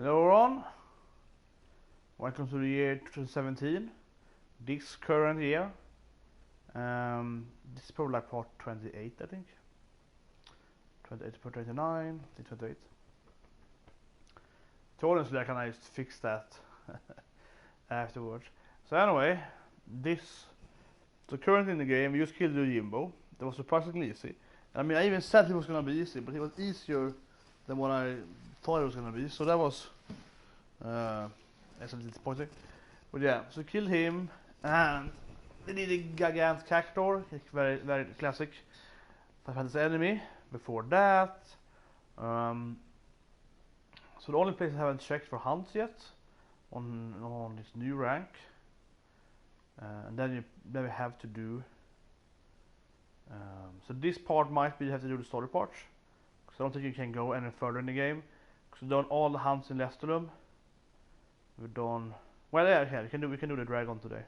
Hello everyone, welcome to the year 2017, this current year. This is probably like part 28, I think. 28 part 29, 28. So honestly, I can just fix that afterwards. So anyway, so currently in the game, we just killed the Jimbo. That was surprisingly easy. I mean, I even said it was gonna be easy, but it was easier than what I thought it was gonna be. So that was that's a little disappointing. But yeah, so killed him, and they did a Gigant Cactor, very very classic Final Fantasy enemy. Before that, so the only place I haven't checked for hunts yet on this new rank, and then we have to do. So this part might be you have to do the story part, because I don't think you can go any further in the game. Because we've done all the hunts in Lesterdom. We've done we can do the dragon today.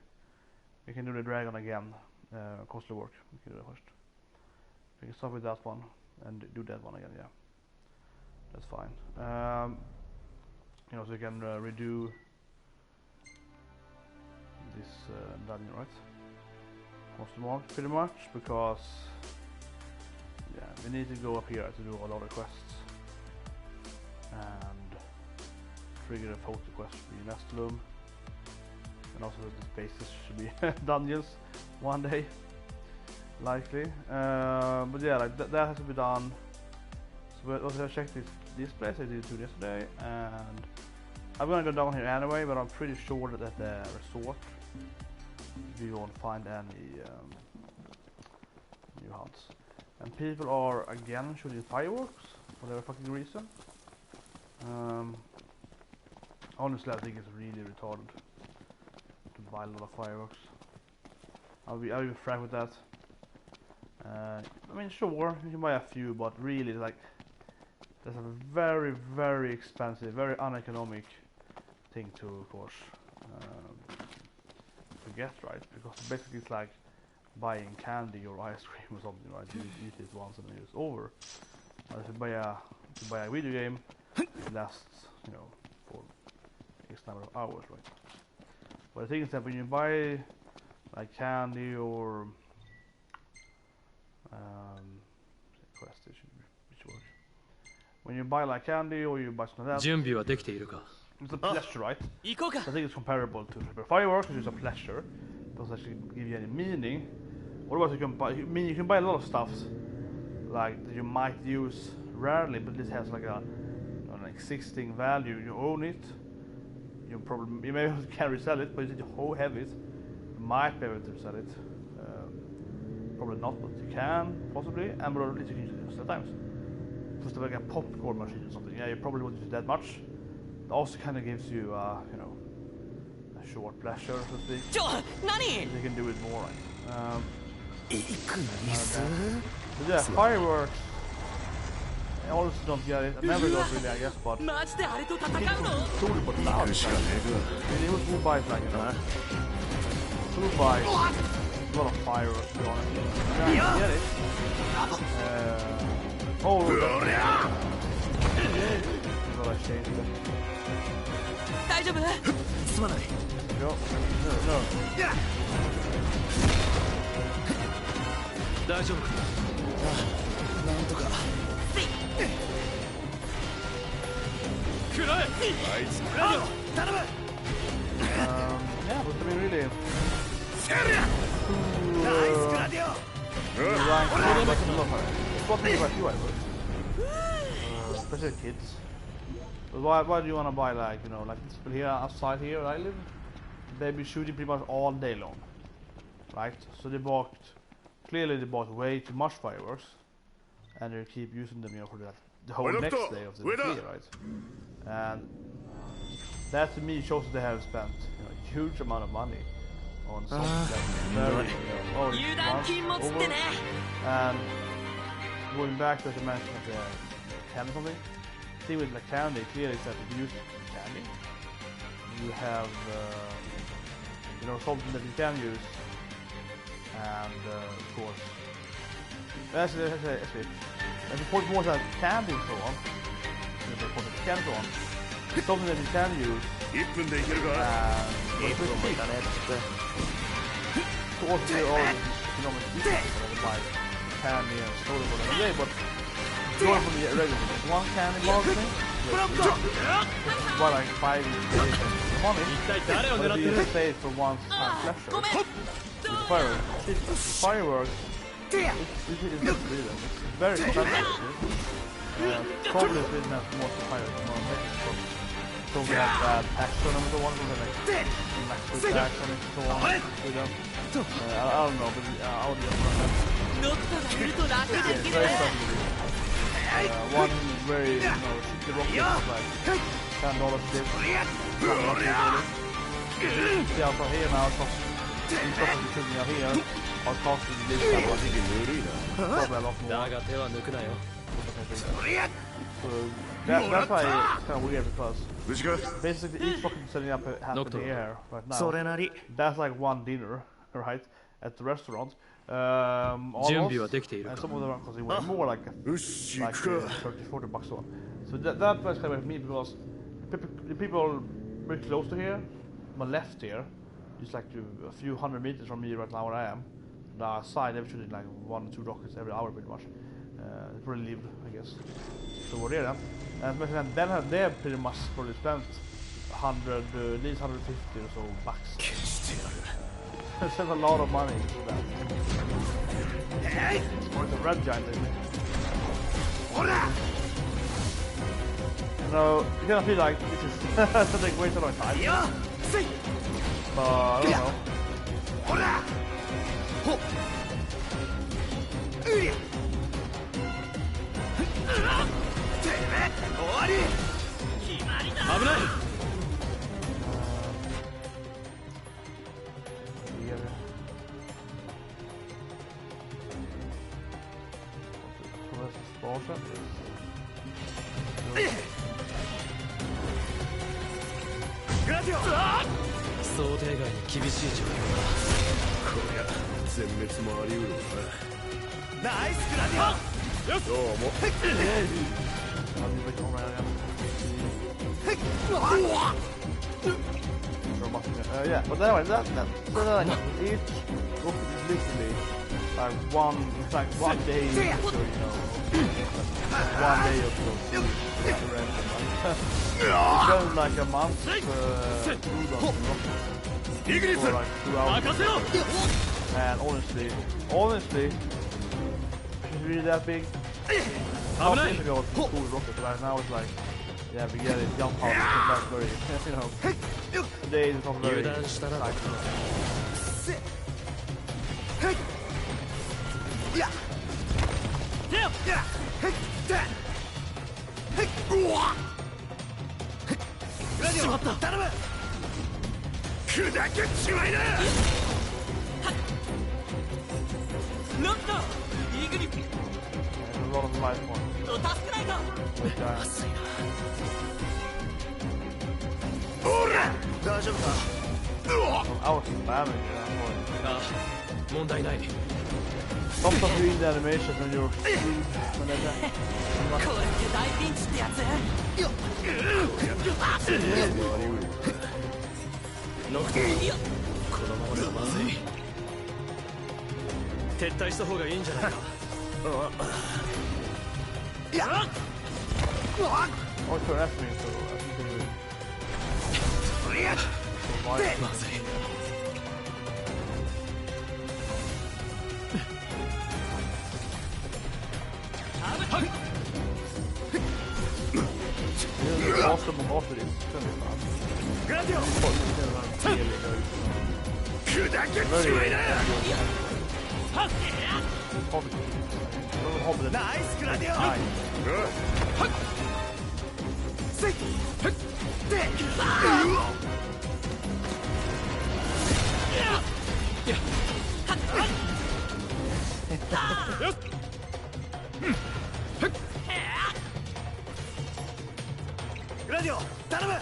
We can do the dragon again. Costly work. We can do that first. We can start with that one and do that one again. Yeah, that's fine. So you can redo this dungeon, right? Costly work pretty much, because yeah, we need to go up here to do a lot of quests and trigger a photo quest for Nestlum. And also the spaces should be dungeons one day, likely. But yeah, like that has to be done. So also I checked this place. I did it yesterday, and I'm gonna go down here anyway. But I'm pretty sure that at the resort we won't find any new hunts. And people are again shooting fireworks for whatever fucking reason. Honestly, I think it's really retarded to buy a lot of fireworks. I'll be frank with that. I mean, sure, you can buy a few, but really, like, that's a very, very expensive, very uneconomic thing to, of course, to get, right? Because basically it's like buying candy or ice cream or something, right? You eat it once and then it's over. But if you buy a video game, it lasts, for X number of hours, right? But the thing is that when you buy like candy or when you buy like candy or you buy something like that, it's a pleasure, right? So I think it's comparable to fireworks, which is a pleasure. It doesn't actually give you any meaning. Otherwise, you can buy a lot of stuff like that you might use rarely, but this has like an existing value. You own it. You maybe can resell it, but if you have it, you might be able to resell it. Probably not, but you can possibly, and at least you can use it sometimes. Just like a popcorn machine or something. Yeah, you probably won't use it that much. It also kind of gives you, a short pleasure, so to speak. So you can do it more, right? But yeah, fireworks. I also don't get it. I never got really, I guess, but it's cool, but loud. Who buys like, who buys a lot of fireworks, to be honest. Yeah, get it. I thought I changed it. No. Yeah, but I mean, really. Especially kids. But why do you want to buy like people here outside here where I live? They be shooting pretty much all day long, right? So they bought way too much fireworks, and they keep using them for the whole next day of the year, right? And that to me shows that they have spent a huge amount of money on something that's very over. And going back to what you mentioned the candy something, the thing with the candy clearly is that if you use candy, you have something that you can use, and of course, actually, if you put more candy and so on, something that you can use. So also do all economic features like candy and soda for the day, but going from the regular one candy bar thing, buy like 5 days of money, but if you save for one time pleasure, fireworks, it's very expensive. Probably Sweden has more fireworks than more Mexico. So we have tax tournaments or one with like max tax and so on. I don't know, but I'll just run that. Yeah, very expensive. One very, the rocket is like $10 chip. See how from here now, it costs shooting out here, or costing this probably a lot more. So that's why it's kind of weird because basically each rocket is setting up half in the air right now. That's like one dinner, right, at the restaurant. Almost, and some of them are costing way more, like $30-40 one. So that was kind of me because the people very close to here, my left here, is like a few hundred meters from me right now where I am. The side they're shooting like 1 or 2 rockets every hour pretty much. It's pretty lived, I guess. So we're there, and then they have pretty much probably spent 100, at least 150 or so bucks. It's a lot of money for that. Or it's a red giant, isn't it? You know, you kind of feel like this is something way too long time. But I don't know. Yeah, but anyway, so each rocket is literally like one day, so, you know, 1 day or so. It's been like a month for like 2 hours. And honestly, it's really that big. How years ago it was cool rocket, but right now it's like, yeah, we get it, jump out, it's not very, you know, today it's not very exciting. There's a lot of life ones. I was spamming it. Sometimes you read the animations when you're screwed. Oh, so that's me, so I think they will. Awesome after this. Nice, Radio,頼む。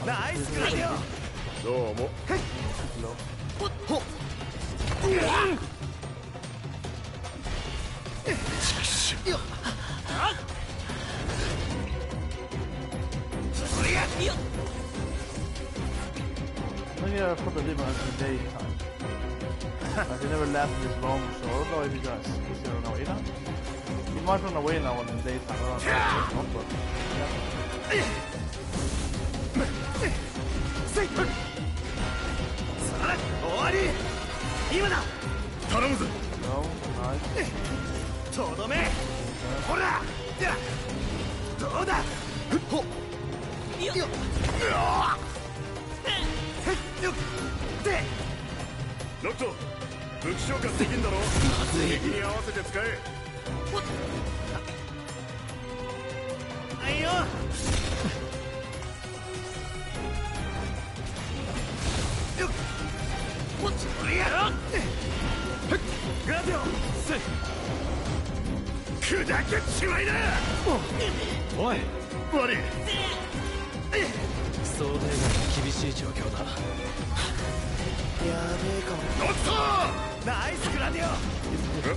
ナイスグラディオ。どうも。ほっ。Maybe I put the limit at the daytime. Like they never lasted this long, so I don't know if you guys is there run away now. You might run away now in the daytime, I don't know if it's not, but yeah. No, nice.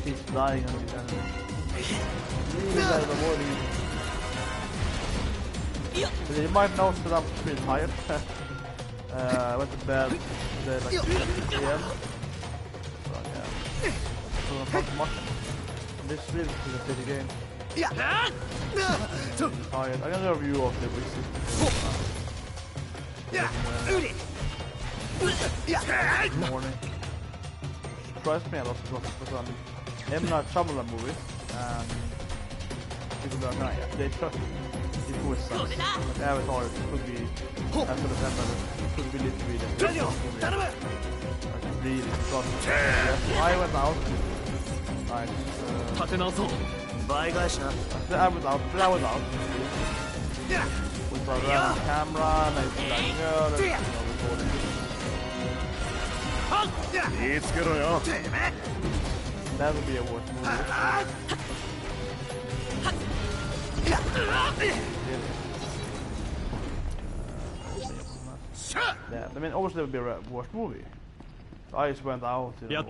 He's dying on the enemy. You might notice that I'm pretty tired. I went to bed today like 6 p.m. So yeah. So not much. This really is a pretty game. Tired. I'm gonna review of the visit. Morning. Surprised me a lot because I'm M. Night Shyamalan movie and people are like, yeah, they trust it always sucks. Like Avatar could be after the September, could be literally the best movie. Like really trust it. I went out. Nice. I went out. With our camera and I was like, yeah, recording. That would be a worse movie. Yeah, I mean, obviously it would be a worse movie. So I just went out. Yeah,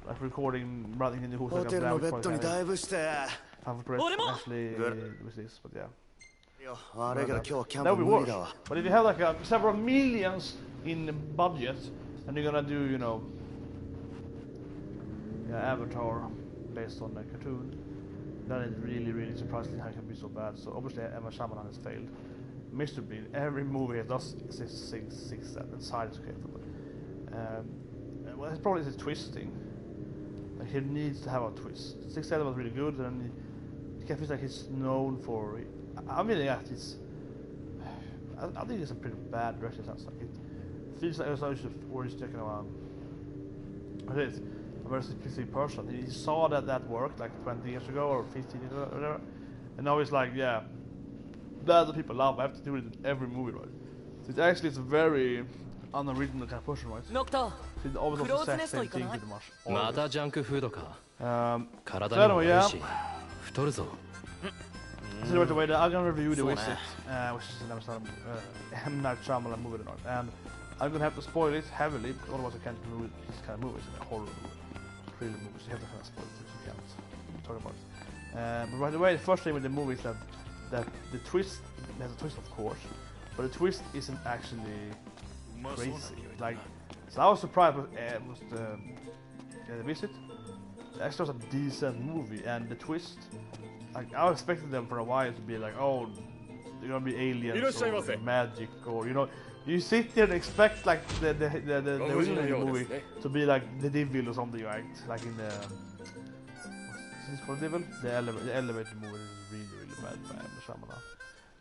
like recording, running in the hotel. Actually, with this, but yeah. That would be worse. But if you have like several millions in budget, and you're gonna do, you know, Avatar based on the cartoon, then it's really, really surprising how it can be so bad. So obviously, M. Shyamalan has failed. Mr. Bean, every movie he does 6 7 sides okay, but well, his problem is his twisting. Like he needs to have a twist. 6 7 was really good, and he feels like he's known for. I mean, yeah, it's. I think it's a pretty bad direction. It feels like it's always taking a very specific person. He saw that worked like 20 years ago or 15 years ago, or whatever, and now he's like, yeah, that's what people love. I have to do it in every movie, right? So it's a very unoriginal kind of person, right? So it always does the same thing pretty much. So anyway, yeah. So right away, I'm gonna review The Visit, which is an M. Night Shyamalan movie, and I'm gonna have to spoil it heavily, because otherwise I can't do this kind of movies, horror thriller movies. You have to kind of spoil it, so you can't talk about it. But right away, the first thing with the movie is that the twist has a twist, of course, but the twist isn't actually crazy. Like, so I was surprised with The Visit. It actually was a decent movie, and the twist. Like, I was expecting them for a while to be like, oh, they're gonna be aliens or magic, or you know, you sit there and expect like the original movie to be like the Devil or something, right? Like in the what's called Devil? The elevator movie is really bad by M. Shyamalan.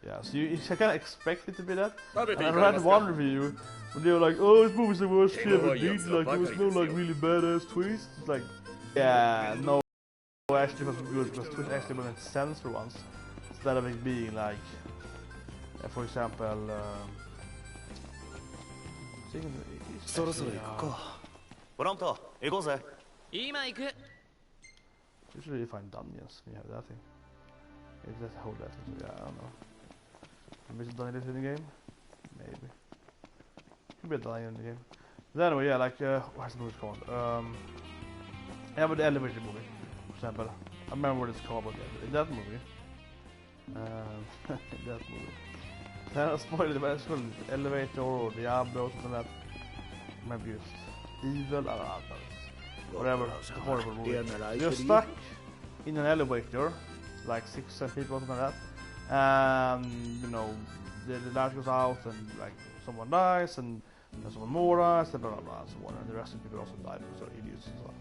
Yeah, so you kind of expect it to be that. And I read one review when they were like, oh, this movie's the worst shit ever made. Like, there was no like really badass twist. It's like, yeah, no. Actually was good because twist actually made sense for once, instead of it being like, for example, usually you find dungeons when you have that thing. It's just hold that. Yeah, I don't know. Maybe it's done in the game. Maybe. Could be a dungeon in the game. But anyway, yeah, like what's the movie called? Yeah, but the elevator movie. example, I remember what it's called, but in that movie, in that movie, then I spoiled the best one, Elevator or Diablo or something like that. Maybe just Evil or whatever, it's a horrible movie. You're stuck in an elevator, like 6 people or something like that, and you know, the light goes out and like someone dies and then someone more dies, and blah blah blah and so on, and the rest of the people also die because they're idiots and so on.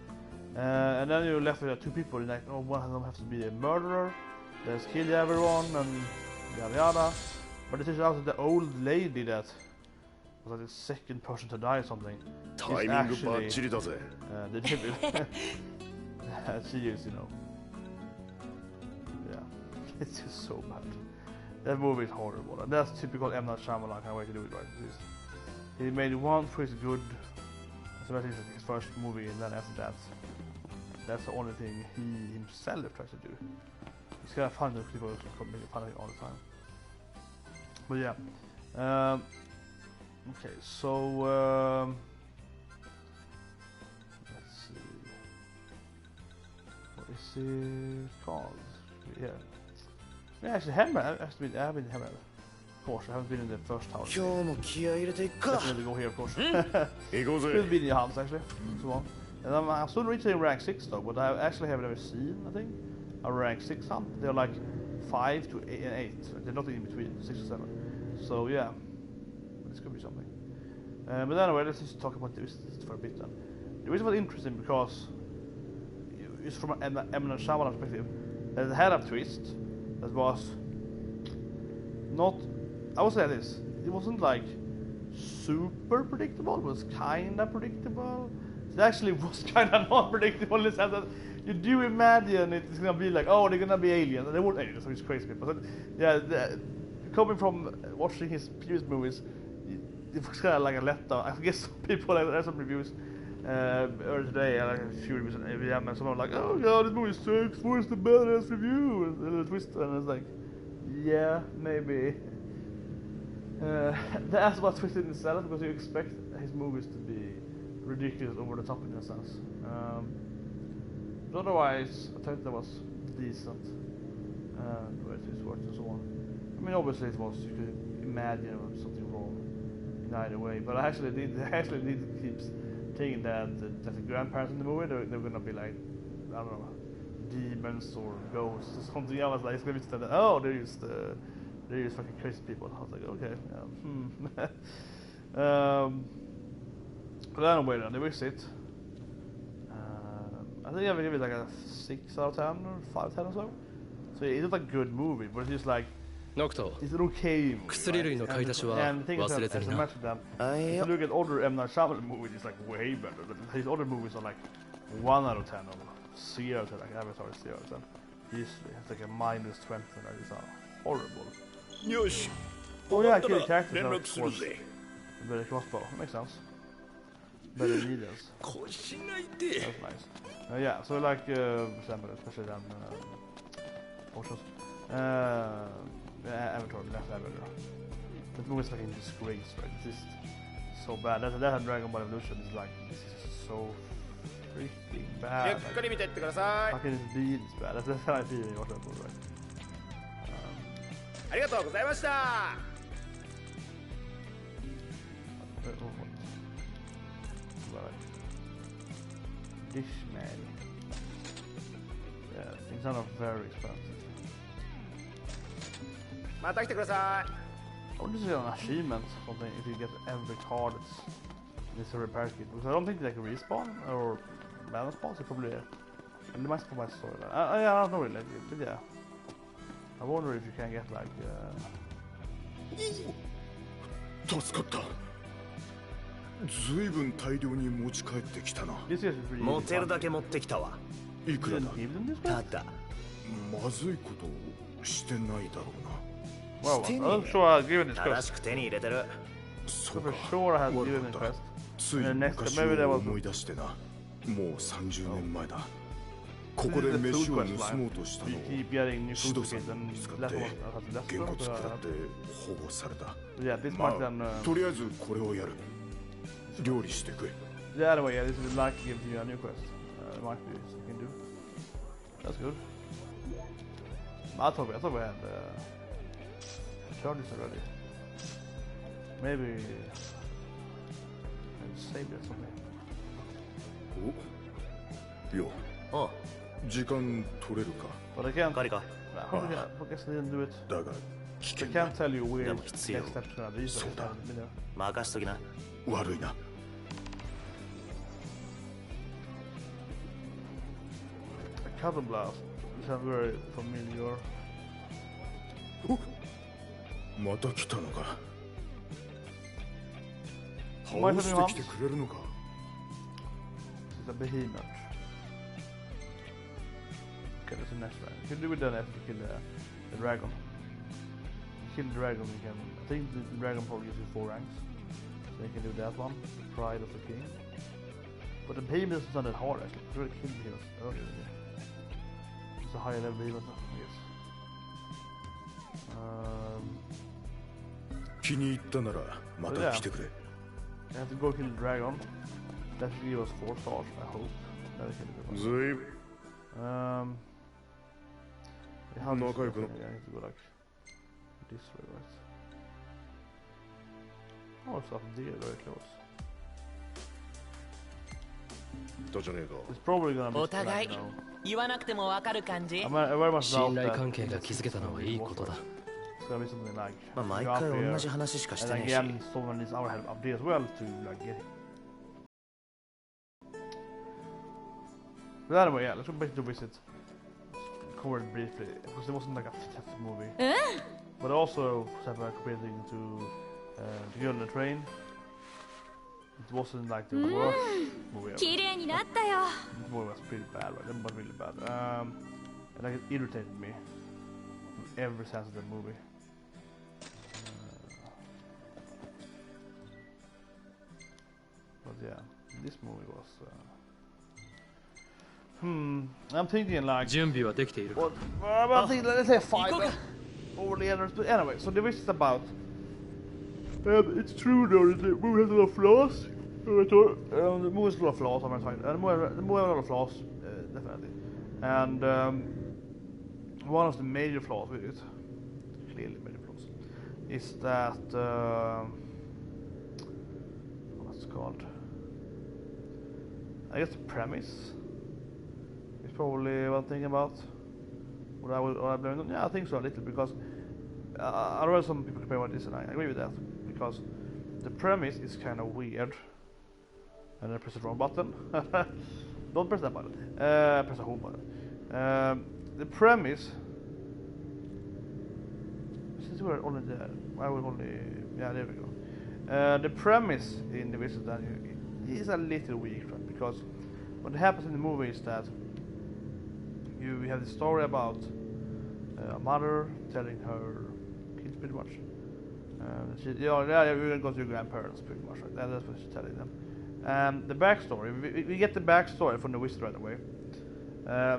And then you're left with 2 people, and like, oh, one of them has to be a murderer, there's kill everyone and yada yada. But it turns out that the old lady that was like the second person to die or something is actually the devil. She is, you know. Yeah, it's just so bad. That movie is horrible, and that's typical M. Night Shyamalan kind of way to do it, right? He made one twist good, so that is his first movie, and then after that, that's the only thing he himself tries to do. He's kind of fun that people make fun of it all the time. But yeah, okay, so let's see, what is it called? Yeah, actually, I have been in Hammer. Of course, I haven't been in the first house. Definitely go here, of course. Could be in the house actually, so on. And I'm still reaching rank 6 though, but I actually have never seen, I think, a rank 6 hunt. They're like 5 to 8. They're not in between 6 or 7. So yeah, this could be something. But anyway, let's just talk about this for a bit then. The reason was interesting because it's from an M. Night Shyamalan perspective. It had a twist that was not, I would say this, it wasn't like super predictable, it was kinda predictable. It actually was kinda not predictable in the sense that you do imagine it's gonna be like, oh, they're gonna be aliens, and they weren't aliens, so it's crazy people. So, yeah, coming from watching his previous movies, it was kind of like a letdown. I guess people, there's some reviews earlier today, like a few reviews on AVM, and someone was like, oh god, this movie sucks, where's the badass review? And the twist, and it's like, yeah, maybe. That's what twisted in itself, because you expect his movies to be ridiculous, over the top in a sense. But otherwise, I thought that was decent. The way it worked and so on. I mean, obviously it was, you could imagine there was something wrong in either way, but I actually did keep thinking that the grandparents in the movie, they're gonna be like, I don't know, demons or ghosts or something. I was like, it's gonna be that, oh, they're just fucking crazy people. I was like, okay, yeah, but anyway, then, the visit. I think I would give it like a 6 out of 10 or 5 out of 10 or so. So it's not a good movie, but it's just like, it's an okay movie, right? And the thing is that, as I mentioned them, if you look at older M. Night Shyamalan movies, it's like way better. His other movies are like 1 out of 10 or 0 out of 10, like Avatar is 0 out of 10. Usually, it's like a -20, and it's horrible. Oh yeah, kill characters are, of course, better crossbow. That makes sense. Better leaders. That's nice. Yeah, so like, for example, especially then, Avatar, left Avatar. That movie is fucking disgrace, right? It's just so bad. That Dragon Ball Evolution is like, this is so freaking bad. Like, fucking beats bad. That's how I feel when you watch that movie, right? Dishman. Yeah, things are not very expensive. I want to see an achievement, something if you get every card that's a repair kit. Because I don't think they can respawn or balance spawns, probably. And they might spawn my storyline. Yeah, I don't know really, but yeah. I wonder if you can get like. This is pretty. 随分大量に持ち帰ってきたな。持てるだけ持ってきたわ。いくらだ。ただ。まずいことをしてないだろうな。Well, I'm sure I've given this quest. 正しく手に入れてる。そうか。For sure I have given this quest. つい昔を思い出してな。もう30年前だ。ここで飯を盗もうとしたのをシドさんに見つかって言語つくらって保護された。まあ、とりあえずこれをやる。料理してくれ。Yeah, anyway, yeah, this is like giving you a new quest. It might be something you can do. That's good. I thought we had turned this already. Maybe save it something. Oh, yo. Oh. 時間取れるか? But I can't. I guess they didn't do it. だが I can't tell you where next steps gonna be. So Makashitoki na. 悪いな. A Cotton Blast. This is very familiar. また来たのか. Why 倒してきてくれるのか? This is a behemoth. Okay, that's the next rank. You can do it then after you kill the dragon. Kill the dragon, you can. I think the dragon probably gives you 4 ranks. So you can do that one, the Pride of the King. But the behemoth is not that hard actually. You really kill the behemoth earlier. It's a higher level behemoth, I guess. 気に入ったならまた来てくれ. You have to go kill the dragon. That should give us 4 stars, I hope. That is really good. How do you go? I need to go like this way, right? Oh, it's up there, very close. It's probably gonna be like, you know, I very much doubt that it's gonna be something like you up here, and again someone is our help up there as well to like get it. But anyway, yeah, let's go back to visit. Covered briefly, because it wasn't like a fantastic movie. But also, comparing to The Girl on the Train, it wasn't like the worst movie ever. The movie was pretty bad, right? It was really bad. And like, it irritated me from every sense of the movie. But yeah, this movie was... I'm thinking like... What? I'm thinking, let's say 5 over the others. But anyway, so the wish is about... it's true though that the movie has a lot of flaws. The movie has a lot of flaws, I'm sorry. The movie has a lot of flaws, definitely. And one of the major flaws with it, clearly major flaws, is that... what's it called? I guess the premise. Probably what I'm thinking about. What I blame on? Yeah, I think so a little, because I read some people compare about this, and I agree with that, because the premise is kind of weird. And I press the wrong button. Don't press that button. Press the home button. The premise. Since we're only there, I will only. Yeah, there we go. The premise in the Visit is a little weak, right? Because what happens in the movie is that we have the story about a mother telling her kids pretty much. We're gonna go to your grandparents pretty much, right? That's what she's telling them. The backstory, we get the backstory from the Wizard right away.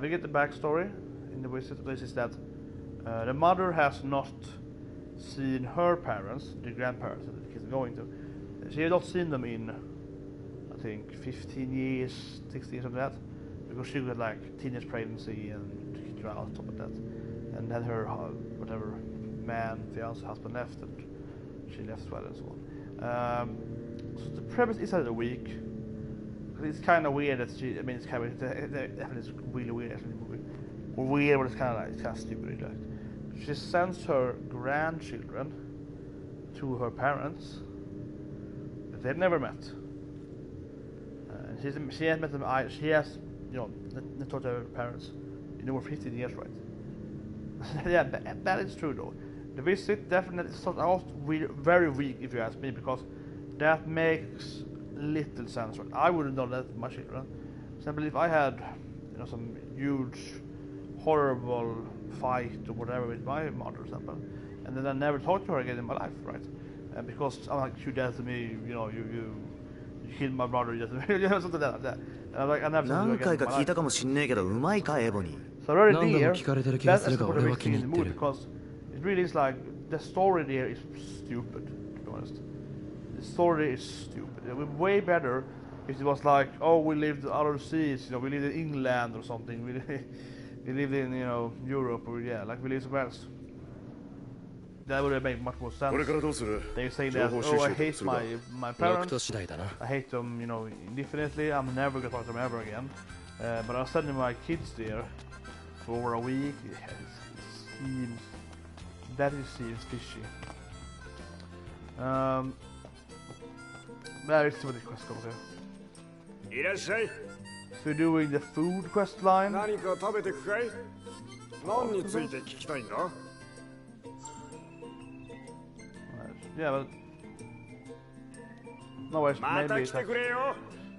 We get the backstory in the Wizard. This is that the mother has not seen her parents, the grandparents that the kids are going to. She has not seen them in, I think, 15 years, 16 years, something like that. Because she got like teenage pregnancy and kicked her out on top of that, and then her whatever man, fiance, husband left, and she left as well and so on. So the premise is a little weak. It's kind of weird that she. I mean, it's kind of definitely really weird actually in the movie. Or weird, but it's kind of stupid. Like she sends her grandchildren to her parents that they've never met. She has met them. She has. You know, they taught her parents in over 15 years, right? Yeah, that is true though. The Visit definitely starts out very weak, if you ask me, because that makes little sense, right? I wouldn't know that much either. Right? For example, if I had, you know, some huge, horrible fight or whatever with my mother, or something, and then I never talked to her again in my life, right? And because I'm like, you did to me, you know, you killed my brother, you know, something like that. Like, I never talked to her again in my life. So already there, that's the important thing in the movie, because it really is like, the story there is stupid, to be honest. The story is stupid. It would be way better if it was like, oh, we lived out of the seas, you know, we lived in England or something. he lived in, you know, Europe or yeah, like we live somewhere else. That would have made much more sense. They say that, oh, I hate my parents, I hate them, you know, indefinitely, I'm never gonna talk to them ever again. But I was sending my kids there for over a week. Yeah, it seems fishy. Let's see what the quest goes here. So we're doing the food quest line. Yeah, but no,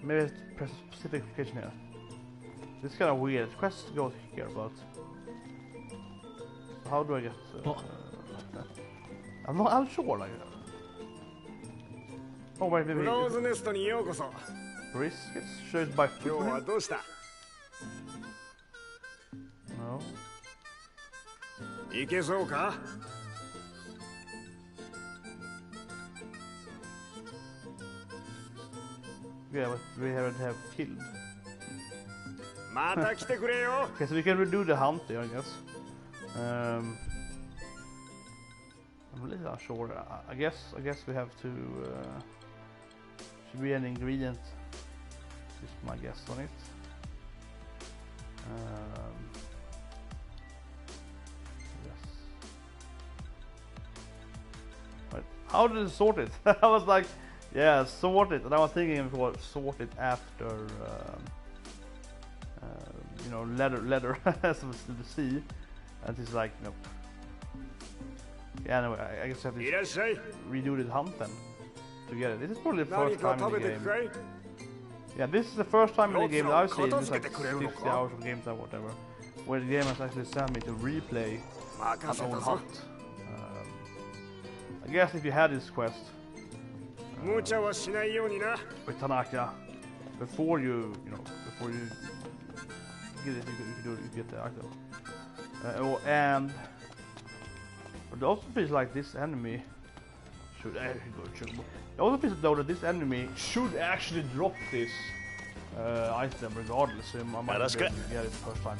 maybe it's press specific location here. This is kind of weird. The quest goes here, but so how do I get? I'm not unsure. Like, oh wait, maybe briskets shows by food. No. Yeah, but we haven't killed. Okay, so we can redo the hunt there, I guess. I'm really not sure. I guess we have to. Should be an ingredient. Is my guess on it. Yes. But how did it sort it? I was like, yeah, sort it, and I was thinking it was sort it after. You know, letter as the sea, and it's like nope. Yeah, anyway, I guess I have to redo the hunt then to get it. This is probably the first time in the game. Yeah, this is the first time in the game that I've seen. It's like 60 hours of games or whatever, where the game has actually sent me to replay an old hunt. I guess if you had this quest with Tanaka before you get it, you get the item. And it also feels like this enemy should actually go. It also feels though that this enemy should actually drop this item regardless. So I might be able to get it the first time.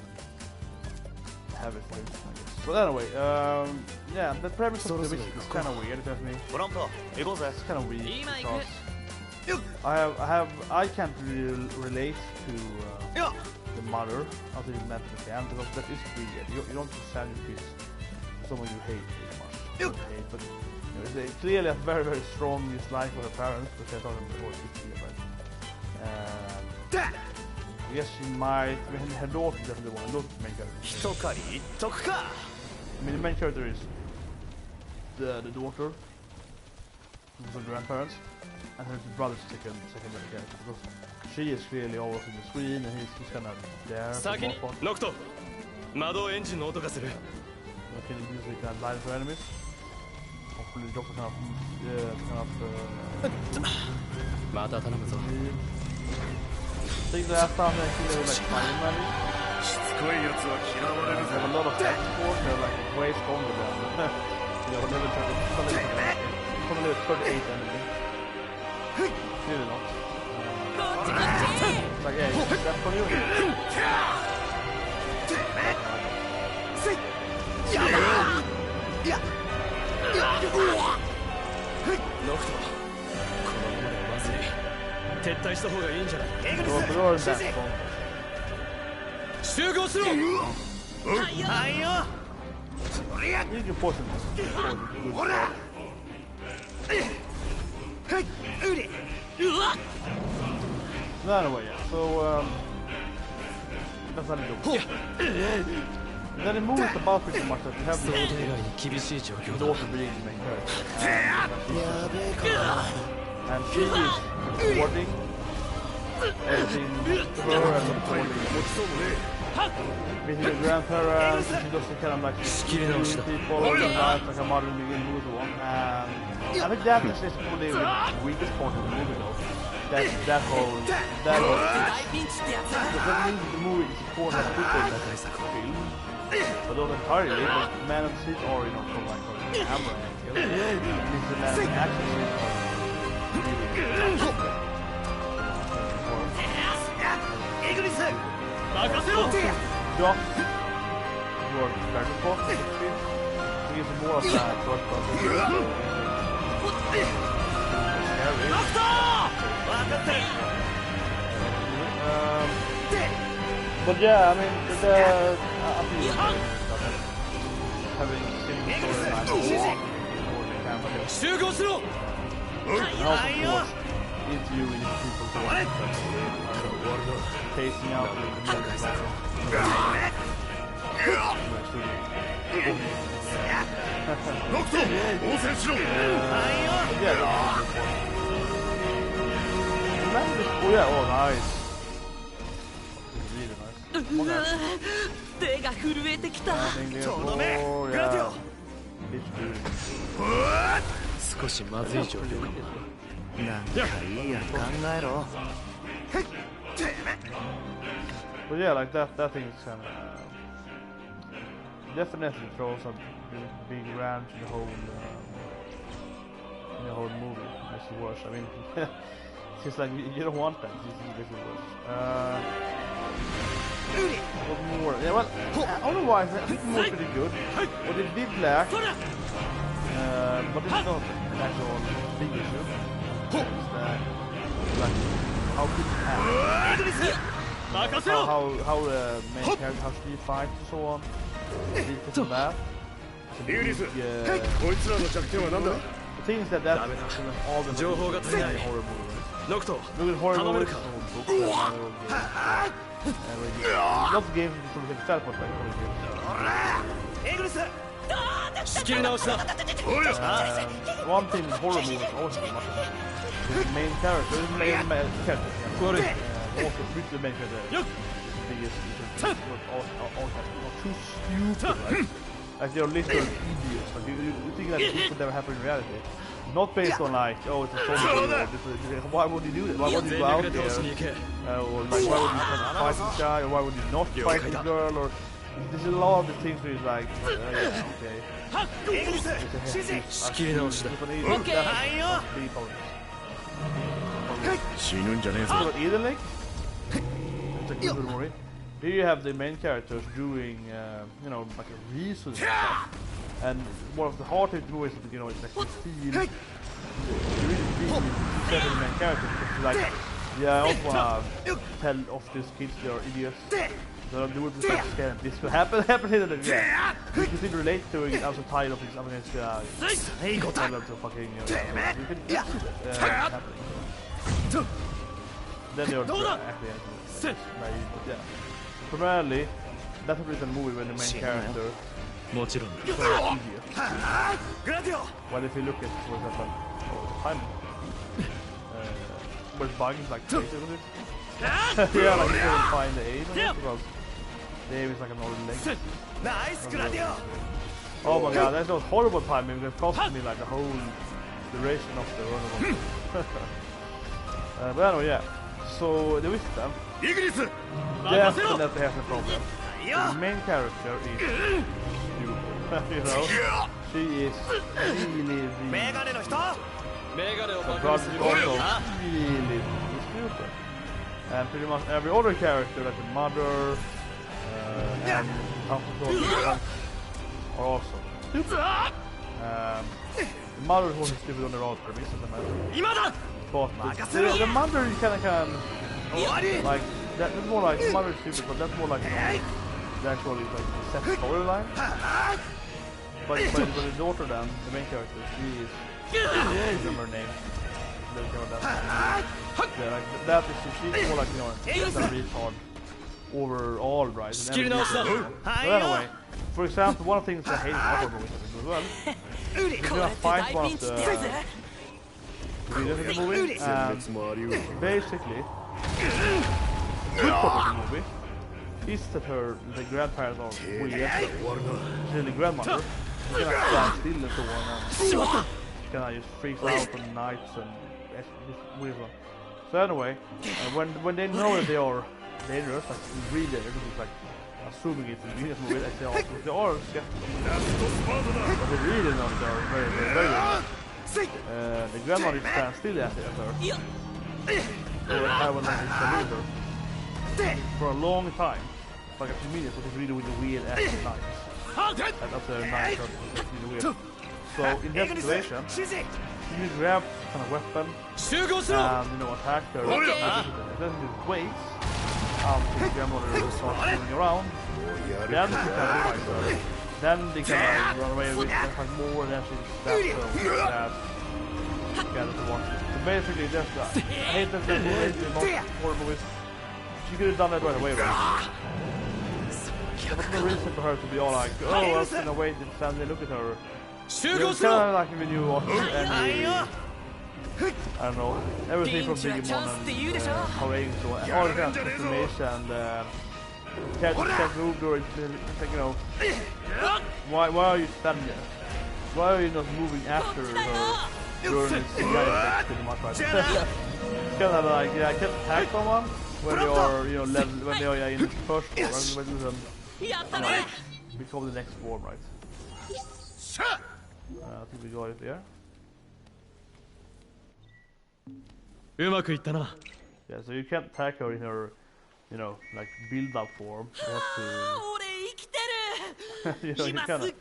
Have it for him, I guess. But anyway, yeah, the premise of the mission is kind of weird. It's kind of weird because I can't really relate to the mother of the method again, because that is weird. You don't just send your kids to someone you hate very much. Hate, but you know, they clearly have very, very strong dislike for her parents, which I thought was clear, right? I guess she might. I mean, her daughter definitely won't look the main character. I mean, the main character is the daughter, the grandparents, and her brother's secondary character. Because she is clearly always in the screen, and he's kind of there for the most part. You can use the kind of light for enemies. Hopefully the doctor I think last time they killed like firemen. They have a lot of health support, they're like way stronger than you know, level 38 enemy. Clearly not. It's like, yeah, that's for you. You can poison this. Anyway, yeah. So that's how they do it. Then the movie is about pretty much that you have the daughter being the main character. And she is recording everything to her and recording meeting the grandparents. She does the kind of like people in life, like a modern beginning movie one. And I think that is probably the weakest part of the movie though. That whole that means the movie is supported by people that they film. But not entirely, but Man of Steel or you know from like a camera angle. It's the Man of Action scene. towards Dragon Ball, basically. So it's more of that first person. But yeah, I mean, having similar storyline and also, of course, interviewing people who are facing out in the oh, nice. But yeah, like that thing is definitely throws a big wrench in the whole movie. Makes it worse. I mean, it's just like you don't want that. This is worse. What more? Yeah, well, otherwise, I think the movie is pretty good. What it did lack, but it's not an actual big issue. It's that, like, how good it happens. How the main character, how she fights and so on. It's from that. The thing is that that's all the horror movies. Look at horror movies, not games from the teleport like horror games. One thing in horror movies always the main character, also the main character. Biggest too stupid, right? Like they're literal idiots. Like you think that this would never happen in reality. Not based on like, oh, it's a zombie or why would you do that? Why would you go out there? Or like, why would you fight this guy? Or why would you not fight this girl? Or there's a lot of the things where it's like, yeah, okay. Here you have the main characters doing, you know, like a reason stuff. And one of the hard things to do is, you know, it's like you feel the main characters. Because like, yeah, I also want to tell off these kids they are idiots. So they would be so scared this could happen here and yeah. You can relate to it. I'm so tired of this. I'm going to tell them to fucking, you can see that happening. Then they're actually naive, but yeah. Primarily, that's a reason movie when the main character is so idiot. Well, if you look at, for example, time, where bugs like crazy with it. Yeah, like you couldn't find the aim because the aim is like an old leg. Oh my god, that's a horrible timing. It cost me like the whole duration of the run. But anyway, yeah. So the wisdom. Definitely has a problem. The main character is stupid. You know, she is really the brother is also really stupid. And pretty much every other character, like the mother and are also stupid. The mother was stupid on their own premise, as a matter. But the mother you can like that's more like the mother is stupid, but that's more like the actual like the set storyline. But the daughter then, the main character, she is I remember her name. Yeah, like that is she's more like, you know, a retard overall, right? So anyway, for example, one of the things I hate in horror movies as well, you're gonna find one of the villains in the movie, and basically good part of the movie is that the grandparents are weird. She's the grandmother. She's gonna stand still and so on, and she kinda just freaks out on nights and it's weird one. So anyway, when they know that they are dangerous, like really dangerous, it's like assuming it's a genius movie, they are skeptical. But they really know they are very, very, very dangerous. The grandmother stands still at her. Or have one like her for a long time. Like a few minutes, but it's really with the weird ass nights. And that's a nice shot. Really weird. So in that situation, you grab kind of weapon and attack her. Then you wait until the grandmother starts moving around. Then you can fight her. Then they can run away with her, fight more, and then she stabs her with that. So basically, that's that. I hate that the horror movies. She could have done that right away, right? There was no reason for her to be all like, oh, I was gonna wait and stand and look at her. It's kind of like when you watch any, I don't know, everything from Myrmonden, how Aang, so all the kind of transformation, can't move, or it's like, why are you standing there? Why are you not moving after her during this CGI pretty much, right? Kind of like, I can't attack someone when you're, level, when you're in the first form, and become the next form, right? I think we got it there. Yeah, so you can't attack her in her, like build-up form. You have to,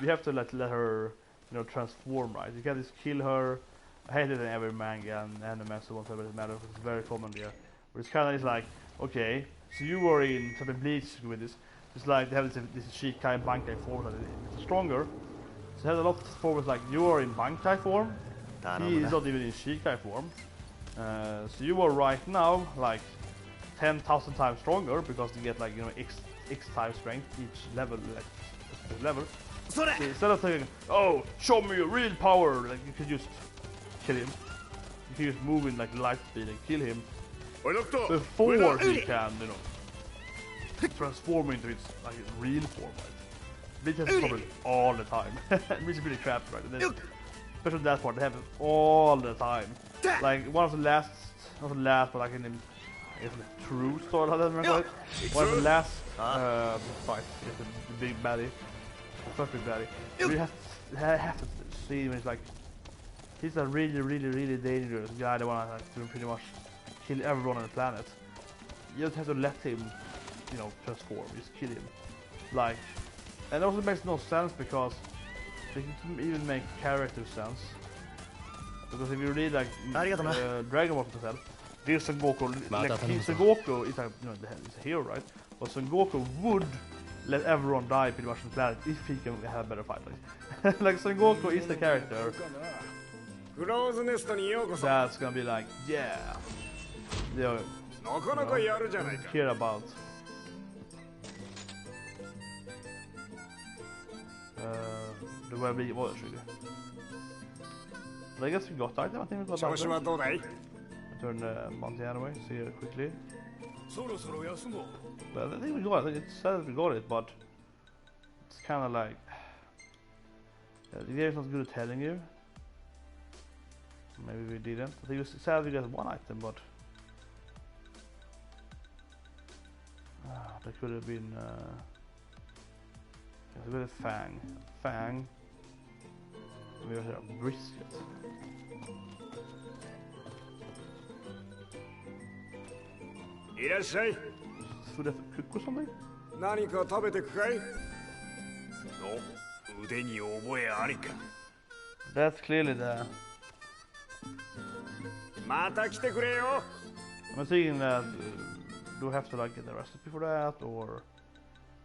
you have to let her, transform, right? You can't just kill her. I hate it in every manga and anime, so whatever it matters. It's very common there. But it's kind of like, okay, so you were in something Bleach with this. It's like they have this Shikai and Bankai form that it's stronger. So it has a lot of forms like you are in Bankai form. He is not even in Shikai form. So you are right now like 10,000 times stronger because you get like X times strength each level, like level. So instead of thinking, oh, show me your real power, like you could just kill him. You can just move in like light speed and kill him before he can, transform into its like real form. Right? Bleach has this problem all the time. Which is really crap, right? And then, especially that part, they have it all the time. Like one of the last, not the last, but like in the true story, I don't remember it. One of the last fights, the big baddie, the first big baddie. We have to see him. It's like he's a really dangerous guy. The one that can pretty much kill everyone on the planet. You just have to let him, transform. Just kill him. Like, and it also makes no sense because they can even make character sense. Because if you read like Dragon Ball itself, this Son Goku, Son Goku is a, is a hero, right? But Son Goku would let everyone die pretty much on the planet if he can have a better fight. Like Son Goku is the character that's gonna be like, yeah, care about. Det börjar bli vad 20. I guess we got that. I think we got that. Turn Monty anyway, see it quickly. But I think we got it. It says we got it, but it's kind of like the game is not good at telling you. Maybe we didn't. I think it said we got one item, but that could have been. We got a fang. We got a brisket. Food have to cook or something? That's clearly the. I'm thinking that do we have to like get a recipe for that, or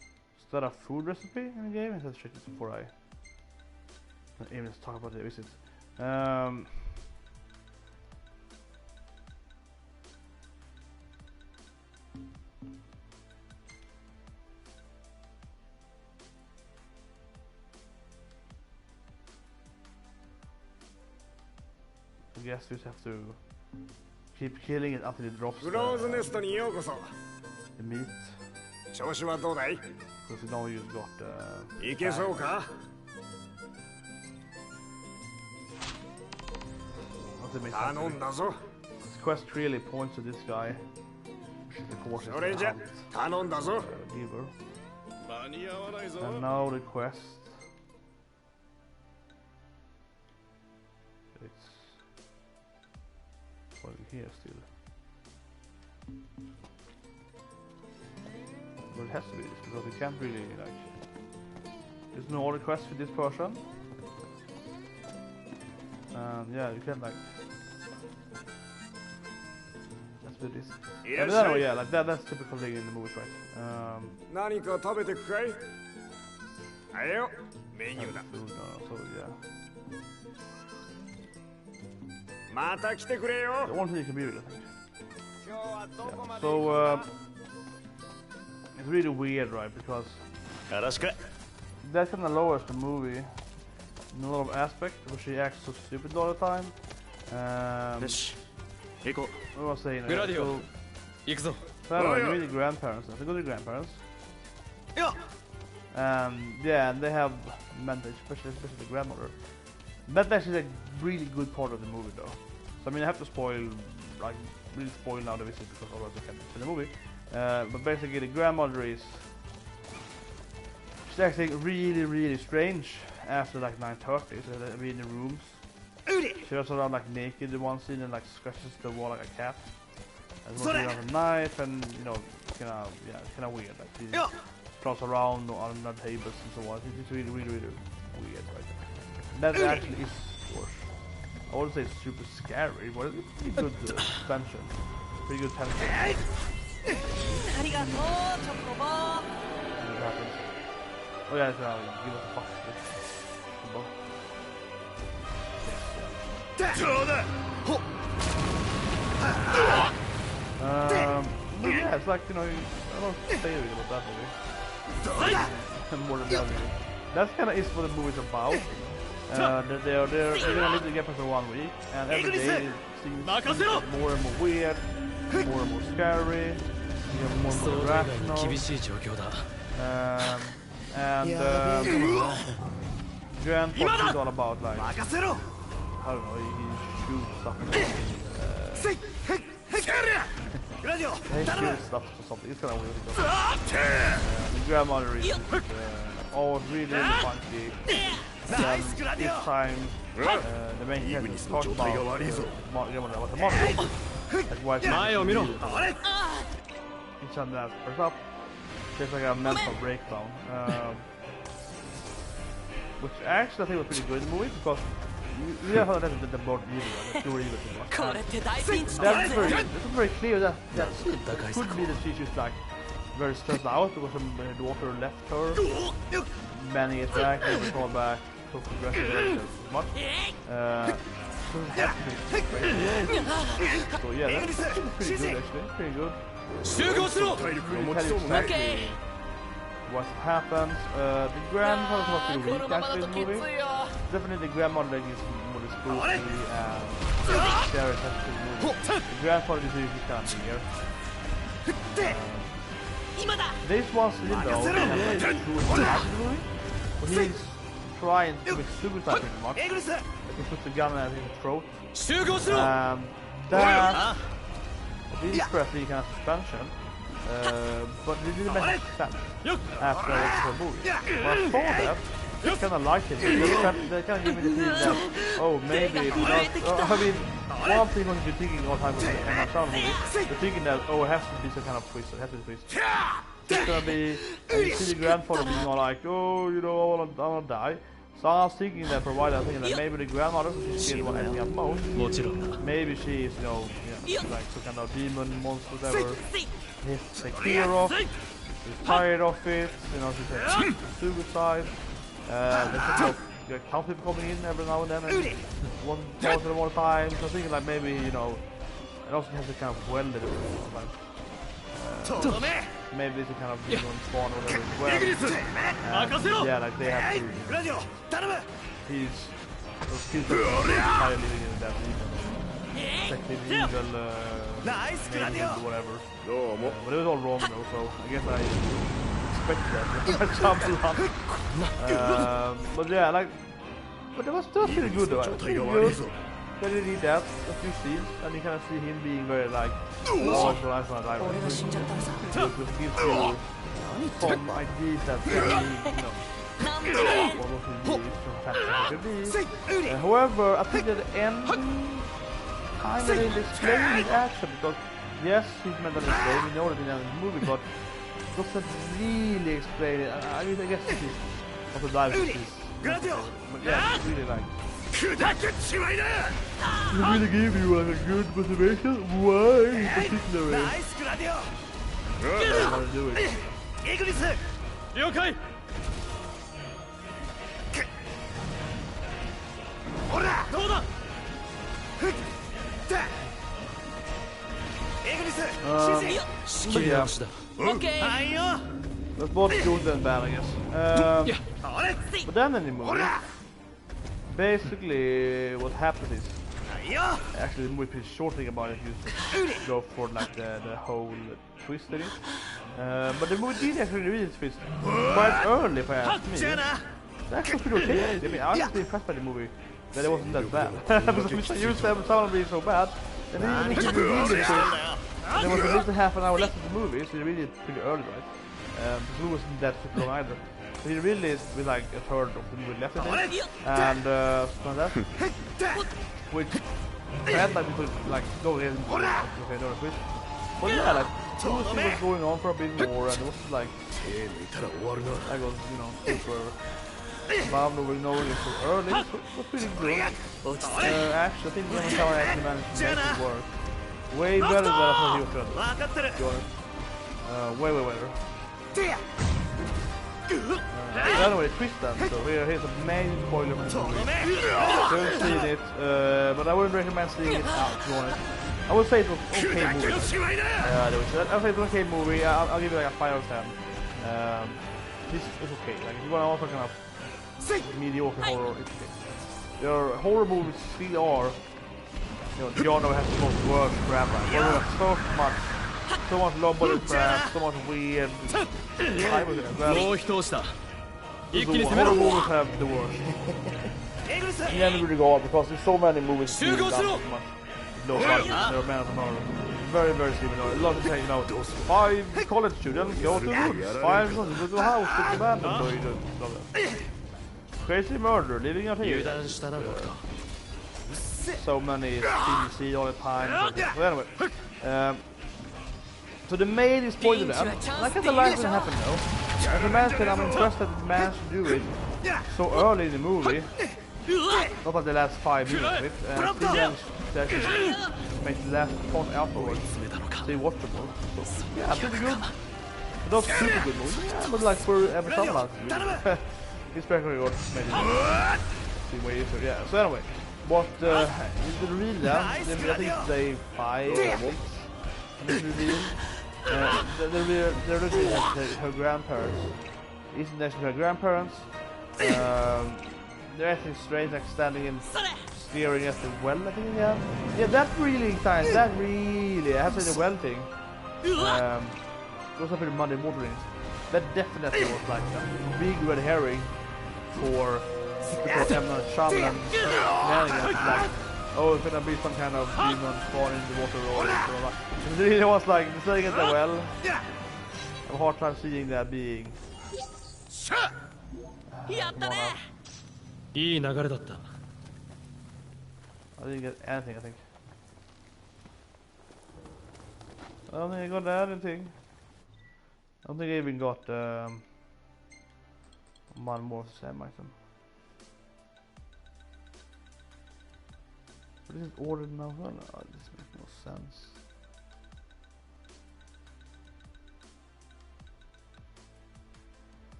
is that a food recipe in the game? Let's check this before I even talk about it. Is it? I guess we just have to keep killing it until it drops the meat. Because we know you've got this quest really points to this guy. Giver. And now the quest. It's here still. But it has to be this, because we can't really, like... There's no other quest for this person. Yeah, you can't, like... Let's do this. But anyway, yeah, like that's typical thing in the movies, right? So, yeah. The one thing you can be with, I think. Yeah. So, it's really weird, right? Because that kind of lowers the movie in a lot of aspects, because she acts so stupid all the time. What was I saying? So, I don't know, you meet the grandparents. I think go to the grandparents. Yeah, and they have mental, especially the grandmother. That's actually a really good part of the movie, though. So I mean, I have to spoil, like, really spoil now the visit because otherwise I can't see the movie. But basically, the grandmother is she's actually really strange after like 9:30. So they'll be in the rooms. She was around like naked in one scene and like scratches the wall like a cat. And walking around with a knife and you know, kind of weird. Like she crawls around on the tables and so on. It's really weird, right? That actually is, I wouldn't say super scary, but it's pretty good tension. Pretty good tension. What happens? Oh yeah, so give us a fuck. Yeah, it's like, you know, I don't say anything about that movie. More than that movie. That kind of is what the movie's about. They're gonna live together for 1 week, and every day it seems more and more weird, more and more scary, more and more irrational. Grandpa is all about like, I don't know, he shoots stuff. He shoots stuff or something. It's kind of weird. The grandmother is always really funky. Each time the main character talks about the monster, like why each time that comes up, there's like a mental breakdown, which actually I think was pretty good in the movie because you have heard that the board evil, the pure evil thing. That's very clear that could be that she's just like very stressed out because her daughter left her. Many attacks, never call back, so progressive much. So yeah, that's pretty good actually, pretty good. What happens? The grandmother was pretty weak actually in the movie. Definitely the grandmother is more spooky and scary touch in the movie. The grandfather is usually kind of here. This one scene though, he's trying to commit suicide pretty much. He puts the gun at his throat. That is pretty kind of suspension. But it didn't make sense after I watched the movie. When I saw that, I kind of liked it. They kind of gave me the feeling that, oh, maybe if you don't... I mean, one thing was you're thinking all the time when I saw the movie, you're thinking that, oh, it has to be some kind of twist, it has to be a twist. It's gonna be, and you see the grandfather being all like, oh, you know, I wanna die. So I was thinking that for a while, I was thinking that maybe the grandmother, she's scared of anything at most. Maybe she is, you know, like some kind of demon, monster, whatever. He's take care of. She's tired of it. You know, she's like suicide. There's a couple people coming in every now and then, and one person at one time. So I was thinking like maybe, you know, it also has a kind of welded like. Maybe it's a kind of demon spawn or whatever as well. Yeah, like they have to. He's tired living in that effective evil whatever. But it was all wrong though, so I guess I expected that. But yeah, like, but it was still pretty good though. Pretty good. They did eat that, a few scenes, and you kind of see him being very like, oh, so I thought I was gives you some ideas that however, I think at the end kind of didn't explain his action because yes, he's mentally insane, we know that in the movie, but doesn't really explain it. I mean, I guess this is what the dive is. But yeah, it's really like... It really gave you like a good motivation. Why in particular? I want to do it. Yeah. That's both good and bad, I guess. But then in the movie, basically what happens is, actually the movie pretty short thing about it, you go for like the whole twist in it. But the movie did actually really twist quite early, if I ask me. It's actually pretty okay. I mean, I was actually impressed by the movie, that it wasn't that bad. Because we used to have someone being so bad, and then they give you really twist. There was at least a half an hour left of the movie, so you really pretty early, right? The movie wasn't that super long either. So he really is with like a third of the movie left, I think. And from that, which I had like people like go in okay, no twist. But yeah, like it was going on for a bit more, and it was like I was, you know, super bummed over knowing it so early. It was pretty good. Actually, I think the only time I actually managed to make it work. Way better than I thought he was going to be. Way better. Anyway, twist then. So here's a main spoiler for the movie. Haven't seen it, but I wouldn't recommend seeing it out, to be honest. I would say it was okay movie. I would say it was okay movie. I'll give it like a 5 out of 10. This is okay. Like if you want also kind of mediocre horror, it's okay. Your horror movies still are, you know, Giorno has the most worst crap. So much low budget crap, so much weird. Horror movies have the worst. You never really go up because there's so many movies doing that so much. Low budget, they're meant to know. Very, very similar. A lot of saying, you know, 5 college students go to woods, 5 students go to a house, to abandoned, so you don't. Crazy murder, living out here. So many CDC all the time. So anyway, so the maid is pointed at, and I guess the life didn't happen though. As a man said, I'm impressed that the man should do it so early in the movie. Not like the last 5 minutes of it, and he managed to actually make the last part afterwards stay watchable. So, yeah, pretty good. But not super good movie, yeah, but like for every summer, it's very good. Maybe see way easier, yeah. So anyway, what is the reveal then? I think it's day 5 or 6. This reveal. They're looking at her grandparents. Isn't actually her grandparents. They're actually strange, like standing and staring at the well, I think, yeah. Yeah, that really exciting. That really, I have to say the well thing. It was a bit of muddy water in it. That definitely was like a big red herring for Emma Shyamalan shenanigans. Like, oh, it's gonna be some kind of demon spawn in the water or something. It really was like, standing at the well. I have a hard time seeing that being. I didn't get anything, I think. I don't think I got anything. I don't think I even got one more same item. But this is ordered now. Oh, no, this makes no sense.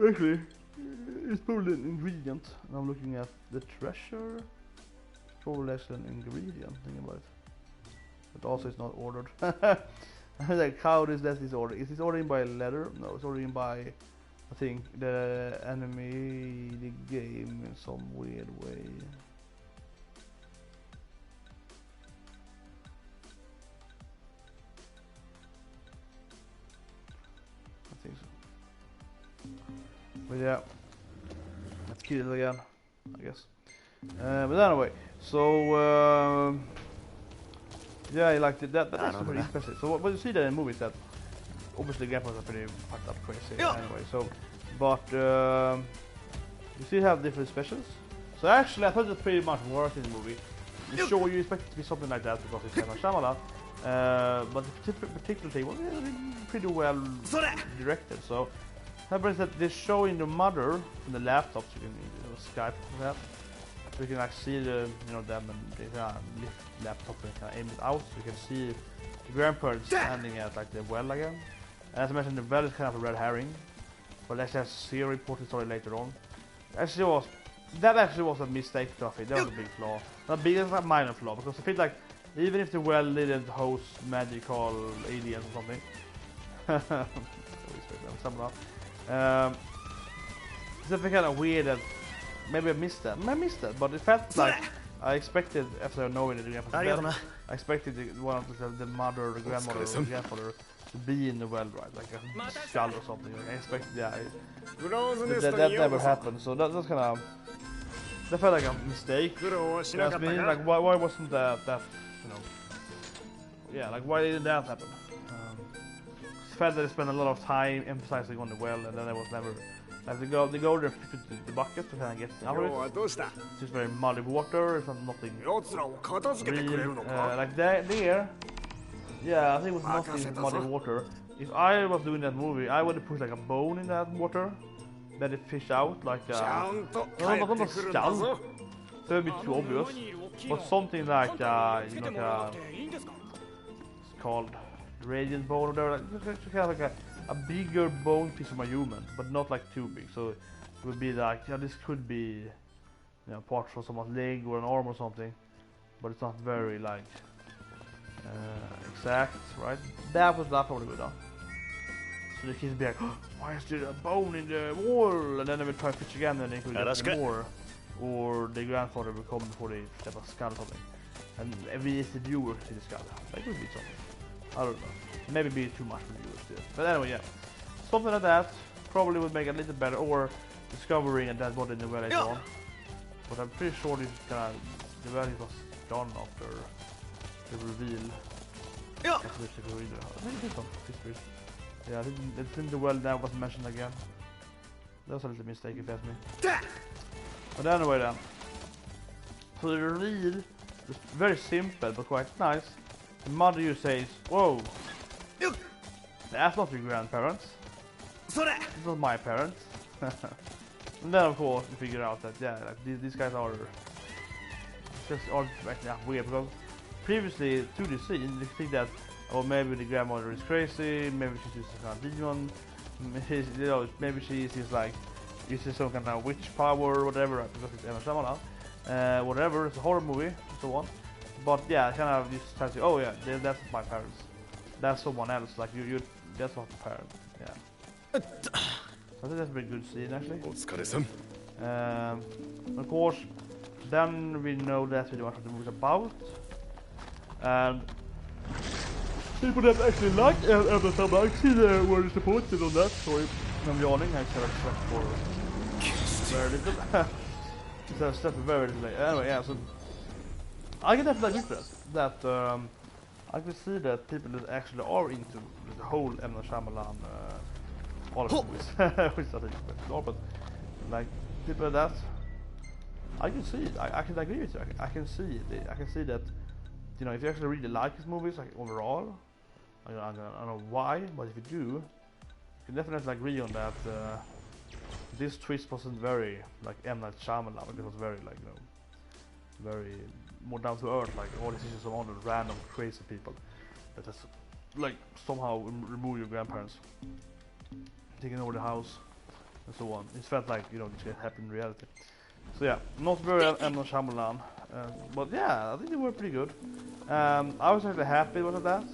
Actually, it's probably an ingredient, and I'm looking at the treasure. Probably actually an ingredient, thinking about it. But also it's not ordered. Like, how is that this order? Is this ordered by letter? No, it's ordered by, I think, the enemy, the game in some weird way. I think so. But yeah, let's kill it again, I guess. But anyway, so yeah, I liked it. That's pretty impressive. So what you see there in the movie is that obviously the grandpas are pretty fucked up crazy anyway. So, but you still have different specials. So actually, I thought it pretty much worked in the movie. Sure, you expect it to be something like that because it's M. Night Shyamalan. But the particular thing was pretty well directed. So, happens that they're showing the mother from the laptop, so you can Skype with that. So you can like see the them and they lift the laptop and kind of aim it out, so you can see the grandparents standing at like the well again. And as I mentioned, the well is kind of a red herring, but let's just see a reported story later on. That actually was a mistake, Duffy. That was a big flaw. Not big, it's a minor flaw, because I feel like even if the well didn't host magical aliens or something, it's kind of weird that maybe I missed that. I missed that, but it felt like I expected, after knowing the episode, I expected one of the mother, or the grandmother, or the grandfather to be in the well, right? Like a skull or something. Like I expected, that never happened. So that's kind of. That felt like a mistake. That's me. Like why wasn't that like why didn't that happen? It felt that they spent a lot of time emphasizing on the well, and then there was never like they go there with the bucket to kind of get out of it. It's just very muddy water. It's not nothing real. Like there. Yeah, I think it was nothing muddy water. If I was doing that movie, I would have put like a bone in that water. Let it fish out like not a skull. That would be too obvious. But something like it's called radiant bone or whatever. Like, kind of like a bigger bone piece of a human, but not like too big. So it would be like this could be part of someone's leg or an arm or something, but it's not very like exact, right? That was probably good, huh? So the kids be like, oh, why is there a bone in the wall? And then they would try to fish again, and they could get more. Or the grandfather would come before they step a skull or something. And we as the viewer see the skull. That could be something. I don't know. Maybe be too much for the viewers still. But anyway, yeah. Something like that probably would make it a little better. Or discovering a dead body in the well later on. But I'm pretty sure this the well was done after the reveal. I think it's some history. Yeah, I think the well now was mentioned again. That was a little mistake if you ask me. But anyway then. So the reveal is very simple but quite nice. The mother you says, whoa, that's not your grandparents. It's not my parents. And then of course you figure out that like these guys are just weird, because previously to the scene you think that maybe the grandmother is crazy, maybe she's just a kind of demon, maybe she's like uses some kind of witch power or whatever, because it's M. Night Shyamalan, whatever, it's a horror movie and so on. But yeah, kind of just tells you, oh yeah, that's my parents, that's someone else, like you that's not the parent. Yeah. So I think that's a pretty good scene actually. Of course, then we know that's really what the movie's about. And people that actually like M. Night Shyamalan, I see the word disappointed on that. Sorry, I'm yawning. I said I slept for very little. So I slept very little. Anyway, yeah. So I can definitely agree with that. I can see that people that actually are into the whole M. Night Shyamalan, all of the movies, which I think is not, but like people like that, I can see it. I can agree with you. I can see it. I can see that. If you actually really like his movies, like overall, I don't know why, but if you do, you can definitely agree on that. This twist wasn't very like M. Night Shyamalan. It was very like very more down to earth. Like all these issues of all the random crazy people that has like somehow remove your grandparents, taking over the house, and so on. It felt like this can happen in reality. So yeah, not very M. Night Shyamalan. But yeah, I think they were pretty good. I was actually happy with that.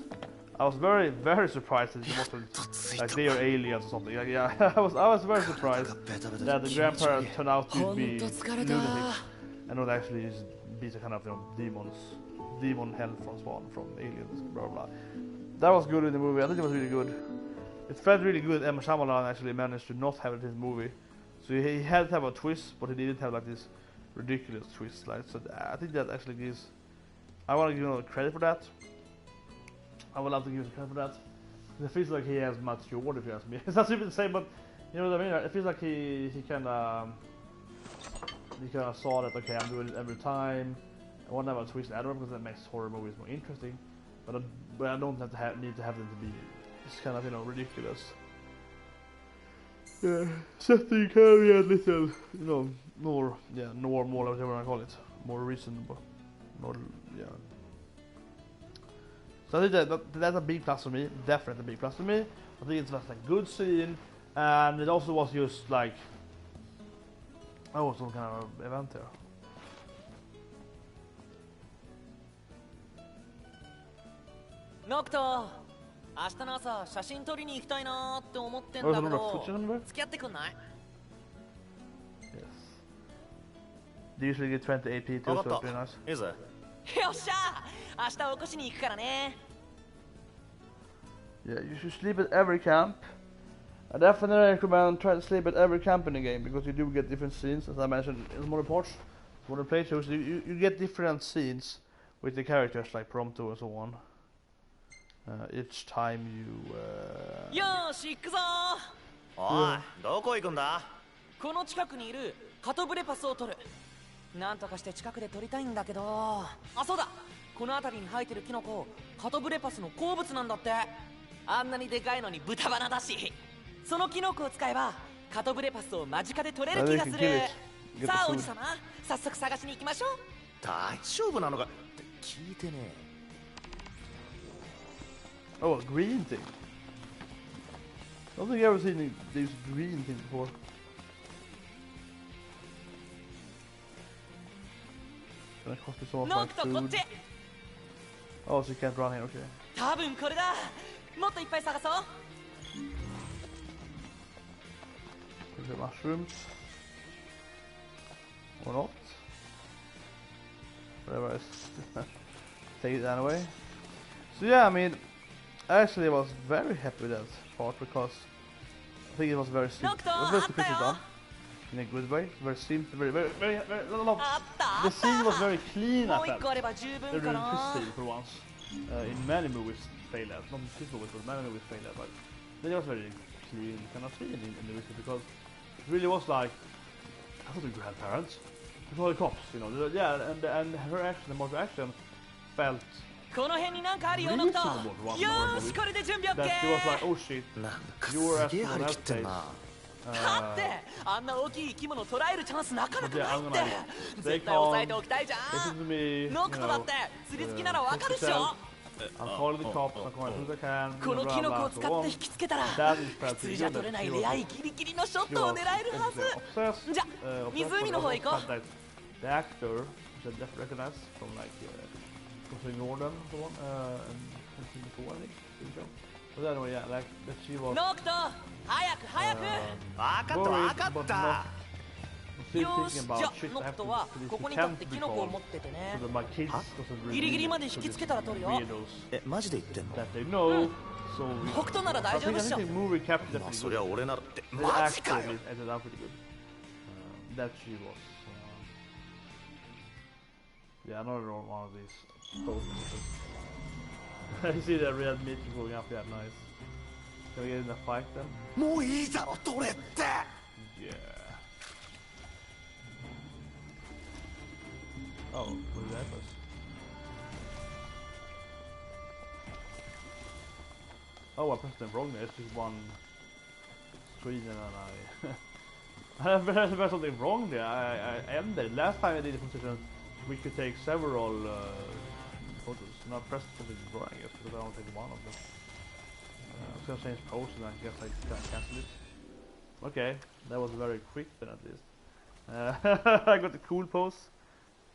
I was very, very surprised that it wasn't like they are aliens or something. Like, yeah, I was very surprised that the grandparents turned out to be lunatics and not actually be the kind of demon hell from Spawn, from aliens, blah blah. That was good in the movie. I think it was really good. It felt really good. M. Shyamalan actually managed to not have it in his movie, so he had to have a twist, but he didn't have like this ridiculous twist. Like, so I think that actually gives. I want to give him credit for that. I would love to give him credit for that. It feels like he has matured, if you ask me. It's not even the same, but you know what I mean. It feels like he kind of you kind of saw that, okay, I'm doing it every time. I want to have a twist and because that makes horror movies more interesting. But I don't have to need to have them to be just kind of, you know, ridiculous. Yeah, setting can be a little, you know, more, yeah, normal, whatever I call it, more reasonable, more, yeah. So I think that's a big plus for me, definitely a big plus for me. I think it's just a good scene, and it also was just like, oh, some kind of event here. ノクト、明日の朝写真撮りに行きたいなって思ってんだけど、付き合ってくんない？ Yes. They usually get 20 AP too, so it's pretty nice. いいぜ。よっしゃ、明日起こしに行くからね。Yeah, you should sleep at every camp. I definitely recommend try to sleep at every camp in the game because you do get different scenes, as I mentioned in smaller parts. Smaller playthroughs, you get different scenes with the characters like Prompto and so on. Each time you. よーし、行くぞー。おい、どこ行くんだ？この近くにいるカトブレパスを取る。なんとかして近くで取りたいんだけど、あ、そうだ。この辺りに生えてるキノコ、カトブレパスの好物なんだって。あんなにでかいのに豚鼻だし、そのキノコを使えばカトブレパスを間近で取れる気がする。さあ王子様、早速探しに行きましょう。大丈夫なのかって聞いてね。Oh, a green thing. I don't think I've ever seen these green things before. Can I cost this off my food? Oh, so you can't run here, okay. 多分これだ。もっといっぱい探そう。Is there mushrooms? Or not? Whatever, take it anyway. So yeah, I mean, I actually was very happy with that part because I think it was very simple. It was very simplistic done in a good way. Very simple, very. The scene was very clean. I felt. Very simplicity for once. In many movies, fail that. Not in this movie, but many movies fail that. But then it was very clean kind of scene in the movie because it really was like I thought we could have parents. We saw the cops, you know. Yeah, and her action, the motor action, felt. この辺になんかあるよノクト。よーし、これで準備 OK。That she was like, oh shit, なんかすげえ張り切ってんな。だってあんな大きい生き物を捕らえるチャンスなかなかないって。絶対抑えておきたいじゃん。ノクトだって釣り好きならわかるっしょ。このキノコを使って引きつけたら普通じゃ取れないレアいギリギリのショットを狙えるはず。じゃ湖の方へ行こう。 The actor, which I definitely recognize from like Myrmonden, the one, and before I think. But anyway, yeah, like that she was. ノクト、早く早く。わかったわかった。よーし、じゃノクトはここに立ってキノコを持っててね。ギリギリまで引きつけたら取るよ。え、マジで言ってんの？ノクトなら大丈夫っしょ。まあそりゃ俺ならってマジかよ。That she was. Yeah, another one of these poses. You see that red meat going up, yeah, nice. Can we get in a fight then? もういいだろ、取れって。Yeah. Oh, what did that was? Oh, I pressed them wrong there. It's just one screen and I pressed something wrong there. I ended. Last time I did the position, we could take several photos. Now I pressed something wrong, I guess, because I only take one of them. I was gonna change pose and I guess I can't cancel it. Okay, that was very quick then at least. I got the cool pose.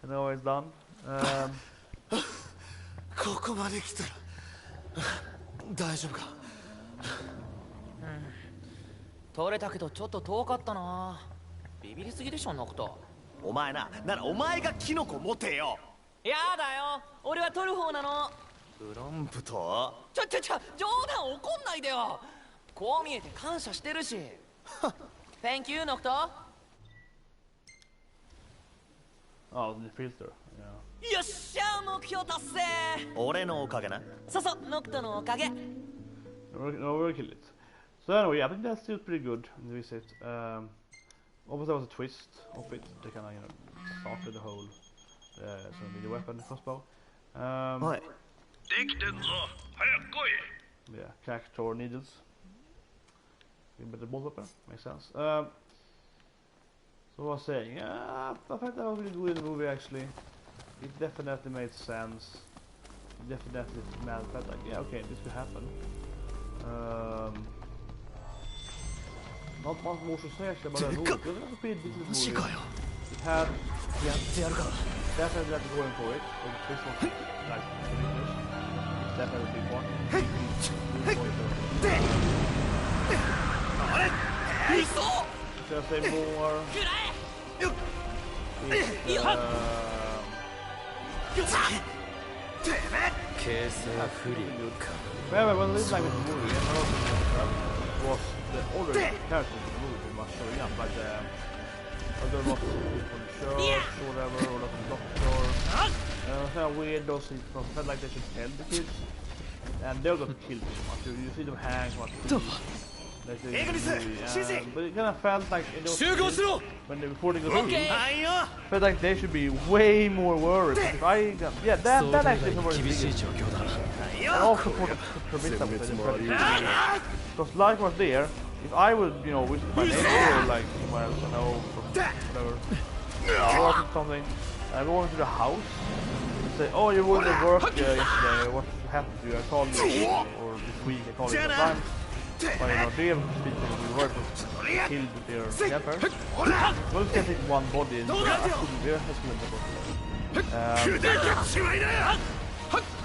And now it's done. ここまで来たら大丈夫か？取れたけどちょっと遠かったな。ビビりすぎでしょノクト。お前ならお前がキノコ持てよ。やだよ、俺は取る方なの。プロンプト？冗談怒んないでよ。こう見えて感謝してるし。Thank you ノクト。Oh, the filter. Yeah. よっしゃ、目標達成。俺のおかげな。そうそう、ノクトのおかげ。No, we're kill it. So anyway, I think that's still pretty good in the visit. Obviously there was a twist of it. They kind of, you know, started the whole melee weapon crossbow. Yeah, character needles. But the bolt weapon makes sense. So what I was saying, yeah, I think that was really good in the movie actually. It definitely made sense. Definitely mad felt like, yeah, okay, this could happen. Not much more to say actually about that movie. It was a pretty decent movie. It had definitely going for it. The twist was like ridiculous. It's definitely a big one. Should I say more? Well, one of the things like with the movie was the older characters in the movie much showing up, like there was people from the church or whatever, or like the doctor. Kind of weird, those things felt like they should tell the kids, and they got killed too much. You see them hang much. Like they movie, but it kind of felt like in those kids, when they recording the movie, felt like they should be way more worried. If I got, yeah, that actually is a very big. And also for the premise of it, because like was there, if I would, you know, with my neighbor or like somewhere else, I know, whatever, work or something, I go into the house and say, oh, you were at work yesterday, what happened to you? I called you, or this week I called you a time. But you know, they have people who work with killed their grandparents. Those can take one body and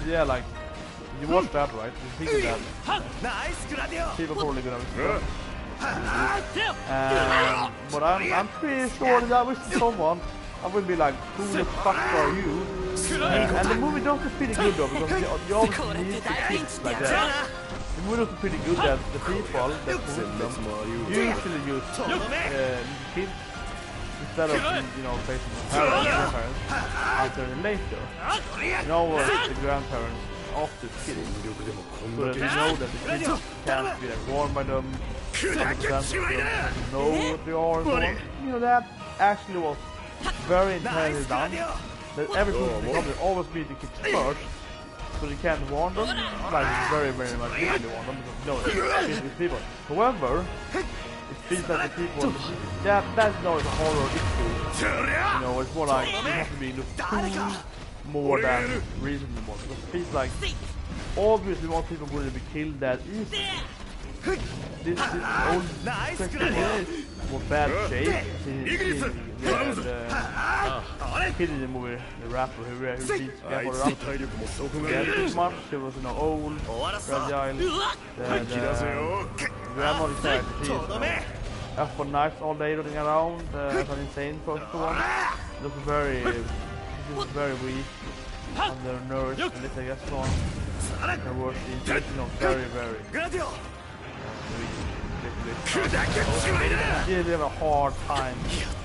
yeah, like, you watch that, right? You think that people probably gonna but I'm pretty sure that I was someone I would be like, who the fuck are you? And the movie does pretty good though, because you always need the kids like that. The movie does pretty good that the people that put them usually use kids instead of, you know, facing the grandparents after later. You know what the grandparents after kids, so that they know that the kids can't be like warned by them, know what they are and so on. You know, that actually was very intelligently done. That every person always meet the kids first, so they can't warn them. Like very, very much easily warn them because no, it's people. However, it feels like the people that's not a horror issue. You know, it's more like you have to be looked more than reasonable. Because it feels like obviously most people wouldn't be killed that easy. This old section was bad shape. The kid in the movie, the rapper who beats Gabor up too much. He was, you know, old, fragile. The grandma is there. She is up for knives all day running around as an insane person. Looks very weak. And they're nourished a little, I guess, so on. And worse, you know, very you have a hard time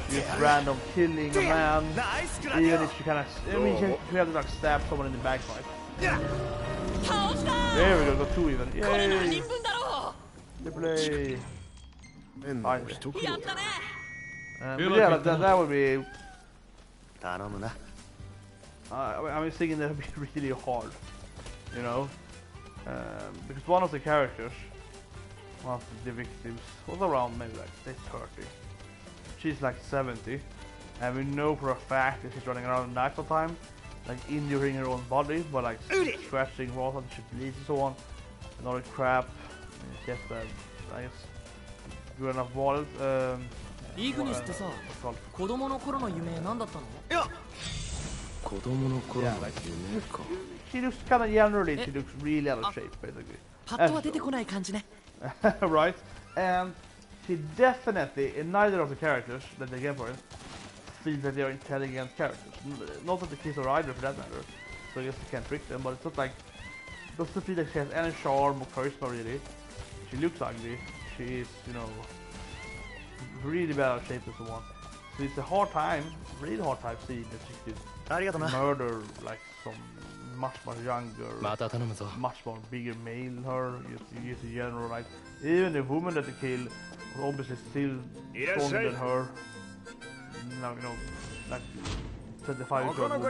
with random killing a man, even if you kind of, I mean, you have to like stab someone in the back, right? There we go, got two even. Yay! They play. Yeah, that would be. I was thinking that would be really hard, you know, because one of the characters, one of the victims, was around maybe like say 30. She's like 70, and we know for a fact that she's running around at night all the time, like injuring her own body, but like scratching walls and she bleeds and so on, and all the crap. She has I guess, good enough wallet. She looks kind of generally, she looks really out of shape, basically. Right, and she definitely, in neither of the characters that they get for it, feel that they are intelligent characters. Not that the kids are either, for that matter, so I guess you can't trick them, but it's not like, doesn't feel like she has any charm or charisma really. She looks ugly, she is, you know, really bad out of shape and so on. So it's a hard time, really hard time seeing that she could murder like some much younger, much more bigger male than her. You get the general, like, even the woman that they kill was obviously still stronger than her. Now, you know, like 25 years old woman,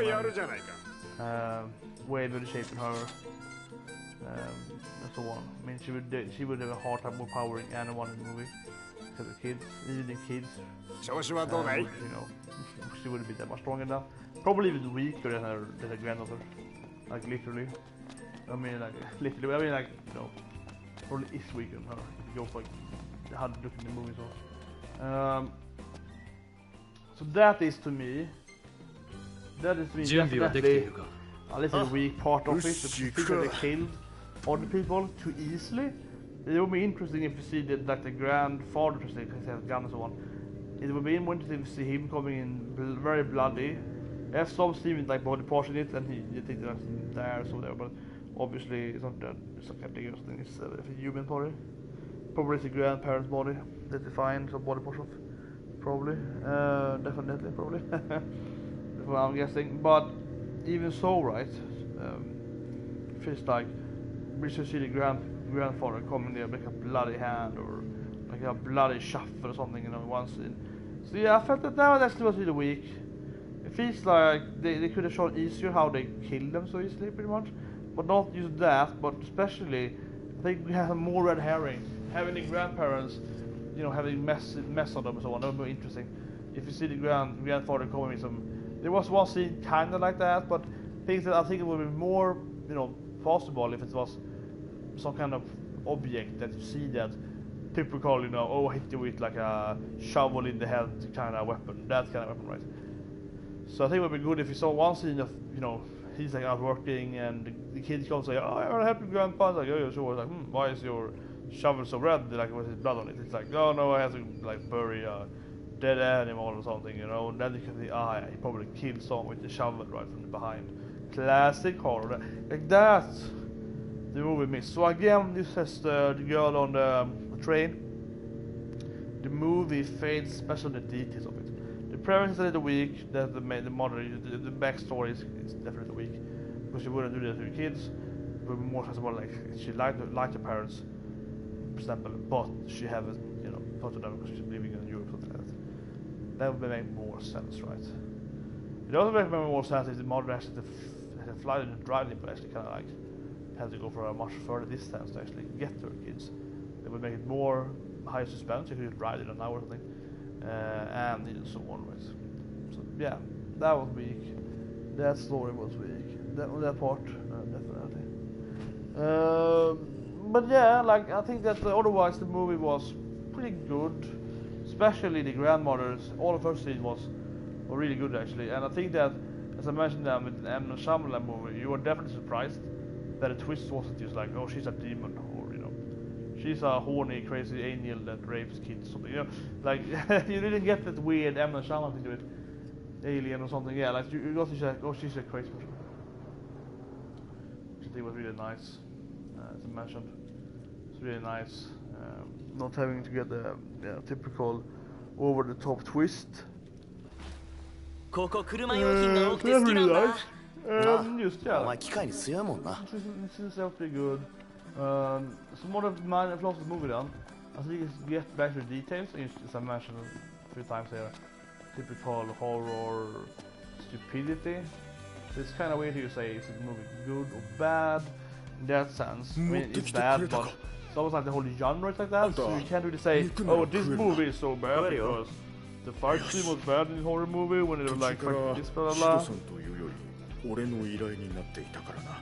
way better shape than her, and so on. I mean, she would have a hard time overpowering anyone in the movie. Because the kids, even the kids, you know, she wouldn't be that much strong enough. Probably even weaker than her granddaughter, like literally. I mean, like literally. I mean, like, you know, probably is weaker than her. If you go for like, how to look in the movie, so that is to me. Definitely a little weak part of it. That you think that they killed other people too easily. It would be interesting if you see that, like, the grandfather, because he has a gun and so on. It would be more interesting to see him coming in very bloody. There's some scenes like body parts in it, and you think that's there, so there, but obviously it's not that. It's like a bigger thing. It's a human body. Probably it's a grandparent's body that they find some body parts of. Probably, definitely, probably. That's what I'm guessing. But even so, right? Feels like we should see the grandfather coming there with like a bloody hand or like a bloody shuffle or something, you know, in one scene. So yeah, I felt that actually was really weak. It feels like they could have shown easier how they killed them so easily, pretty much. But not use that, but especially, I think we have more red herring. Having the grandparents, you know, having mess on them and so on, that would be more interesting. If you see the grandfather coming with some... There was one scene kind of like that, but I think it would be more, you know, possible if it was some kind of object that you see that typical, you know, oh, hit you with like a shovel in the head kind of weapon, that kind of weapon, right? So I think it would be good if you saw one scene of, you know, he's like out working and the kid comes like, oh, I want to help your grandpa. It's like, oh, yeah, sure. It's like, why is your shovel so red? Like, with his blood on it. It's like, oh no, I have to like bury a dead animal or something, you know. And then you can think, he probably killed someone with the shovel right from behind. Classic horror. Like that. The movie missed. So again, this has the girl on the train. The movie fades, especially the details of it. The premise is a little weak. That the mother, the backstory is definitely weak because she wouldn't do that to her kids. It would be more about like she liked her parents, for example, but she haven't, you know, thought of them because she's living in Europe, something like that. That would make more sense, right? It also makes more sense if the mother actually has to fly and drive but actually kind of like have to go for a much further distance to actually get to her kids. It would make it more high suspense. You could just ride it an hour or something, and you know, so on. Right? So yeah, that was weak. That story was weak. That part, definitely. But yeah, like I think that otherwise the movie was pretty good. Especially the grandmothers. All the first scene was really good actually, and I think that, as I mentioned with the M. Night Shyamalan movie, you were definitely surprised that the twist wasn't just like, oh, she's a demon, or, you know, she's a horny, crazy angel that rapes kids, or something, you know, like, you didn't get that weird M. Night Shyamalan thing to it, alien or something, yeah, like, you got to say, oh, she's a crazy person. Which I think was really nice, as I mentioned. It's really nice, not having to get the typical over-the-top twist. Really nice. Just yeah. This is pretty good. Some more of minor flaws of the movie then. I think it's get back to the details, as I mentioned a few times here. Typical horror stupidity. So it's kind of weird to say, is the movie good or bad? In that sense, I mean, it's bad, but it's almost like the whole genre is like that. So you can't really say, oh, this movie is so bad because the fight scene was bad in the horror movie when it was like this, blah blah blah. 俺の依頼になっていたからな。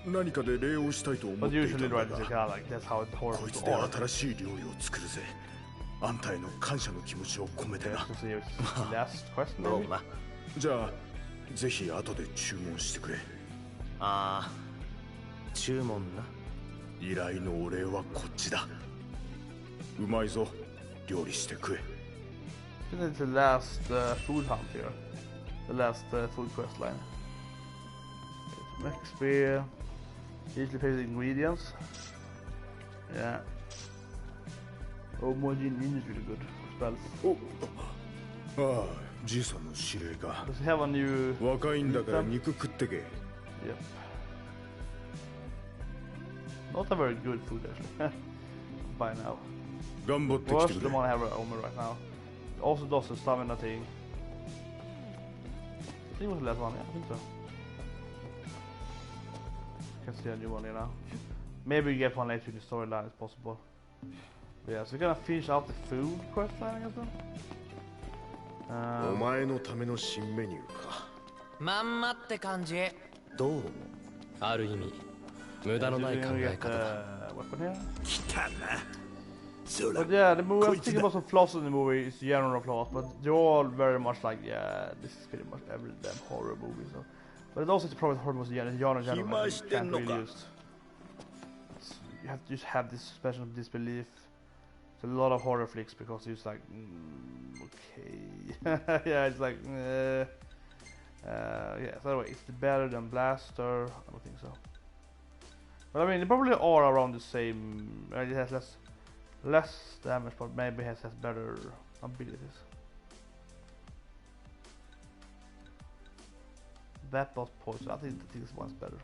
何かで礼をしたいと思っていたんだが、こいつで新しい料理を作るぜ。あんたへの感謝の気持ちを込めてな。どうもな。じゃあ、ぜひ後で注文してくれ。ああ、注文な。依頼のお礼はこっちだ。うまいぞ、料理してくれ。This is the last food hunt here. The last food quest line. Mech spear. Easily pays ingredients. Yeah. Oh, more gin is really good. Spells. Oh. じいさんの指令か。Does he have a new? 若いんだから肉食ってけ。Yep. Not a very good food actually. By now. Worse than one I have at home right now. It also does the stamina thing. I think it was the last one, yeah, I think so. Can see a new one here now. Maybe you get one later in the storyline, it's possible. But yeah, so we're gonna finish out the food quest line, I guess then. お前のための新メニューか。まんまって感じ。どうも。ある意味無駄のない考え方だ。来たな。But yeah, the movie, I was thinking about some flaws in the movie, it's general flaws, but they're all very much like, yeah, this is pretty much every damn horror movie, so. But it also is the problem with horror movies, genre general, you can't really use. You have to just have this suspension of disbelief. It's a lot of horror flicks because it's like, okay. Yeah, it's like, yeah, so anyway, it's better than Blaster, I don't think so. But I mean, they probably are around the same, it has less damage, but maybe has better abilities. That was poison. I think this one's better.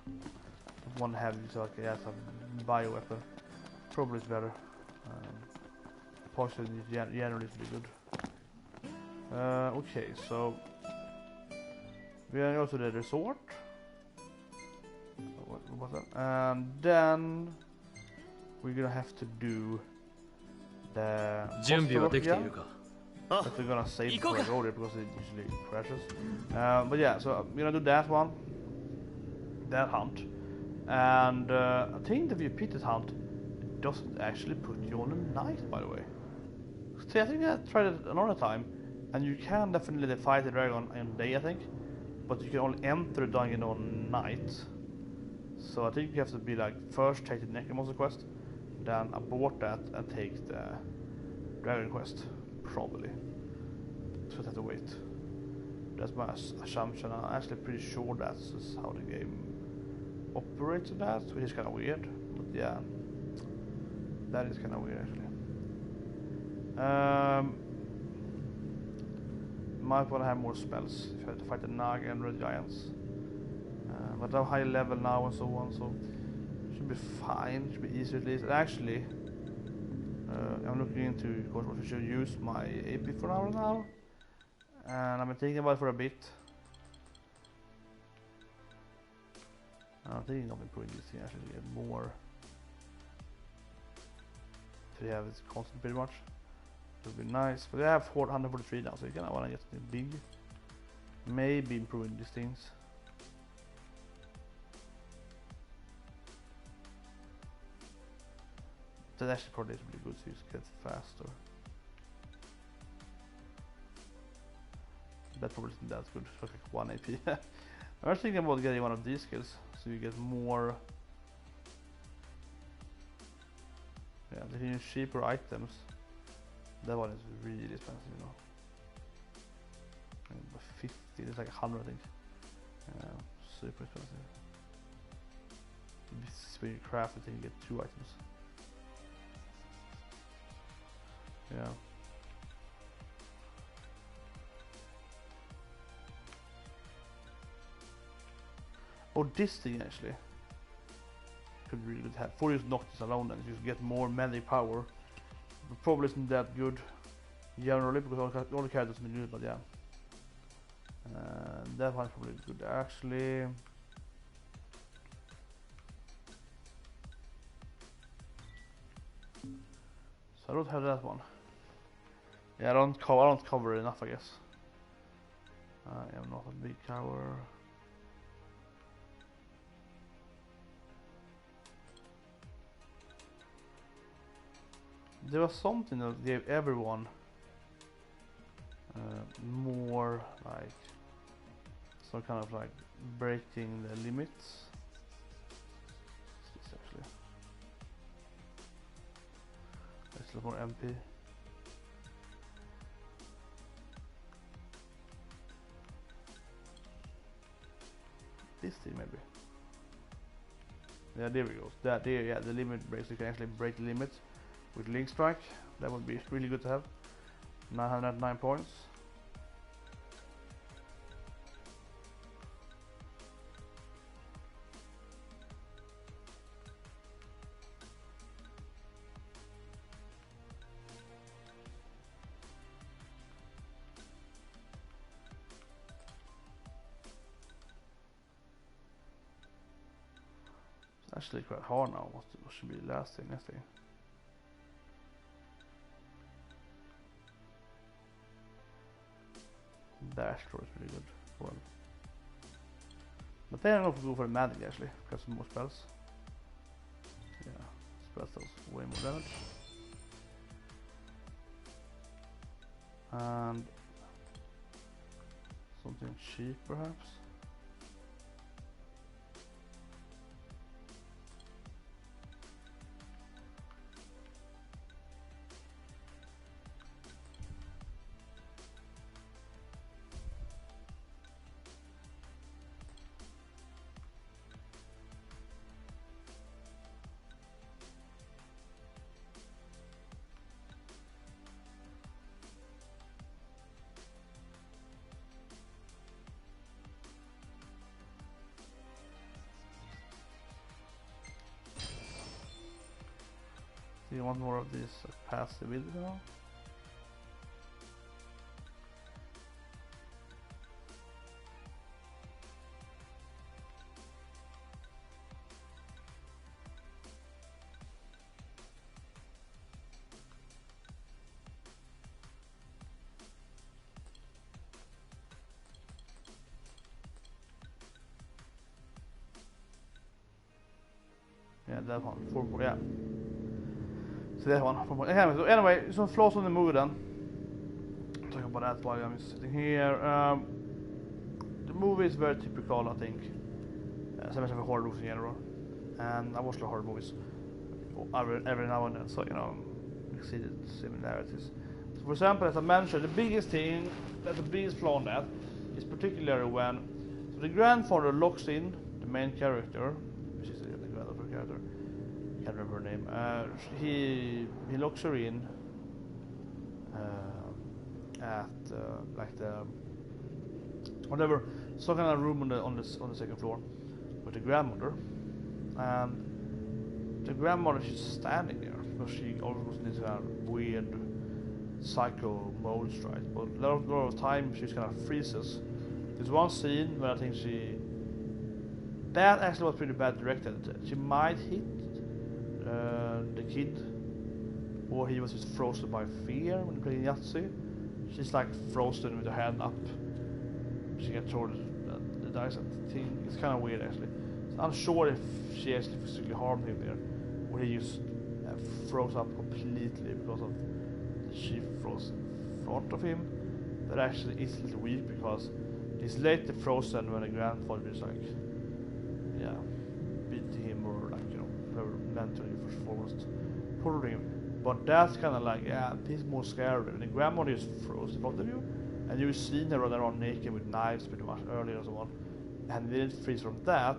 One heavy, so like it has a bio weapon. Probably is better. Poison is generally pretty good. Okay, so we're gonna go to the resort. What was that? And then we're gonna have to do the but we're gonna save before I go there because it usually crashes. But yeah, so I'm gonna do that one, that hunt, and I think if you repeat this hunt, it doesn't actually put you on a night, by the way. See, I think I tried it another time, and you can definitely fight the dragon on day, I think, but you can only enter the dungeon on night. So I think you have to be like, first take the Necromancer quest, then abort that and take the Dragon quest, probably. So I have to wait. That's my assumption. I'm actually pretty sure that's just how the game operates in that, which is kind of weird. But yeah, that is kind of weird actually. Might want to have more spells if you have to fight the Nag and Red Giants. But I'm high level now and so on, so should be fine, should be easy at least. And actually, I'm looking into, of course, what I should use my AP for now. And I've been thinking about it for a bit. I'm thinking of improving this thing actually to get more. So you have it constant pretty much. It would be nice. But I have 443 now, so you kind of want to get something big. Maybe improving these things. That actually probably is really good, so you just get faster. That probably isn't that good, so like 1 AP. I was thinking about getting one of these skills, so you get more. Yeah, they can use cheaper items. That one is really expensive, you know. And 50, it's like 100, I think. Yeah, super expensive. When you craft it, you get 2 items. Yeah. Oh, this thing actually could be really good to have. For use Noctis alone, then you get more melee power. But probably isn't that good generally because all the characters can do it, but yeah. That one's probably good actually. So I don't have that one. Yeah, I don't cover enough, I guess. I am not a big cover. There was something that gave everyone more like some kind of like breaking the limits. What's this actually? Let's look more MP. This thing maybe. Yeah, there we go. That there, yeah, the limit breaks. You can actually break the limits with Link Strike. That would be really good to have. 909 points. actually quite hard now. What should be the last thing? Next thing. Dash throw is really good. Well. But then I'm going to go for the magic actually, because some more spells. Yeah, spells does way more damage. And something cheap perhaps. Do you want more of this passive ability now? Yeah, that one. 4, yeah. So that one. Anyway, some flaws on the movie then. Talking about that while I'm sitting here. The movie is very typical, I think. As I mentioned, for horror movies in general. And I watch a lot of horror movies every now and then, so you know, you see the similarities. So for example, as I mentioned, the biggest thing, the biggest flaw on that, is particularly when the grandfather locks in the main character, which is the grandfather character. Can't remember her name. He locks her in at like the whatever some kind of room on the second floor with the grandmother, and the grandmother is standing there because she always was in this weird psycho mode, right? But a lot of time she kind of freezes. There's one scene where I think that actually was pretty bad directed. She might hit the kid, or he was just frozen by fear when playing Yahtzee. She's like frozen with her hand up. She gets told the dice and thing. It's kind of weird actually. So I'm sure if she actually physically harmed him there, or he just froze up completely because of she froze in front of him. That actually is a little weak because he's later frozen when the grandfather is like, yeah, beating him or like, you know, mentally foremost pulling him. But that's kind of like, yeah, this is more scary. And the grandmother is frozen in front of you, and you've seen her running around naked with knives pretty much earlier and so on, and they didn't freeze from that.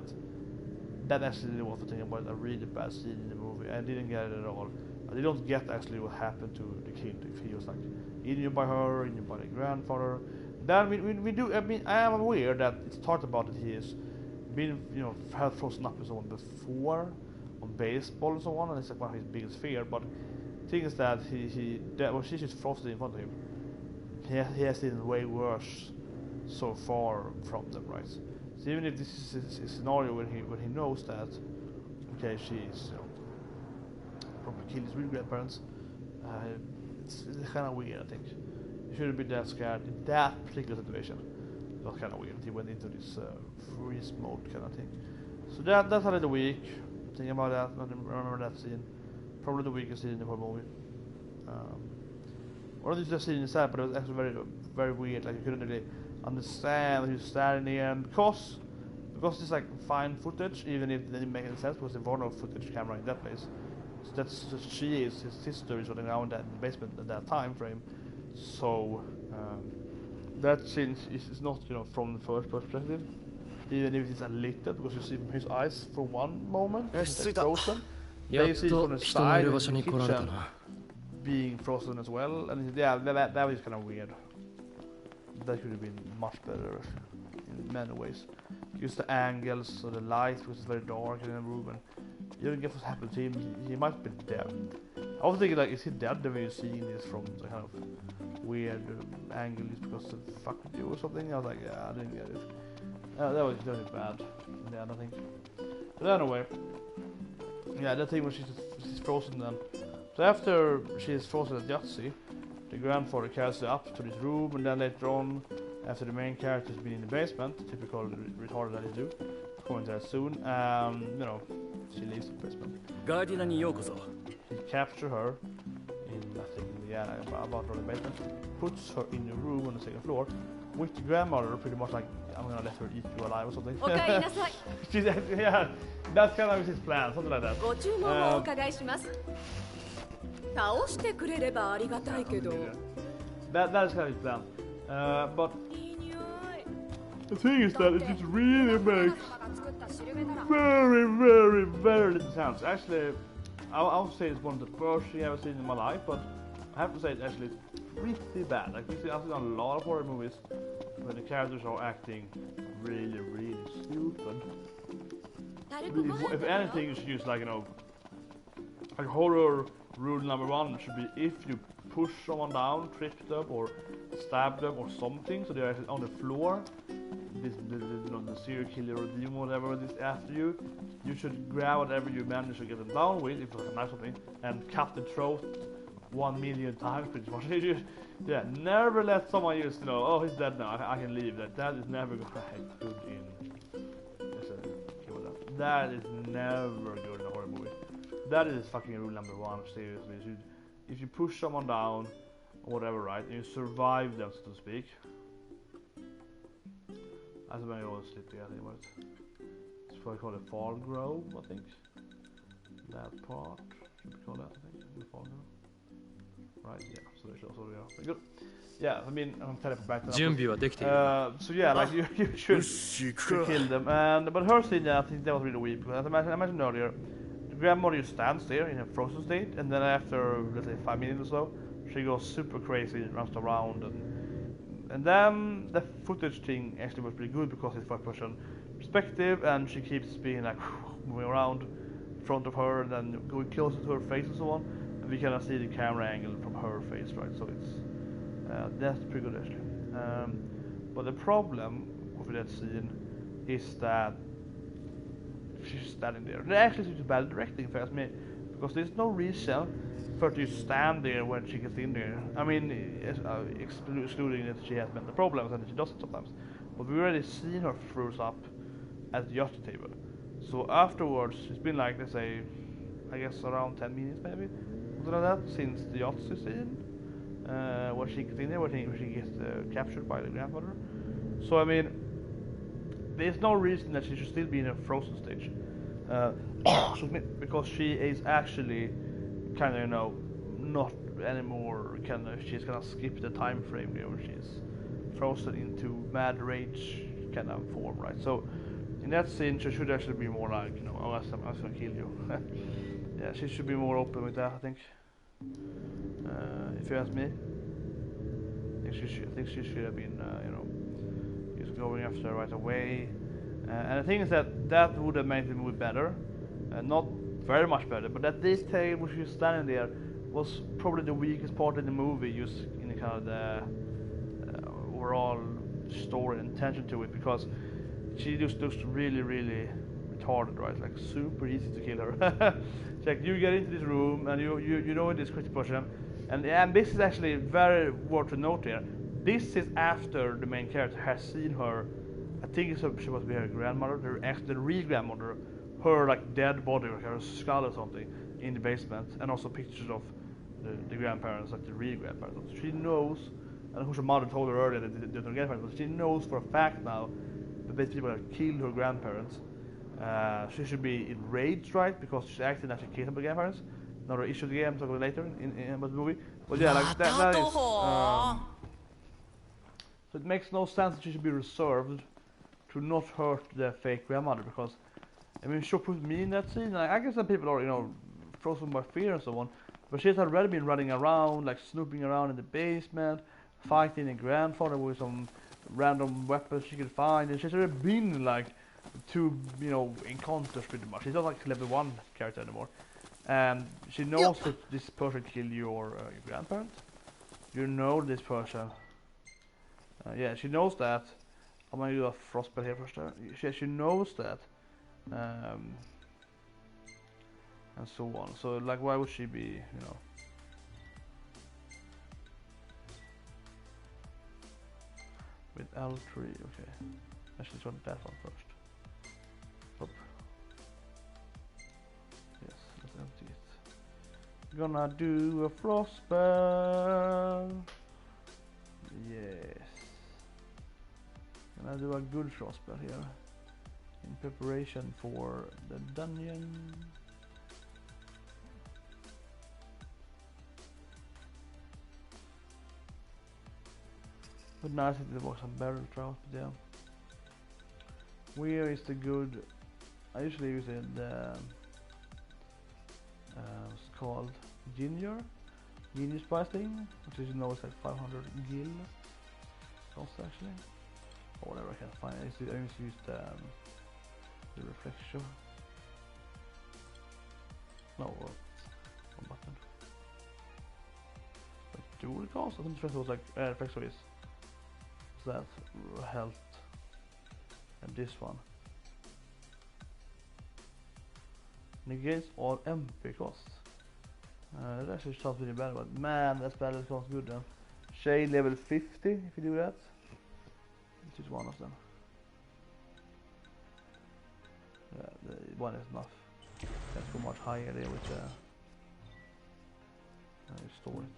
That actually was the thing about a really bad scene in the movie. I didn't get it at all. I don't get actually what happened to the kid, if he was like eaten by her, eaten by the grandfather. Then we do. I mean, I am aware that it's talked about that he has been, you know, had frozen up and so on before on baseball and so on, and it's like one of his biggest fear. But the thing is that she's just frozen in front of him. He has seen way worse so far from them, right? So even if this is a scenario when he knows that, okay, she's, you know, probably killed his real grandparents, it's kind of weird. I think you shouldn't be that scared in that particular situation. It was kind of weird. He went into this freeze mode kind of thing. So that's a little weak. Thinking about that, I remember that scene. Probably the weakest scene in the whole movie. One of these scenes is sad, but it was actually very, very weird. Like you couldn't really understand who's standing there, and because it's like fine footage, even if it didn't make any sense, because there was no footage camera in that place. So that's just she is his sister is running around that basement at that time frame. So that scene is not, you know, from the first perspective, even if it's a little, because you see his eyes for one moment, it's like frozen. Then you see from the side in the kitchen being frozen as well, and yeah, that was kind of weird. That could have been much better in many ways. Just the angles, so the light was very dark in the room, and you don't get what happened to him. He might be dead. I was thinking, like, is he dead when you're seeing this from the kind of weird angle just because of fuck with you or something? I was like, yeah, I didn't get it. That was very bad. Yeah, I don't think. But anyway, Yeah, the thing when she's frozen then. So after she is frozen at Yahtzee, the grandfather carries her up to this room, and then later on, after the main character's been in the basement, typical retarded that they do, going there soon, you know, she leaves the basement. He captures her in, I think, about the basement, puts her in the room on the second floor, with the grandmother pretty much like, I'm gonna let her eat you alive or something. She's actually, yeah, that's kind of his plan, something like that. That is kind of his plan. But the thing is that it just really makes very little sense. Actually, I would say it's one of the worst things I've ever seen in my life, but I have to say it's pretty bad. Like I've seen a lot of horror movies where the characters are acting really stupid. If anything, you should use like, you know, like horror rule number 1 should be if you push someone down, trip them or stab them or something, so they're actually on the floor, the serial killer or demon whatever is after you, you should grab whatever you manage to get them down with, if it's like a knife or something, and cut the throat 1 million times pretty much. Yeah, never let someone use, you know, oh, he's dead now, I can leave. That is never gonna act good in. That is never good in a horror movie. That is fucking rule number 1, seriously. If you push someone down, or whatever, right, and you survive them, so to speak. That's when you always sleep together, but it's what I call a fall grove, I think. That part, should we call that, I think, the fall grove. Right, yeah, so there's also, yeah, very good. Yeah, I mean, I'm telling you back to that. So yeah, like you should kill them. But her scene, yeah, I think that was really weak, because as I mentioned earlier, the grandmother just stands there in a frozen state, and then after, let's say, 5 minutes or so, she goes super crazy and runs around, and then the footage thing actually was pretty good because it's first person perspective, and she keeps being like moving around in front of her and then going closer to her face and so on, and we kind of see the camera angle from her face, right? So it's that's pretty good actually. But the problem with that scene is that she's standing there. They actually seems bad directing for me, because there's no reason for her to stand there when she gets in there. I mean, excluding that she has mental problems and that she does it sometimes. But we've already seen her froze up at the Yahtzee table. So afterwards, it's been like, let's say, I guess around 10 minutes maybe, something like that, since the Yahtzee scene, where she gets in there, where she gets captured by the grandfather. So I mean, there's no reason that she should still be in a frozen stage, because she is actually kind of, you know, not anymore kind of, she's gonna skip the time frame there when she's frozen into mad rage kind of form, right? So in that scene, she should actually be more like, you know, oh, I'm gonna kill you. Yeah, she should be more open with that, I think. If you ask me, I think she should have been, you know, just going after her right away. And the thing is that would have made the movie better, not very much better, but that detail where she was standing there was probably the weakest part of the movie, just in the kind of the overall story and tension to it, because she just looks really retarded, right? Like super easy to kill her. It's like you get into this room and you know this crazy person, and this is actually very worth to note here. This is after the main character has seen her. I think it's supposed to be her grandmother, the real grandmother, her like dead body or her skull or something in the basement, and also pictures of the grandparents, like the real grandparents. She knows, and of course her mother told her earlier that they're not grandparents, but she knows for a fact now that these people have killed her grandparents. She should be enraged, right? Because she's acting like she killed her grandparents. Another issue again, I'm talking later in the movie. But yeah, like that is. So it makes no sense that she should be reserved to not hurt the fake grandmother, because I mean, sure, put me in that scene. Like, I guess some people are, you know, frozen by fear and so on, but she's already been running around, like snooping around in the basement, fighting a grandfather with some random weapons she could find, and she's already been like 2, you know, encounters pretty much. She's not like level 1 character anymore, and she knows that this person killed your grandparent. You know this person. Yeah, she knows that. I'm gonna do a frostbite here first. She knows that. and so on. So like, why would she be, you know? With L3, okay. Actually try that one first. Up. Yes, let's empty it. Gonna do a frost spell. Yes. Gonna do a good frost spell here. In preparation for the dungeon. But nice if there was some barrel trout, but yeah. Where is the good? I usually use it what's it called? Ginger spice thing, which is, you know, it's like 500 gil cost actually. Or whatever I can find. I used to use the reflection. No, one button. Like dual cost? I think the was like reflection is that health, and this one negates all MP costs. That actually sounds really bad, but man, that spell sounds good then. Shade level 50 if you do that. This is one of them. Yeah, the one is enough. Can't go much higher there with store it.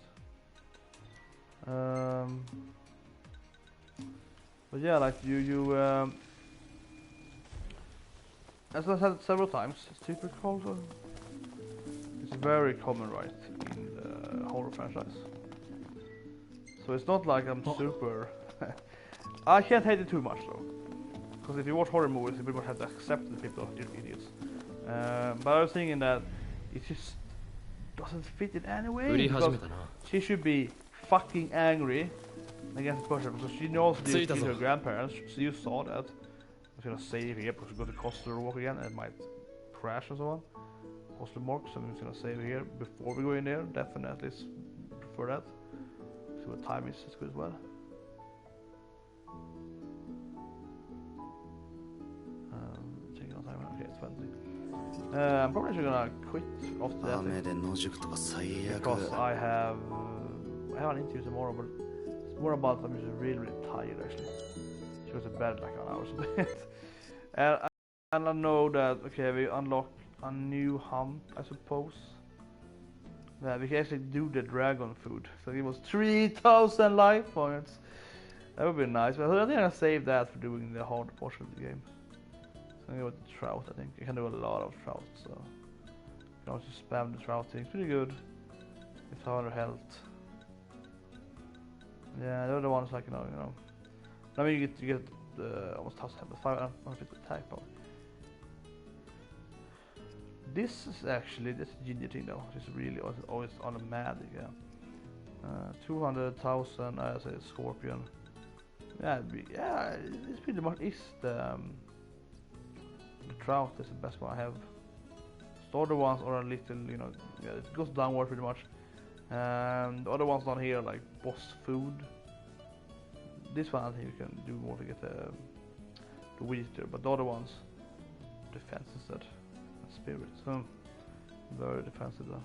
But yeah, like as I said several times, typical. It's very common, right, in the horror franchise. So it's not like I'm super. I can't hate it too much though, because if you watch horror movies, you pretty much have to accept the people are idiots. But I was thinking that it just doesn't fit in any way. Because she should be fucking angry against the person because she knows she killed her grandparents. So you saw that. I was gonna save here because we go to Coastal Walk again and it might crash and so on. Coastal Walk, so I'm just gonna save here before we go in there. Definitely prefer that. So the time is good as well. Taking on time. Okay, it's 20. I'm probably just gonna quit after that because I have an interview tomorrow, but it's more about I'm just really tired actually. She was in bed like an hour or something. and I know that okay, we unlock a new hunt, I suppose. Yeah, we can actually do the dragon food. So it was 3,000 life points. That would be nice. But I think I'm gonna save that for doing the hard portion of the game. So I'm gonna go with the trout. I think you can do a lot of trout. So you can also spam the trout thing. It's pretty good. It's 100 health. Yeah, the other ones like you know. I mean, you get almost 1,000 health, 550 attack power. This is actually this ginger thing though. It's really always automatic. Yeah. 200,000. I say scorpion. Yeah, it's pretty much is the trout is the best one I have. The other ones are a little, yeah, it goes downward pretty much. The other ones down here like boss food. This one I think you can do more to get the weaker, but the other ones defense instead. Spirit, so very defensive though.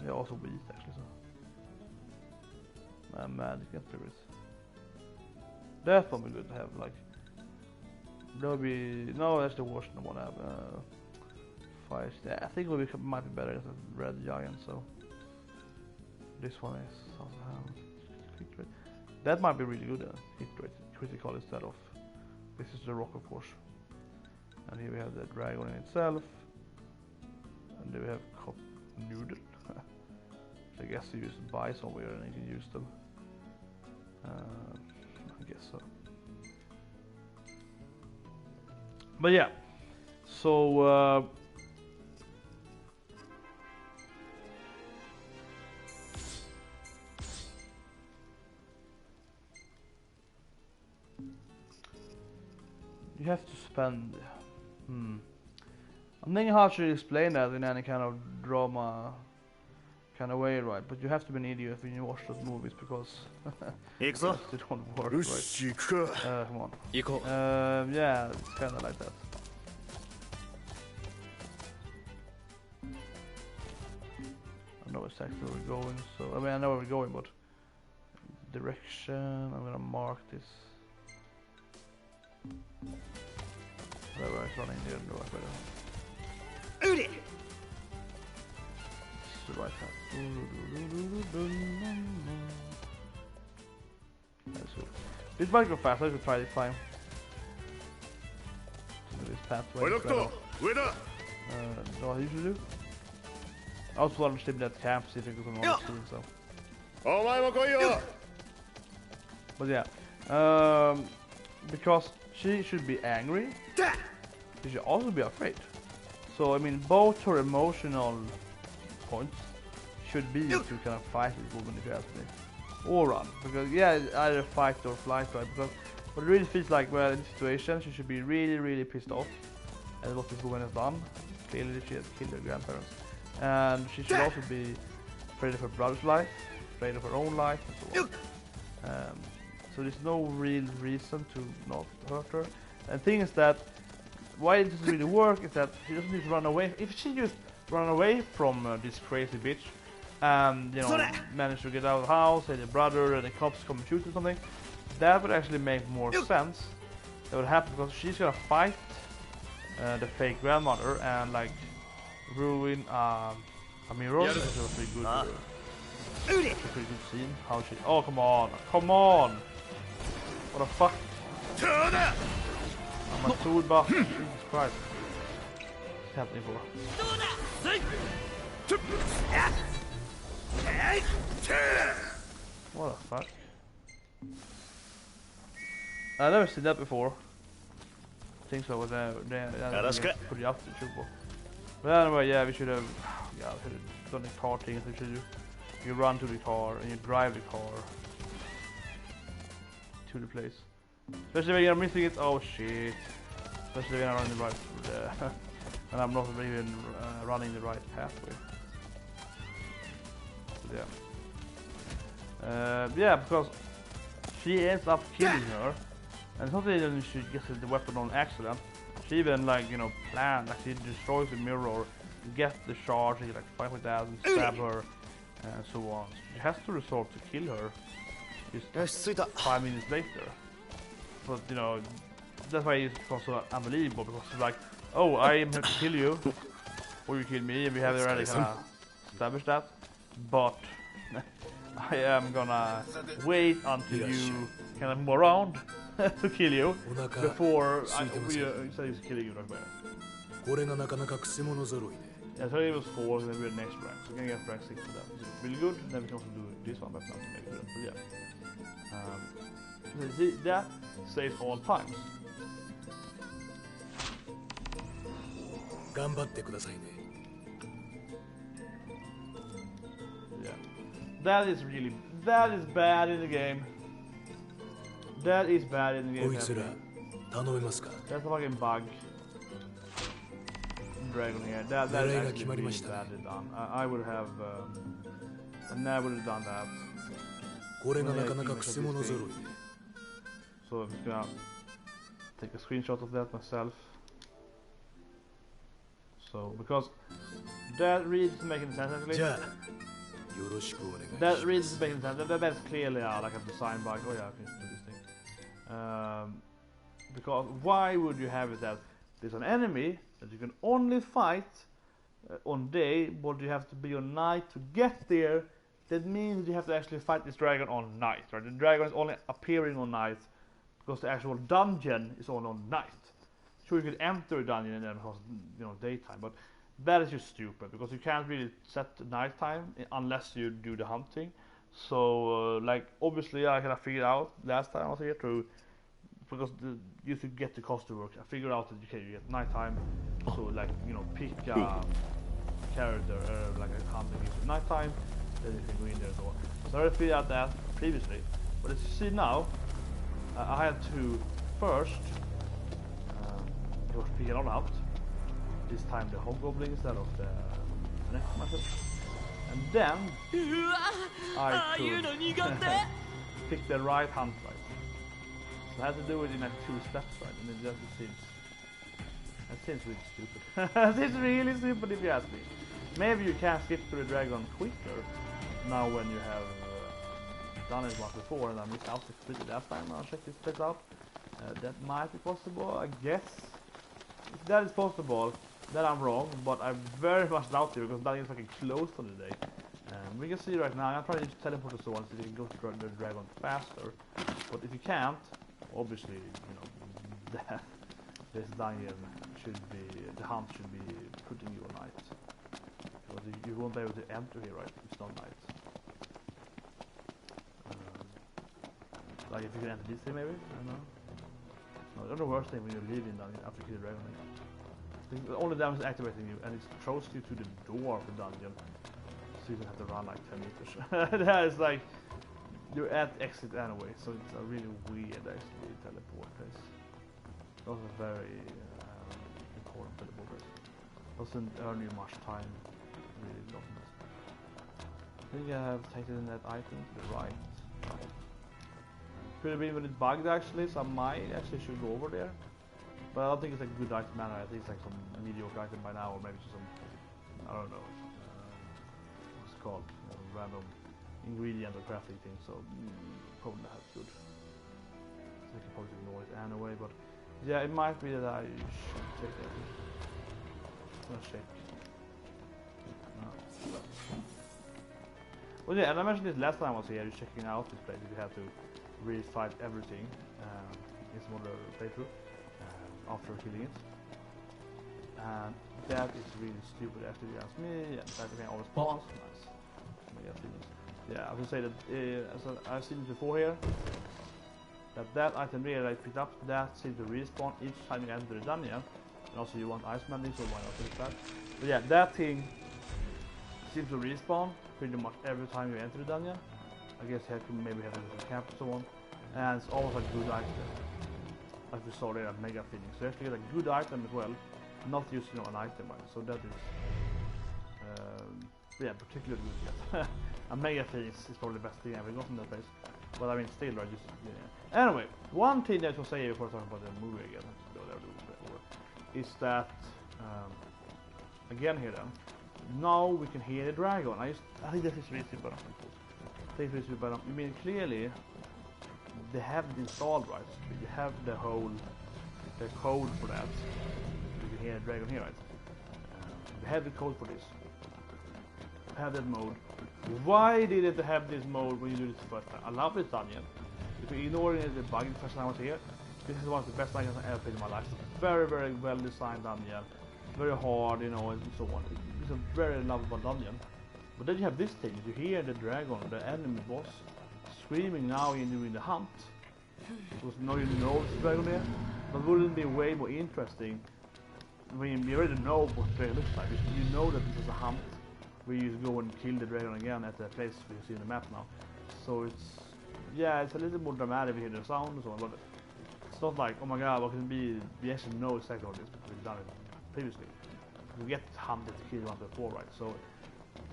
Yeah, also weak actually. So magic and spirit. That one be good to have. Like there'll be no, that's the worst one I have. Fire. Yeah, I think it might be better as a red giant. So this one is also quick rate. That might be really good. Hit rate, critical instead of. This is the rock, of course. And here we have the dragon in itself. And then we have cup noodle. I guess you just buy somewhere and you can use them. I guess so. But yeah. So you have to spend. I'm thinking how to explain that in any kind of drama kind of way, right? But you have to be an idiot when you watch those movies because they don't work, right? Come on. Yeah, it's kind of like that. exactly where we're going. So I mean, I know where we're going, but direction. I'm gonna mark this. Whatever is running there, no, I better. It's the right hand. That's good. This might go fast. I should try this time. This pathway. What I usually do. I also want to sleep at camp, see if it goes on the screen, so. But yeah, because she should be angry, she should also be afraid. So I mean, both her emotional points should be to kind of fight this woman if you ask me, or run. Because yeah, either fight or flight, right? Because what it really feels like, well, in this situation, she should be really, really pissed off at what this woman has done. Clearly, she has killed her grandparents. And she should also be afraid of her brother's life, afraid of her own life, and so on. So there's no real reason to not hurt her. And the thing is that why it doesn't really work is that she doesn't need to run away. If she just run away from this crazy bitch and manage to get out of the house, say the brother and the cops come and shoot or something, that would actually make more sense. That would happen because she's gonna fight the fake grandmother and like ruin a mirror. That's a pretty good, scene. How she? Oh come on! What the fuck? I'm a food buff. Jesus Christ! What's happening for? What the fuck? I've never seen that before. I think so. That's pretty up to the. But anyway, yeah, we should have. Yeah, we should have done the car thing. We should do. You run to the car and you drive the car to the place. Especially when you're missing it. Oh shit! Especially when I'm running the right, and I'm not even running the right pathway. So, yeah. Yeah, because she ends up killing her, and it's not even she gets the weapon on accident. She even planned, like she destroys the mirror, get the shard, she like fight with that and stab her, and so on. She has to resort to kill her just 5 minutes later. But that's why it's also unbelievable, because it's like, oh, I am here to kill you, or you kill me, and we have already kind of established that. But I am gonna wait until you kind of move around to kill you before I say he's killing you right there. Yeah, so it was 4, and then we're next rank. So we're gonna get rank 6 for that, which is really good. Then we can also do this one, but not maybe good. But yeah. So you see, that saves all times. Yeah. That is bad in the game. That is bad in the game. That's a fucking bug. Dragon here. That is actually really badly done. I would have never done that. So I'm just gonna take a screenshot of that myself. So because that really isn't making sense actually. That really isn't making sense. That's clearly like a design bug. Oh yeah, I can do this thing. Because why would you have it that there's an enemy that you can only fight on day, but you have to be on night to get there? That means you have to actually fight this dragon on night, right? The dragon is only appearing on night because the actual dungeon is only on night. Sure, you could enter a dungeon and then it was daytime, but that is just stupid because you can't really set the nighttime unless you do the hunting. So like obviously I kind of figured out last time I was here through because you should get the cost to work. I figured out that you get nighttime, so like pick a character like a hunting at nighttime, then you can go in there and so on. So I already figured out that previously, but as you see now, I had to first figure it all out. This time the hobgoblin instead of the necromancer, and then I could pick the right hunt right. So I had to do it in like 2 steps right, and it just seems really stupid. It's really stupid if you ask me. Maybe you can skip to the dragon quicker now when you have done it once before and I missed out completely last time. I'll check this place out. That might be possible, I guess. If that is possible, then I'm wrong, but I very much doubt it because that is fucking closed for the day. We can see right now, I'm trying to just teleport to someone so you can go to the dragon faster. But if you can't, obviously, you know, this dungeon should be, the hunt should be putting you on night. Because you won't be able to enter here, right? It's not night. Like if you can enter this thing maybe, I don't know. No, that's the worst thing when you leave in dungeon after you kill the dragon. The only damage is activating you and it throws you to the door of the dungeon. So you don't have to run like 10 meters. That is like, you're at exit anyway, so it's a really weird actually teleport place. Those are very important teleport place. Doesn't earn you much time, really doesn't. I think I have taken that item to the right. Could have been when it's bugged actually, so I might actually should go over there. But I don't think it's a good item manner. I think it's like some mediocre item by now, or maybe just some, I don't know, what's it called, random ingredient or crafting thing. So probably not good. So I can probably ignore it anyway. But yeah, it might be that I should take it. I'm gonna check. No. Well, yeah, and I mentioned this last time I was here. You're checking out this place. You have to really fight everything in some other playthrough. After killing it, and that is really stupid actually against me, and that can always pause. Nice. Yeah, I would say that as I've seen it before here, that item there that I picked up, that seems to respawn each time you enter the dungeon, and also you want ice mending, so why not finish that? But yeah, that thing seems to respawn pretty much every time you enter the dungeon. I guess you have to maybe have a little camp and so on, and it's always a good item. Like we saw there at Mega Phoenix. So you have to get a good item as well, not just an item, right? So that is, yeah, particularly good. Yes. A Mega Phoenix is probably the best thing I've ever got in that place. But I mean, still, right? Just yeah. Anyway, one thing that I was saying before talking about the movie again, is that again here then, now we can hear the dragon. I think this is really simple. You mean clearly. They have it installed, right? You have the code for that. You can hear the dragon here, right? They have the code for this. Have that mode. Why didn't they have this mode when you do this the first time? I love this dungeon. If you ignore the bug the first time I was here, this is one of the best dungeons I've ever played in my life. Very, very well designed dungeon. Very hard, you know, and so on. It's a very lovable dungeon. But then you have this thing. You hear the dragon, the enemy boss, screaming now you're doing the hunt. Because now you know it's a dragon there. But wouldn't it be way more interesting when you already know what the dragon looks like? You know that this is a hunt where you just go and kill the dragon again at the place we see in the map now. So it's, yeah, it's a little more dramatic to hear the sound and so on, but it's not like, oh my god, what can it be? We actually know exactly what it is because we've done it previously. We get hunted to kill once before, right? So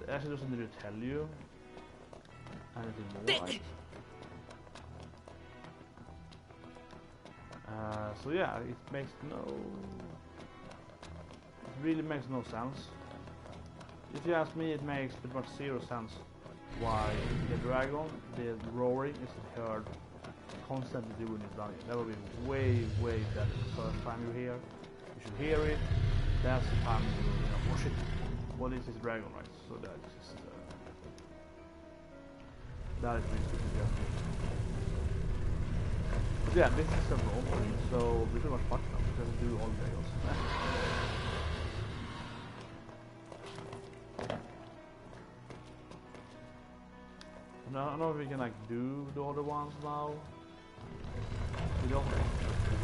it actually doesn't really tell you anything more, right? So yeah, it really makes no sense. If you ask me, it makes pretty much zero sense why the dragon, the roaring, isn't heard constantly doing this dungeon. That would be way, way better the first time you're here. You should hear it. That's the time you know, oh shit, what is this dragon, right? So that is just, that is really stupid. Yeah, this is a normal, so we pretty much fuck them. We can do all dragons. I don't know if we can like do the other ones now. We don't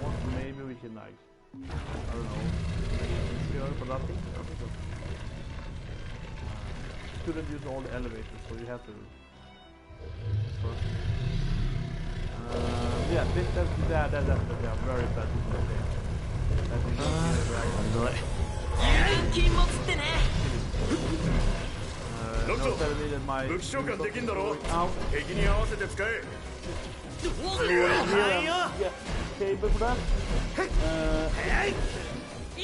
want, maybe we can like, I don't know, easier, but I think so. Couldn't use all the elevators, so you have to first. Yeah, that's definitely a very bad thing. My cable for that.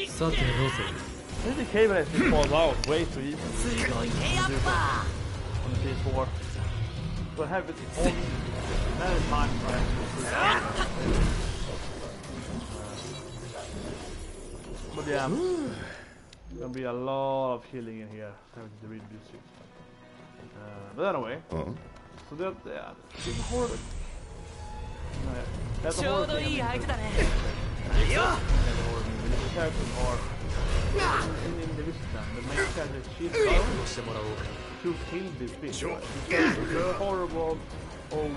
さてどうする I think the cable actually falls out way too easy on the PS4. So I have it on many times right? But yeah, there's gonna be a lot of healing in here. Having to read this shit. But anyway, so that it's horrible. That's a horror thing. The characters are in the Vistan. The main character, she's killed this bitch. She's a horrible old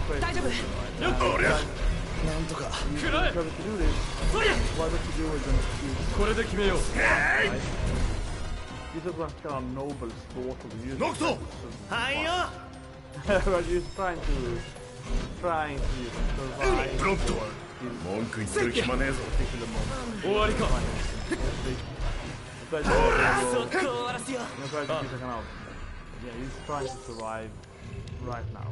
crazy. To do this, why don't you do it then? Right? This is like kind of noble sport of music. But you're trying to survive for this particular moment. Yeah, he's trying to survive right now.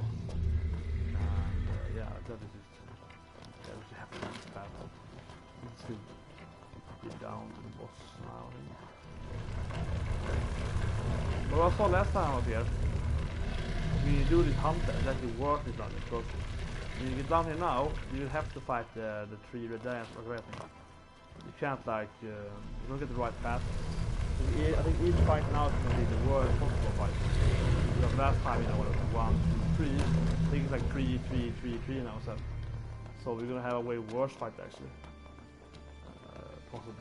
And yeah, that is it. Yeah, we have to battle. Let's see. Get down to the boss now. But what I saw last time I was here, when you do this hunter, it's actually worth it on it, because when you get down here now, you have to fight the 3 red giants or everything. You can't like, you don't get the right path. I think each fight now is going to be the worst possible fight. Because last time, you know, it was 1, 2, 3. I think it's like 3, 3, 3, 3 now, so we're going to have a way worse fight actually. Possibly.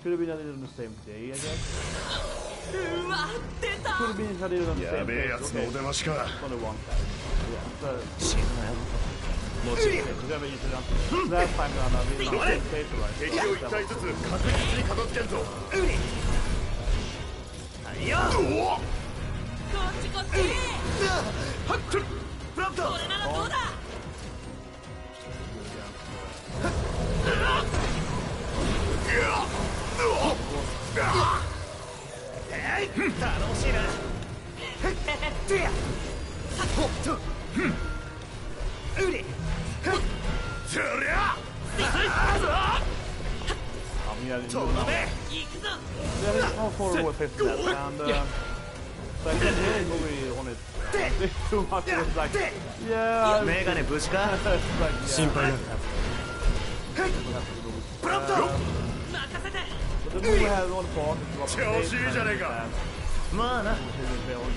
Could have been a little on the same day, I guess. Could have been a little on the same day. Okay. Only one time. Yeah, so last time we had a really nice paper, how far was his death, and so I can't really movie on it. It's too much. It's like, yeah. But the movie has one part. It's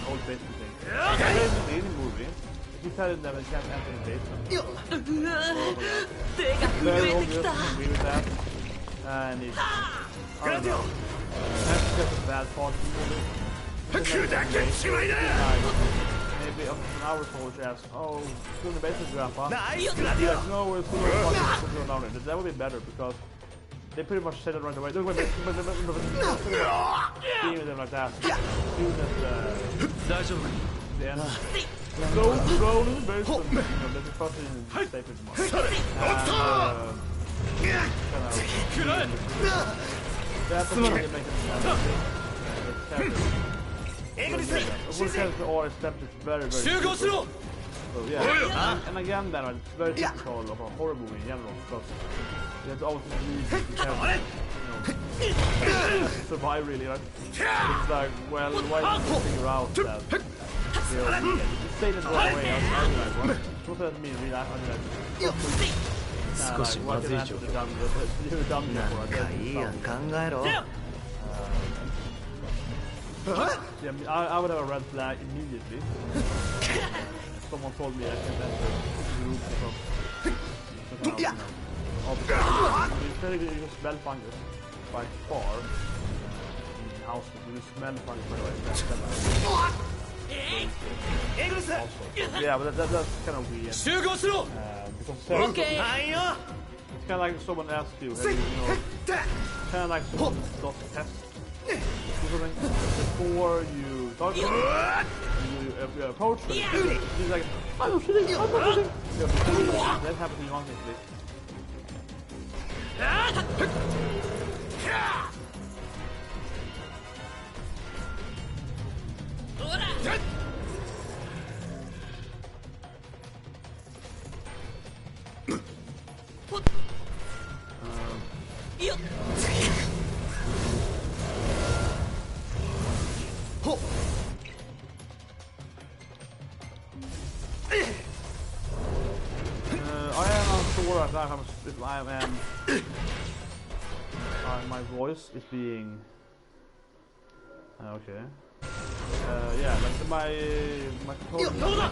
old basement thing. In the movie, he said that it can't enter the basement. Very obvious, I agree with that. And it's, I don't know, that's just a bad part of the movie. Maybe an hour or so asks, oh, still in the basement, Grandpa? Yes, no, we're still going down there. That would be better because they pretty much said it right away. Being with them like that. Soon as the end. Don't throw in the basement. You know, that's the first thing to stay pretty much. That's the way they make it or step is very, very simple. So yeah, and again then it's very typical of a horror movie in general because you have to always survive really, right? It's like, well, why did you figure out that you say that right away, I'll be like, what? What does that mean really? I'll be like, what can I do to dumb yeah, I would have a red flag immediately. Someone told me I can't enter the room from you smell fungus by far in houses. You smell fungus by the way. Yeah, but that's kind of weird. Because it's kind of like someone asks you, hey, you know, kind of like someone does a test. Before you talk to them, you approach them, he's like, I'm shooting. That happens in one thing, my voice is being okay. Yeah, like my control,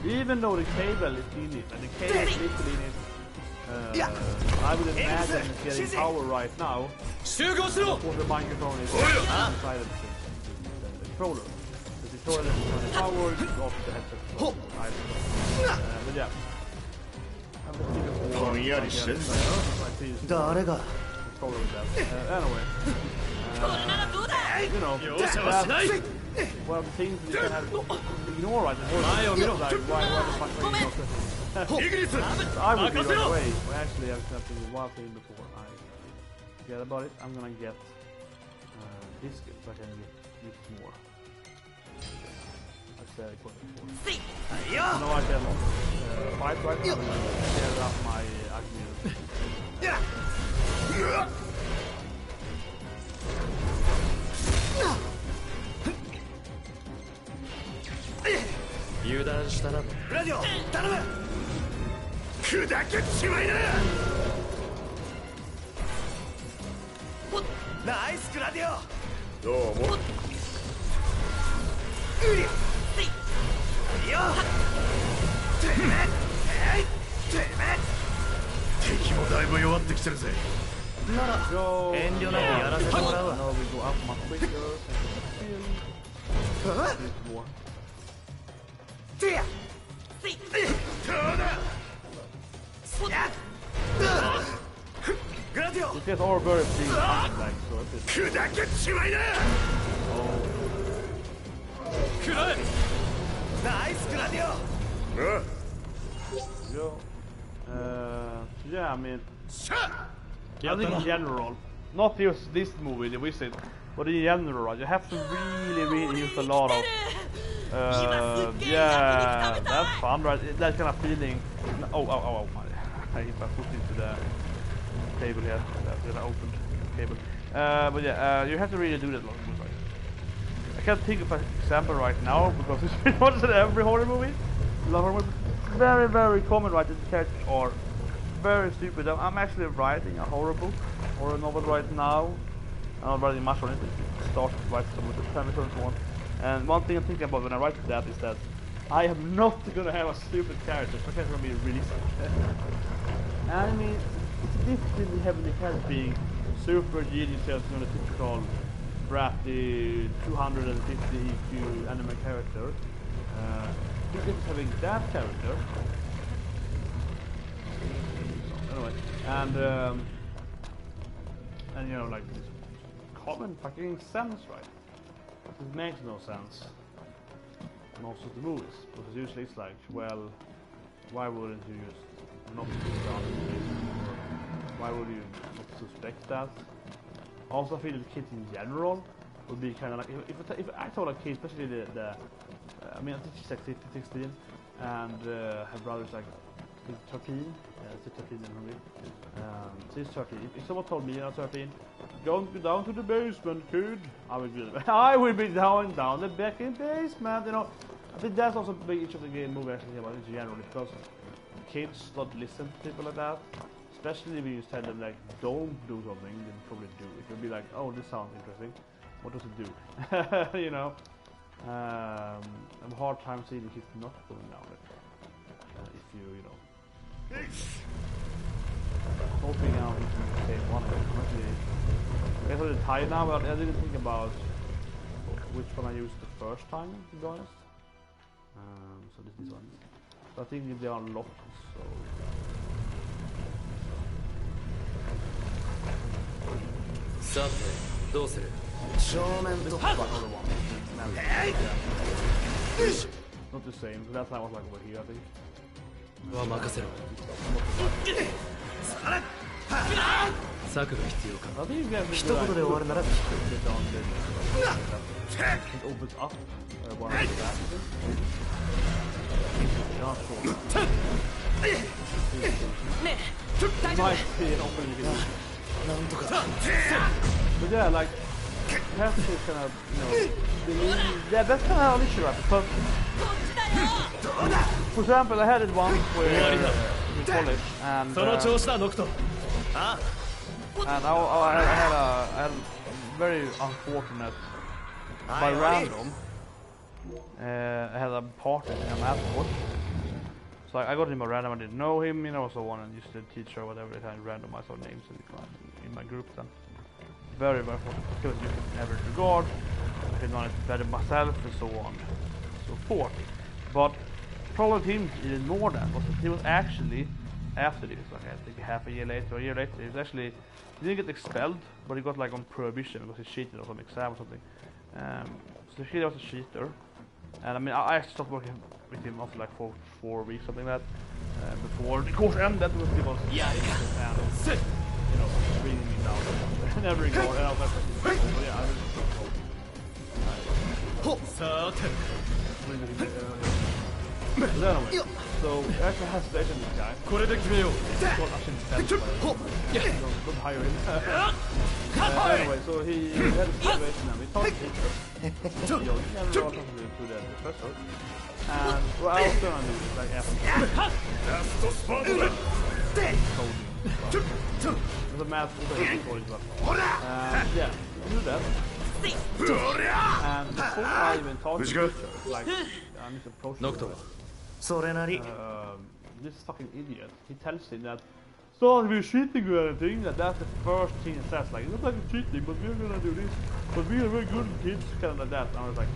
even though the cable is in it, and the cable is literally in it. I would imagine it's getting power right now. Of course, the microphone is inside of the controller. The controller is power off the headset. But yeah. Anyway. You know, that's one of the things you can have ignore right now. Why the fuck are you not I would be right away. Well, actually, I've been one thing before I forget about it. I'm gonna get biscuits so I can get more. I said it before. No, I can fight right now. I'm gonna get up my Agnew. Radio, 頼む。砕けちまいな。ナイスグラディオ。どうも。敵もだいぶ弱ってきてるぜ。なら遠慮なくやらせてもらうわ。It gets all very big, like so. Nice, Gladio. Yeah, I mean, I think in general, not just this movie, the Wizard, but in general, you have to really use a lot of. Yeah, that's fun, right? That kind of feeling. Oh! I hit my foot into the table here. That's an opened cable. But yeah, you have to really do that a lot. Right? I can't think of an example right now because it's been watched in every horror movie. Very, very common, right? The characters are very stupid. I'm actually writing a horror book or a novel right now. I'm not writing much on it. I started to write some of the premise and so on. And one thing I'm thinking about when I write that is that I am not gonna have a stupid character. So it's gonna be realistic. And I mean, it's difficult in having the character being super genius, you know, the typical bratty 250 EQ anime character. Just having that character. Anyway, and you know, like this common fucking sense, right? It makes no sense. Most of the movies, because usually it's like, well, why wouldn't you just not put down the case? Why would you not suspect that? Also, I feel that kids in general would be kind of like, if I told a kid, especially I mean, I think she's like 15, 16, and her brother's like 13, she's 13 in her movie. She's 13. If someone told me I'm 13, don't go down to the basement, kid, I would be down the back in basement, you know. I think that's also a big issue of the game movie actually about it generally, because kids don't listen to people like that. Especially if you tell them like, don't do something, they probably do. It will be like, oh, this sounds interesting. What does it do? You know. I have a hard time seeing the kids not going down it. If you know. Hoping out we can save one of them. I guess I'm tired now, but I didn't think about which one I used the first time, to be honest. So this is one. So I think they are locked, so. Not the same, so that's how I was like over here, I think. I think you get it opens up one of the back. Not sure. Might be an opening again. But yeah, like, you have to kind of, you know, yeah, that's kind of an issue, right? Because, for example, I had it once where in college, and I had a very unfortunate, by random, I had a partner in a math course. So I got him a random, I didn't know him, you know, so on, and used to teach or whatever, they kind of randomized our names in my group then. Very, very fortunate, because you can never regard, I could know it better myself, and so on, so forth. But the problem with him, even more than, was that he was actually, after this, like I think half a year later, or a year later, he was actually, he didn't get expelled, but he got like on prohibition because he cheated on some exam or something. So he was a cheater, and I mean, I actually stopped working with him after like 4 weeks, something like that, before the course ended, because he was, you know, bringing me down, never ignored, and I was like, oh yeah, I really so I actually have to this guy. Well, I shouldn't don't hire him. Anyway, so he had a situation and we talked to him. You never brought something to the professor. And what I was gonna do is like after there's a math yeah, do that. And before I even talk to the teacher, like I need to approach this fucking idiot, he tells him that so we're cheating or anything, that's the first thing he says, like, it looks like it's cheating, but we're gonna do this, but we are very good kids, kind of like that. And I was like,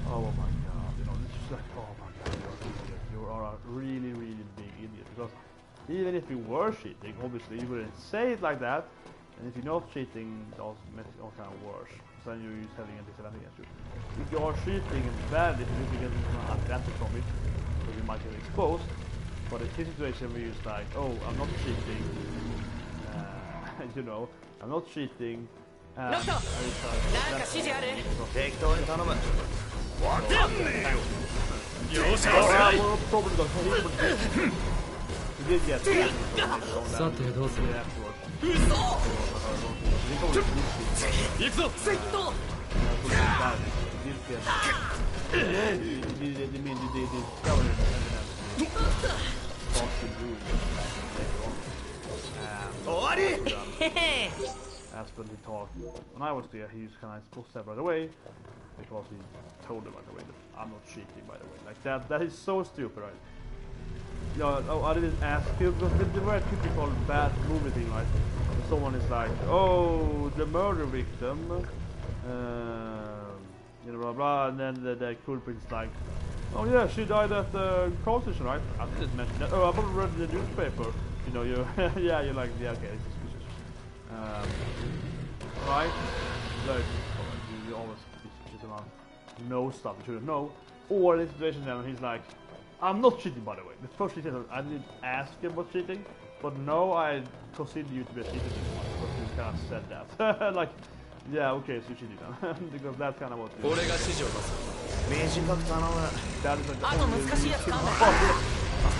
oh my god, you know, this is like, oh my god, you are a really, really big idiot, because even if you were cheating, obviously you wouldn't say it like that, and if you're not cheating, that's all kind of worse. So then you're just having a disadvantage against you. If you are cheating badly, you get an advantage from it, so you might get exposed. But in this situation where you're just like, oh, I'm not cheating, you know, I'm not cheating, and I did get as when he talked, when I was there, he was kind of supposed to step right away because he told him right away that I'm not cheating, by the way. Like that is so stupid, right? You know, I didn't ask him, because the very typical bad movie thing, right? Someone is like, oh, the murder victim, you know, blah blah, and then the culprit is like, oh yeah, she died at the car station, right? I didn't mention that. Oh, I probably read in the newspaper. You know, you yeah, you're like, yeah, okay, it's suspicious. Right? Like, you always suspicious about know stuff you shouldn't know. Or in this situation then he's like, I'm not cheating, by the way. The first thing he said, I didn't ask him about cheating, but no, I consider you to be a cheater because you kind of said that. Like, yeah, okay, so you cheated then. Because that's kind of what you that is like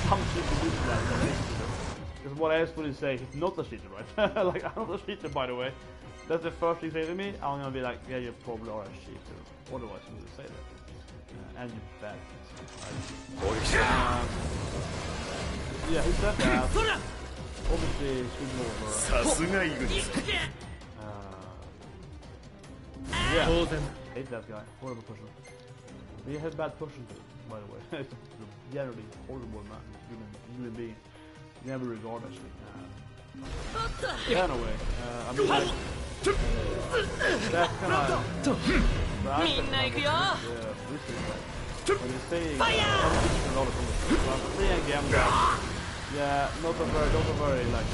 some cheating to do that. Because what else would he say? He's not a cheater, right? Like, I'm not a cheater, by the way. That's the first thing he says to me. I'm gonna be like, yeah, you probably are a cheater. Otherwise, you would say that. And you're bad. Yeah, he said that. Obviously, screwed over. Yeah, hate that guy. Horrible person. He has bad person too, by the way. He's a generally horrible man, human being. Never regard actually. Anyway, I mean, like, that's kind of. When you're saying, a lot of things. So I'm playing a game that, yeah, not a very like.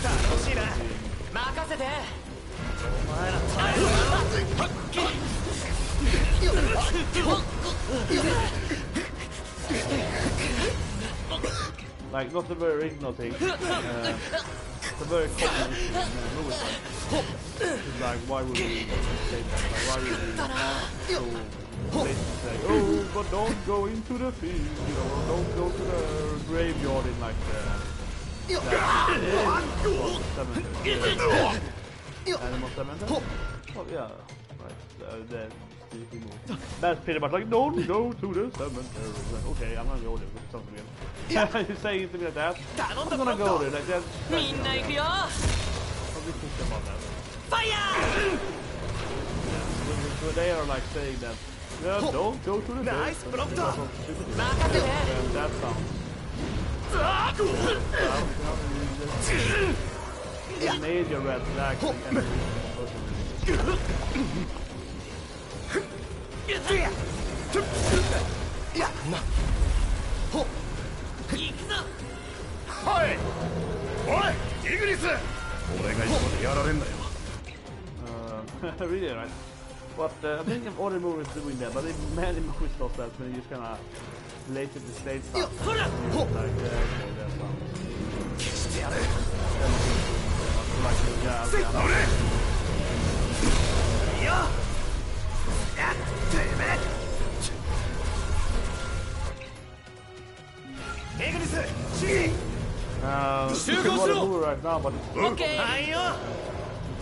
Like, not a very original thing. It's a very common issue in movies. It's like, why would we say that? Like, why would we so basically say, oh, but don't go into the field, you know, or don't go to the graveyard in like the cemetery. Animal cemetery? Oh yeah, right. The That's pretty much like, don't go to the cemetery. Like, okay, I'm gonna go there with something else. You say to me like that, I'm gonna go there like that. I'll be thinking about that. Fire! So they are like saying that, yeah, don't go to the Nice, blocked up. That sounds. A major red flag. Really, right? But I think if other movies doing that, but many movies does that when you just kind of relate to the stage stuff. Like, okay, that sounds. It's a movie right now, but it's Okay.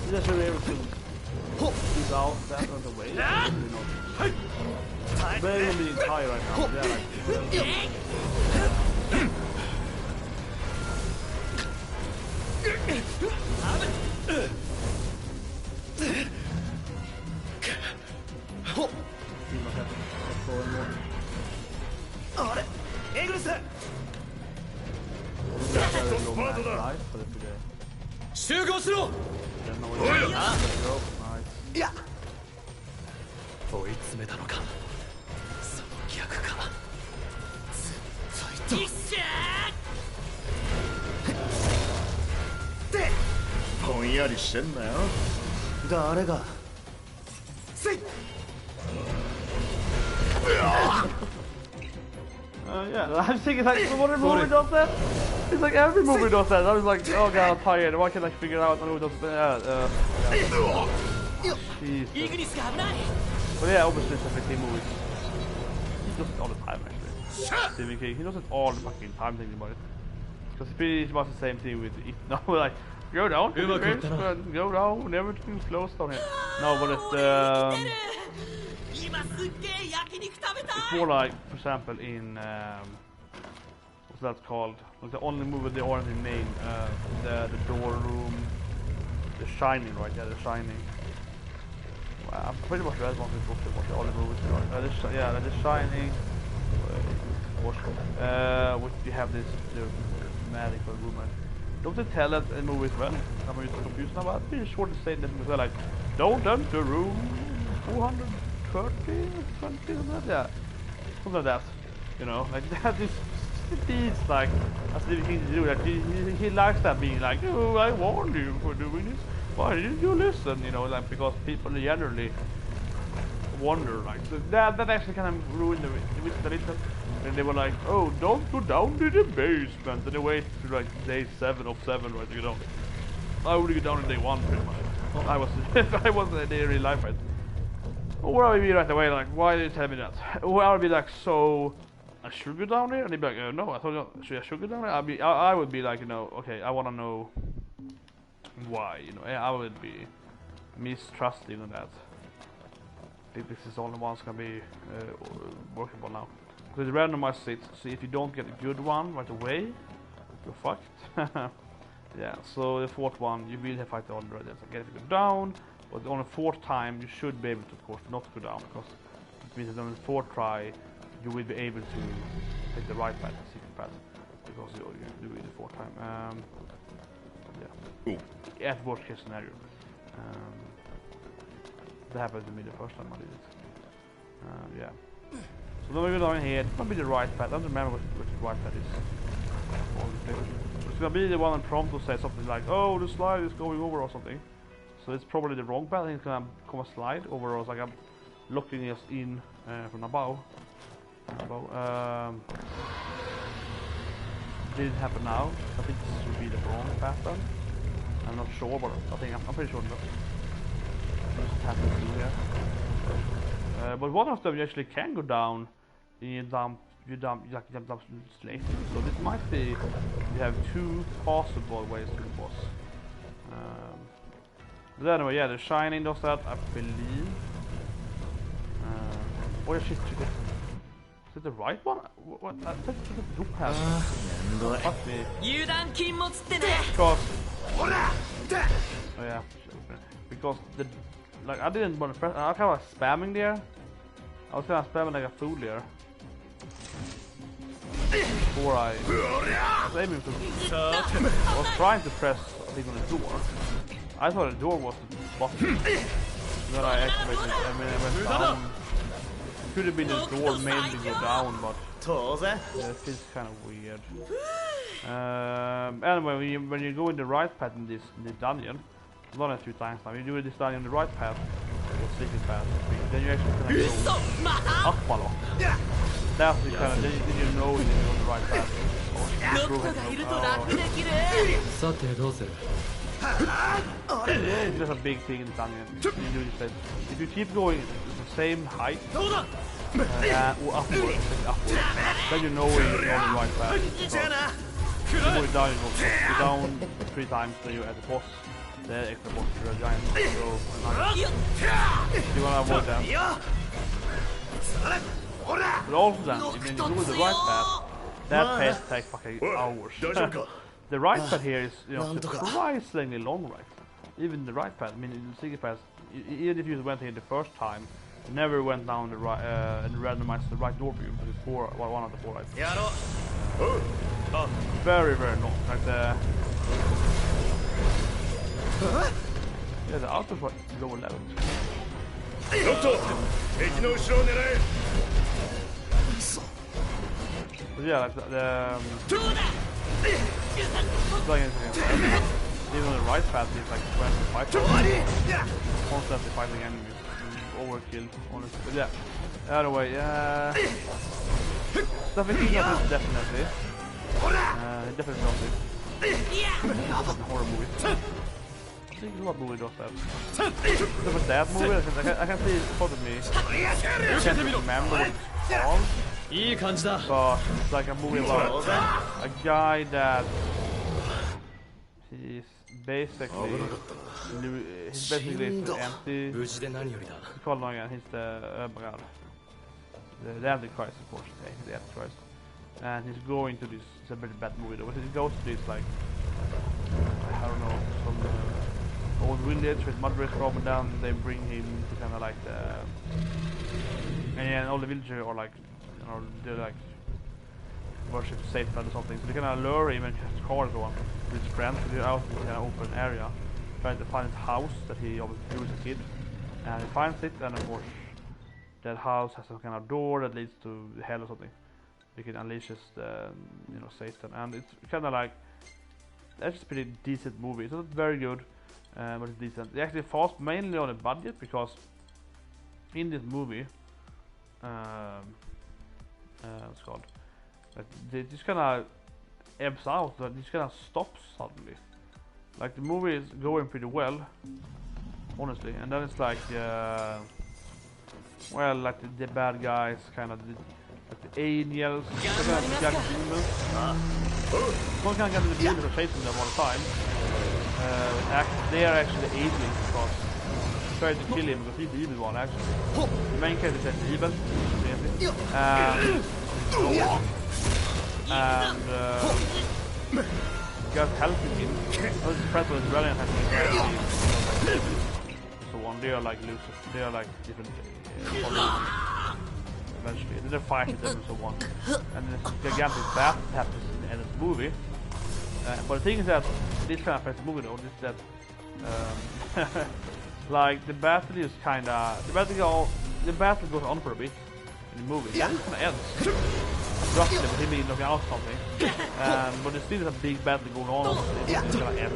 just really able to use out that on the way. You know, they're gonna be high right now. Yeah, like. Yeah, I'm thinking like, so what movie does that? It's like every movie does that. I was like, oh god, I'm tired. Why can't I figure out what does that? Jesus. But yeah, obviously it's a 15 movies. He does it all the time actually. Stephen King, he does it all the fucking time thinking about it. Because it's pretty much the same thing with it. No, like, go down, go down, everything slows down here. No, but it's more like, for example, in what's that called? Like the only movie they aren't in main, the door room, The Shining, right? Yeah, The Shining. Well, I'm pretty much read one of the books to watch all the movies. Yeah, The Shining. Which you have this the medical woman. Don't they tell us in movies when I'm just confused now? I'm pretty sure they say that they're like, don't enter room 430, 20, something like that. Something like that. You know, like that is these like as Stephen King to do that. He likes that being like, oh, I warned you for doing this. Why didn't you listen? You know, like because people generally wonder like so that actually kind of ruined the twist a little. And they were like, oh, don't go down to the basement. And they wait to like day 7 of 7, right? You know, I would go down in day 1 pretty much. I was there in real life, right? Or I would be right away like, why did you tell me that? Or I would be like, so I should go down there? And they'd be like, no, I thought I should go down there. I would be like, you know, okay, I want to know why. You know, I would be mistrusting on that. I think this is the only one that's gonna be workable now. Because it's randomized seats, so if you don't get a good one right away, you're fucked. Yeah, so the 4th one, you will have fight the other so get it to go down, but on the 4th time, you should be able to, of course, not go down, because it means that on the 4th try, you will be able to take the right path, the secret path, because you do it the 4th time. Yeah. At worst case scenario. That happened to me the first time I did it. Yeah. So then we go down here, it's gonna be the right path. I don't remember what the right path is. It's gonna be the one on prompt will say something like, oh, the slide is going over or something. So it's probably the wrong path. I think it's gonna come a slide over us, like I'm looking us in from above. Did it happen now? I think this should be the wrong path then. I'm not sure, but I think I'm pretty sure that just happened through here. But one of them you actually can go down. You jump straight. So this might be you have 2 possible ways to the boss. But anyway, yeah, The Shining does that, I believe. Oh shit, shit. Is it the right one? What? I think it's the loop pass. Fuck me. Because... Oh yeah. Because the... Like, I didn't want to press... I was kind of spamming there. I was kind of spamming like a fool there. Before I was aiming to... I was trying to press, I think, on the door. I thought the door was the button. Then I activated it. I mean, I went down. It could have been the door made me go down, but it feels kind of weird. Anyway, when you go in the right path in this dungeon, I've done it a few times now. You do this dungeon in the right path, or secret path, then you actually can go up a lot. That's the kind of, then you know you're on the right path. There's a big thing in the dungeon. You do this. If you keep going the same height, or upward, then you know you're on the right path. So, you go down, you go down 3 times, then you're at the boss. The extra boss is a giant. So, you wanna avoid them. But also then, when you go the right path, that path takes fucking hours. The right path here is, you know, surprisingly long, right? Even the right path, I mean, in the secret path, even if you went here the first time, you never went down the right and randomized the right door for you, because it's one of the 4 right. Very, very long. Like the... Yeah, the outros were lower levels. But yeah, like even on the right path, it's like 25 constantly fighting enemies. Overkill, honestly. But yeah, anyway, stuff is not definitely. Definitely not it. Horror movie. I think what movie does that? Stuff like that movie, I can see it spotted me. I can't remember what it's called. But it's like a movie about a guy that he's basically the anti. He's called again. He's the Antichrist, of course. He's the Antichrist, and he's going to this. It's a very bad movie though. He goes to this like I don't know, some old village with mud race from, and down they bring him to kind of like the and all the villagers are like, you know, they're like worship Satan or something. So they kind of lure him and catch cars on with his friends. So they're out in an open area trying to find his house that he obviously drew as a kid, and he finds it, and of course that house has some kind of door that leads to hell or something. It unleashes the, you know, Satan, and it's kind of like actually a pretty decent movie. It's not very good, but it's decent. It's actually fast mainly on a budget, because in this movie, what's called, like, it just kind of ebbs out, but it just kind of stops suddenly. Like the movie is going pretty well, honestly, and then it's like, well, like the bad guys, kind of the angels, the demons. One kind of the demons are chasing them all the time. They are actually the aliens, because they try to kill him because he's the evil one, actually. The main character is evil, and God helping him. His friends with Brilliant has been so on. They are like Lucifer, they are like different eventually. They're fighting them and so on. And the gigantic battle happens in the end of the movie. But the thing is that this kind of affects the movie though, is that like the battle is kinda the battle goes on for a bit in the movie. Then it kinda ends. Roughly with him knocking out something. But there's still a big battle going on. It's gonna end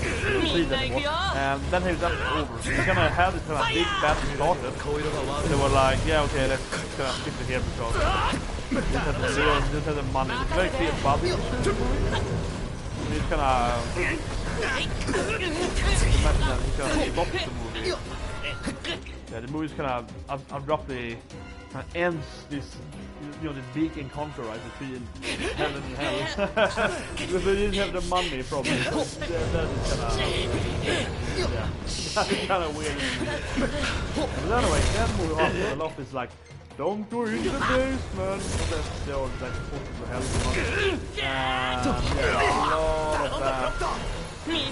and then he's over. We're gonna have this kind of big battle started. They were like, yeah, okay, let's kind of skip it here because they don't have the money. It's very clear budget. He's gonna imagine that he's gonna stop the movie. Yeah, the movie's kind of abruptly ends this, you know, the big encounter, right, between heaven and hell. Because they didn't have the money probably. So that is kind of Yeah, that's kind of weird. But anyway, that movie after a lot is like, don't go into the basement. So they're all like supposed to help them. Yeah, a lot of that. Movie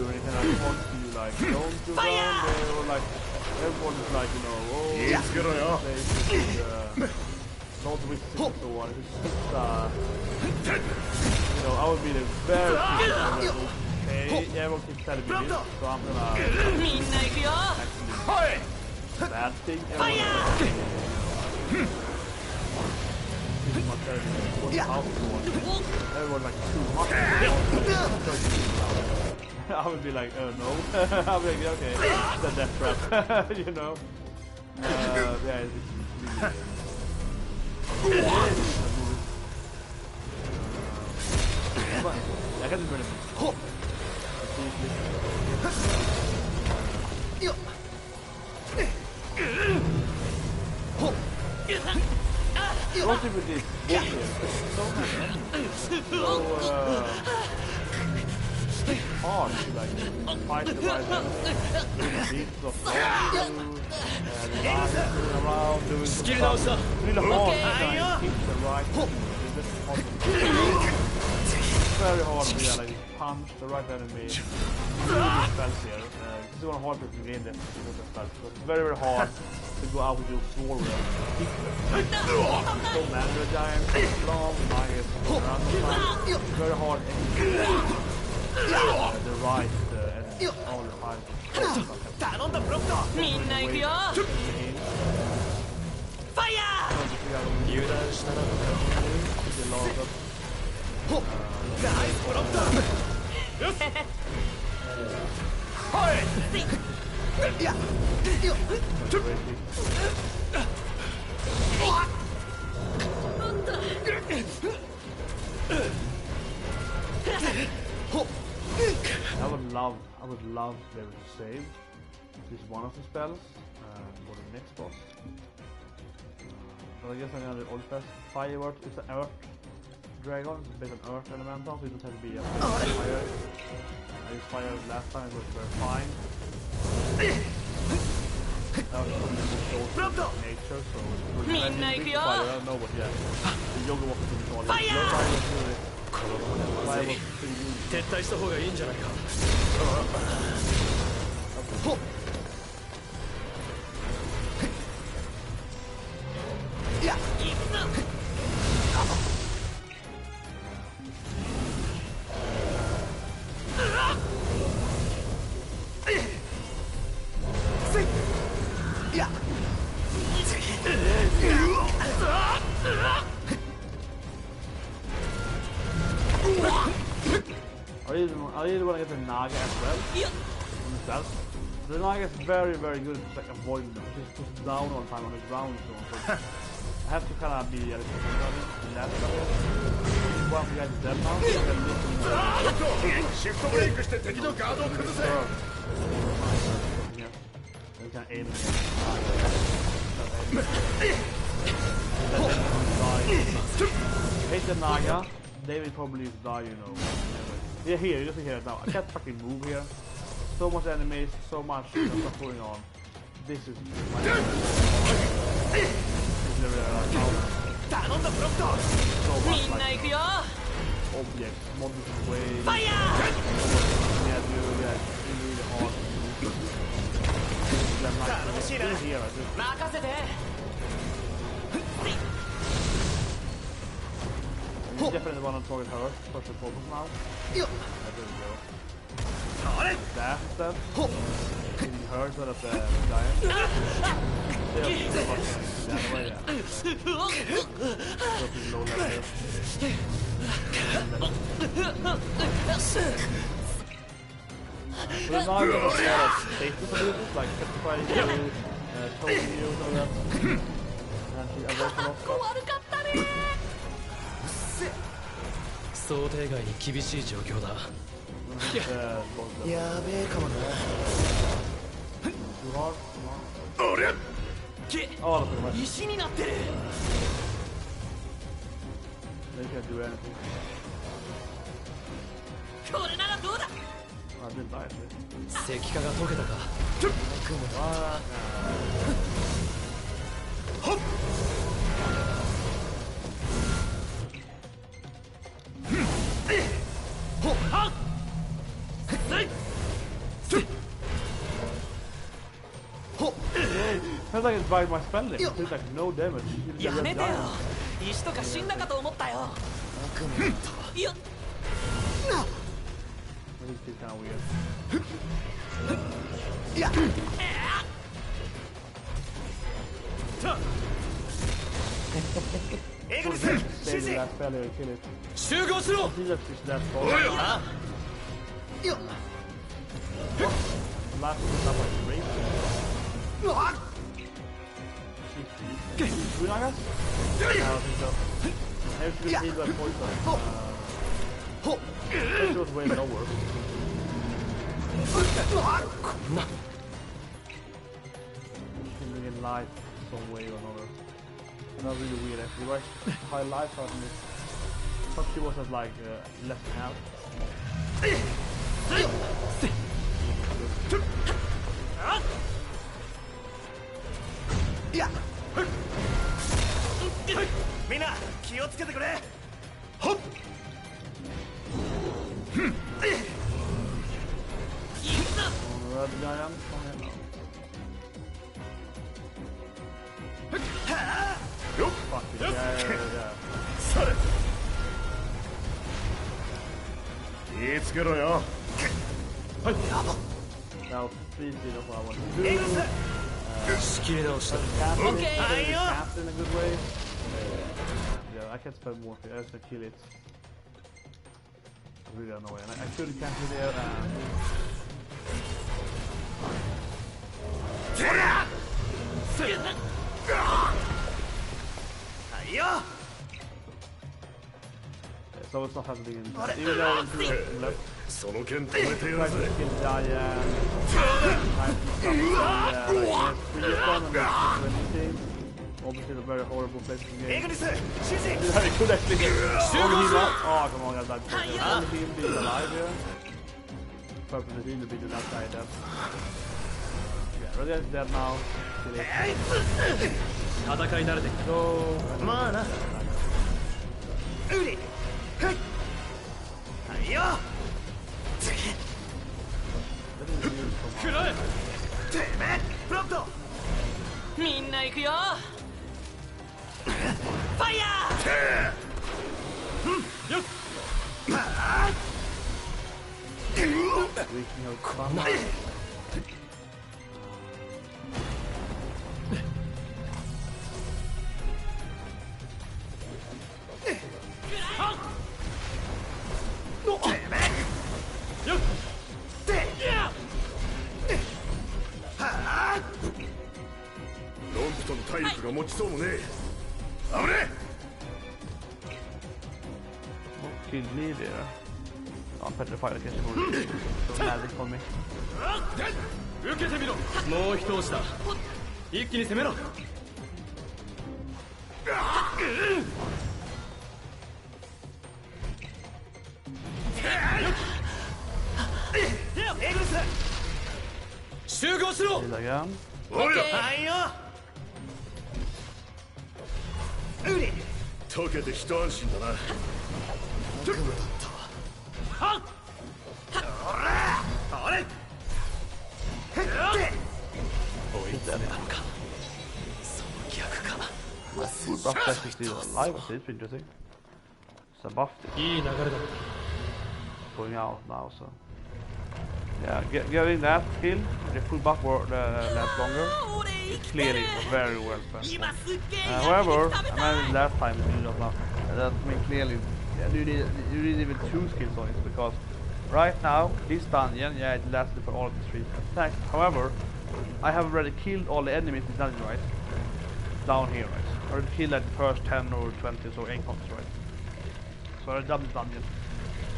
when it kind of wants to you like, don't go down there, or like everyone is like, you know, oh, this place is not with so on. It's you know, I would be the very okay, everyone keeps telling me this, so I'm gonna actually bad thing. Everyone like too much. I would be like, oh no. I'll be like, okay, it's a death trap, you know. Yeah, it's really I can't do anything. What if it is so much energy? So hard to like fight the right enemy. Beats of moving around, doing some stuff. Really hard to try and hit the right enemy. It's very hard to like punch the right enemy. Really spells here. This is one hard to gain them. It's very, very hard to go out with your sword and kick them. So man, you're a giant, long, nice, it's very hard to the right enemy all the time. I would love to be able to save this one of the spells for the next boss. But I guess I'm gonna do old fast. Firework is an earth dragon, it's based on earth elemental, so it doesn't have to be a fire. I used fire last time, it was very fine. That was from nature, so it's pretty fire. I don't know what yet. The yoga walk is really fire! 撤退した方がいいんじゃないか。I really want to get the Naga as well. The Naga is very, very good at like avoiding them. Just puts down all the time on the ground. So I have to kind of be a little bit less of it. One of you guys is dead now. Shift break して敵のガードを崩せ。You can aim it. Hate the Naga. They will probably die, you know. Yeah, here, you just hear it now. I can't fucking move here. So much enemies, so much stuff going on. This is my so much like objects, models in the way. Yeah, dude, yeah, it's really hard to move. Here, I definitely want to target her first and foremost now. There we go. That instead. Hitting her so that the giant. They're fucking the other way there. Dropping low level here. So now I'm going to see a lot of status abilities like petrifying you, toning you, and all that. And she avoids a lot of stuff. 想定外に厳しい状況だ。やべえかもな。おりゃ。石になってる。これならどうだ。I didn't die actually. 石化が溶けたか。はっ。Feels like it's by my spelling. It feels like no damage. やめてよ。石とか死んだかと思ったよ。いや。This is kind of weird. Save that failure and kill it. 集合しろ。 He just is that fall. Last is not like great. Should I guess? I don't think so. I have to be healed by poison. It was way lower. Killing in life some way or another. Not really weird actually. Right? High life on this. I thought she was at like less than half. Mina, 気をつけてくれ。はっ。Red giant. Fuck it. Yeah. それ。気をつけろよ。はい。That was 3-0 of what I wanted to do. 仕切り直した。Captain in a good way. Yeah, I can't spend more. I just have to kill it. Really annoying. I could cancel there so it's not happening in even though it's left. その剣止めてやる Try ぜ。 to kill giant. Obviously a very horrible place to game. I could actually get only him up. Oh come on, I died. Only him being alive here. Purple is really beating that guy dead. Yeah, Radiant's dead now. Kill it. 戦い慣れてきた。 Go. まあな。うり。はい。はいよ。食らえ。てめえ、プロント。みんな行くよ。ファイヤー。よっ。Reaching out trauma. Killed me there. I'm petrified I guess it will so magic for me. 受けてみろ。もう一押しだ。一気に攻めろ。集合しろ。 Kill again. はいよ。うり。溶けて一安心だな。Buff actually still alive, it's interesting. It's a buff いい流れだ。 going out now, so yeah, getting that kill, the full buff lasts longer. Clearly very well spent. However, I managed last time to do that. That I mean clearly, yeah, you need even 2 skills on it because right now this dungeon, yeah, it lasted for all of the 3 attacks. However, I have already killed all the enemies in the dungeon, right? Down here, right? I already killed like the first 10 or 20 or 8 copies, right? So I done the dungeon.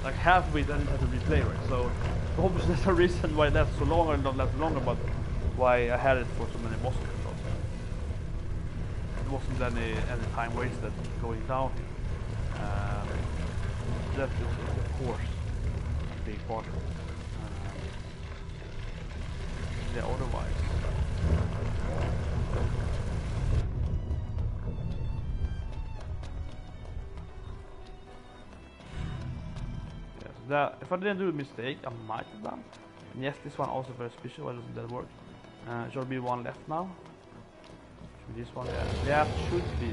Like half of it I didn't have to replay, right? So obviously that's a reason why it lasted so long, or not lasted longer, but why I had it for so many bosses. It wasn't any time wasted going down. That is of course a big part. yeah, otherwise. Yes, that if I didn't do a mistake, I might have done. And yes, this one also very special. Why doesn't that work? Should be one left now. Should be this one. Yeah, that should be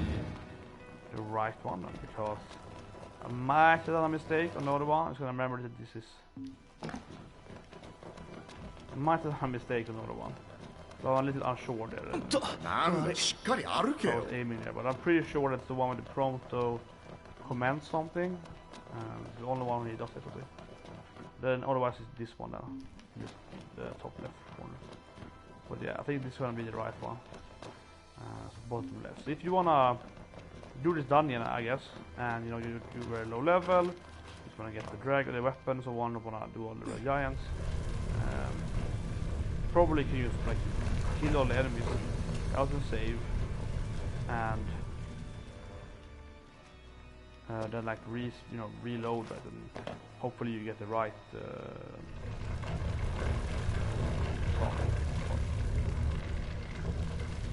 the right one because I might have done a mistake on the other one. I'm just gonna remember that this is. I might have done a mistake on the other one. So I'm a little unsure there. I was aiming there, but I'm pretty sure that's the one with the prompt to comment something. The only one he does it with. Then otherwise it's this one now. This, the top left corner. But yeah, I think this is gonna be the right one. So bottom left. So if you wanna do this dungeon, I guess, and you know you're very low level, you just wanna get the dragon, the weapons, so one wanna do all the giants. Probably can use like kill all the enemies, out and save, and then like reload that, and hopefully you get the right.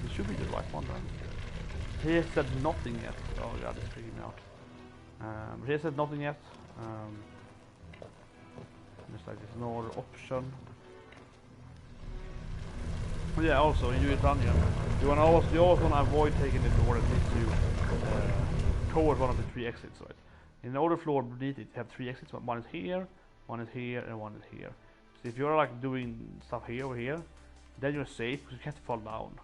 It should be the right one then. He said nothing yet. Oh god, it's freaking me out. He said nothing yet. There's like there's no other option. But yeah, also in US Dungeon, you also want to avoid taking the door that leads you toward one of the 3 exits, right? In the other floor beneath it, you have 3 exits. One is here, one is here, and one is here. So if you're like doing stuff here or here, then you're safe because you can't fall down.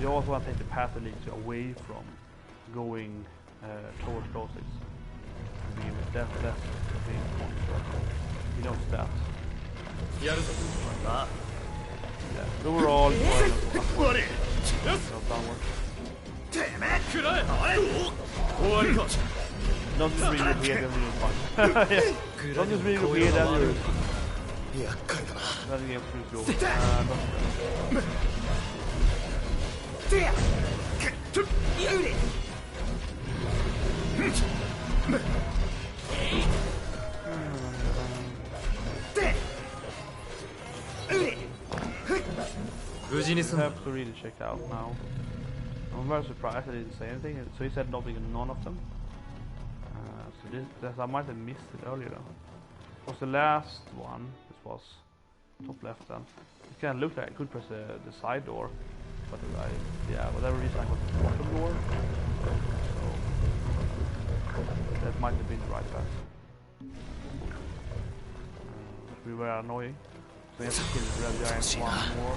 You also want to take the path that leads you away from going towards those exits. That's the main point. He knows that. Yeah, overall, downward. Don't just read it here, then you're fine. Don't just read it here, then you're then the game's pretty slow. Have to really check out now. I'm very surprised I didn't say anything. So he said nothing in none of them. So this I might have missed it earlier though. It was the last one. This was top left then. It kind of looked like I could press the side door, but yeah, whatever reason I got the bottom door. So that might have been the right path. We were annoying. So we have to kill the red giant one more.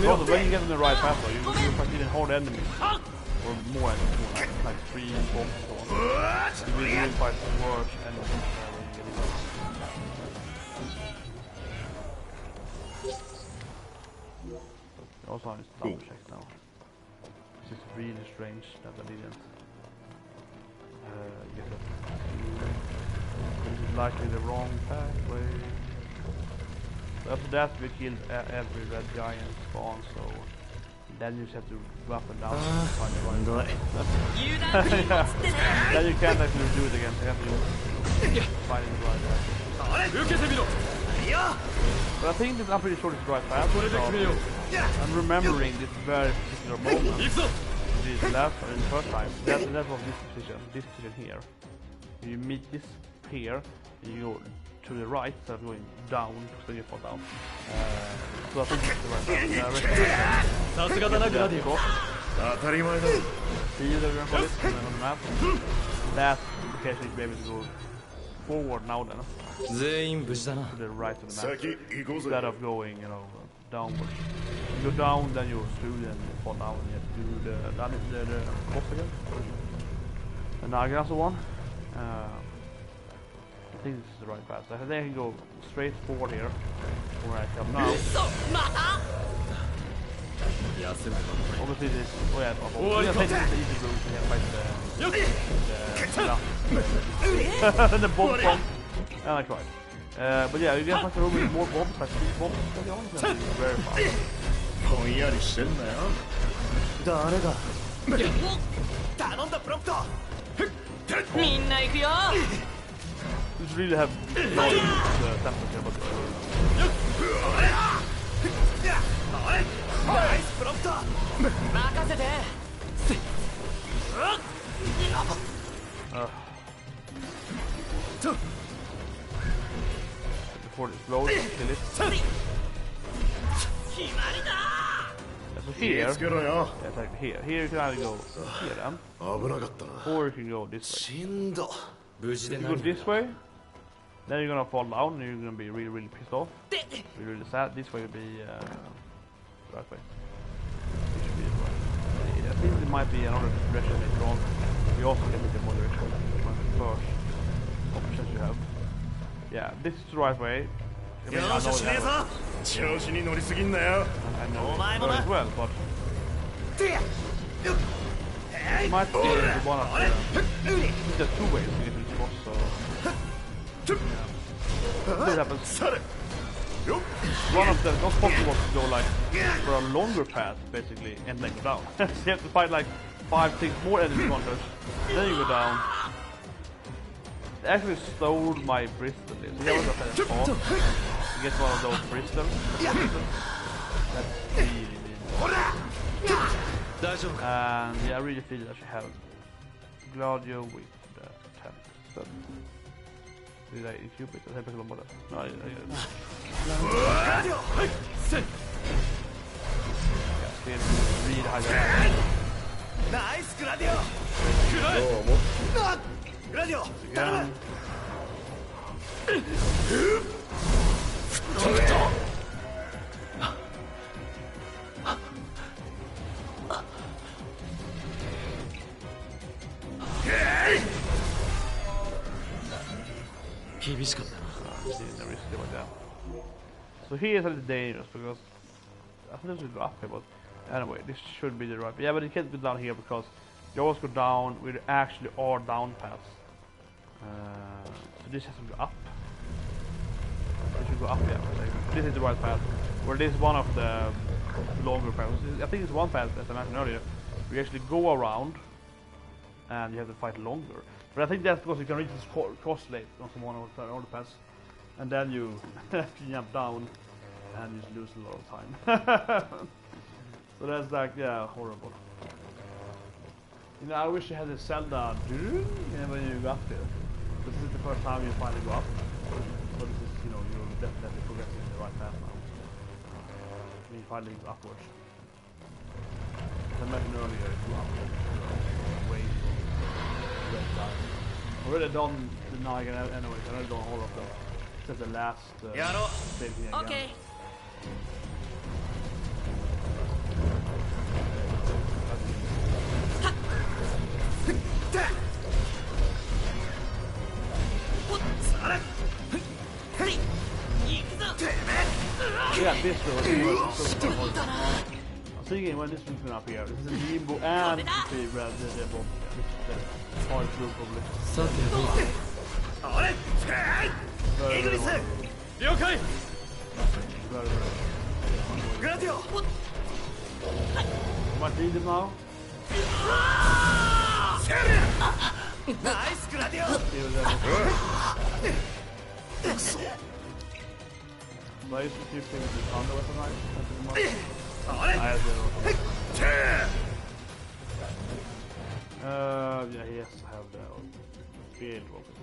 Also, when you get in the right path, though, you fight even hard enemies, or more enemies, like 3 bombs or so on. You really fight worse enemies when you get in. Also, I need to double check now. This is really strange that I didn't get it. This is likely the wrong pathway. So after that we killed every red giant spawn, so then you just have to go up and down and find the right path. Then you can't actually do it again, so you have to find the right path. But I think that I'm pretty sure it's the right path. I'm remembering this very particular moment. This last or the first time. That was this position here. You meet this here, you go to the right instead of going down, so you fall down. So I think it's the right path. See you there, we're gonna call it on the map. That location is able to go forward now then. To the right of the map. Instead of going, downwards. You go down, then you through, then you fall down, and you have to do the boss again. The Nagasu one. I think this is the right path. I think I can go straight forward here, where I come now. Obviously this, I think this is the easy route to fight the bomb bomb. And I tried. But yeah, you guys must have with more bombs, like 3 bombs, to be honest. That's very fast. Just really have no temperature, but before it explodes, kill it. So here, yeah, like here you can either go here then, or you can go this way. If you go this way, then you're gonna fall down and you're gonna be really, really pissed off. Really sad. This way would be right way. This should be the right. I think there might be another direction later on. We also can look at more direction. First options you have. Yeah, this is the right way. I mean, I know that I know it as well, but it might be one of the. I think there's two ways to get to this boss, so yeah. This happens. One of them, not possible to go like for a longer path basically and then go down. So you have to fight like 5-6 more enemy counters, then you go down. They actually stole my Bristol. So I was up at the top to get one of those Bristol. That's really and yeah, I really feel that I should have Gladio with the Tempest. Did I equip it? I have to bara. No, I read high. Nice, Gladio. Gladio. So here is a little dangerous because I think this will go up here, but anyway, this should be the right. Yeah, but you can't go down here because you always go down where there actually are down paths. So this has to go up. This should go up, yeah. This is the right path. Where this is one of the longer paths. I think it's one path, as I mentioned earlier. We actually go around and you have to fight longer. But I think that's because you can reach this cross lane on some one of the paths. And then you jump down and you just lose a lot of time. So that's like, yeah, horrible. You know, I wish you had a Zelda when you go up there. This is the first time you finally go up. So this is, you know, you're definitely progressing in the right path now. When you finally go upwards. As I mentioned earlier, you go upwards. Way I've already done the Naga anyway, I've already done all of them. Except the last same thing again. Okay. Yeah, this was I'm thinking when this one's going up here. This is a Limbo and the red, they're both the hard blue probably. Okay. Might need him now. Nice, Gladio. So I used to keep things with thunder weapon I have zero. Yeah, he has to have the field weapon.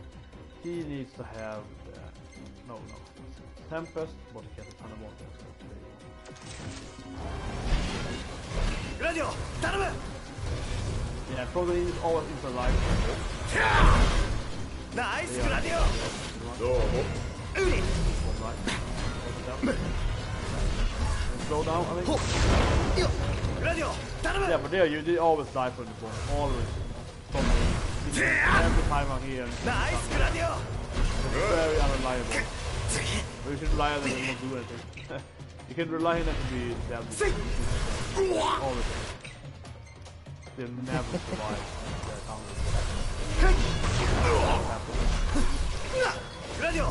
He needs to have no. Tempest, but he gets a ton of water. Gladio, Taname! Yeah, probably is always into life. Nice, Gladio! Slow down, I think. Gladio, Taname! Yeah, but there you always die from the bomb. Always. Every time I'm here. Nice, Gladio! Very unreliable. But you should rely on them and not do anything. You can rely on them to be dead. All the time. They'll never survive their counters.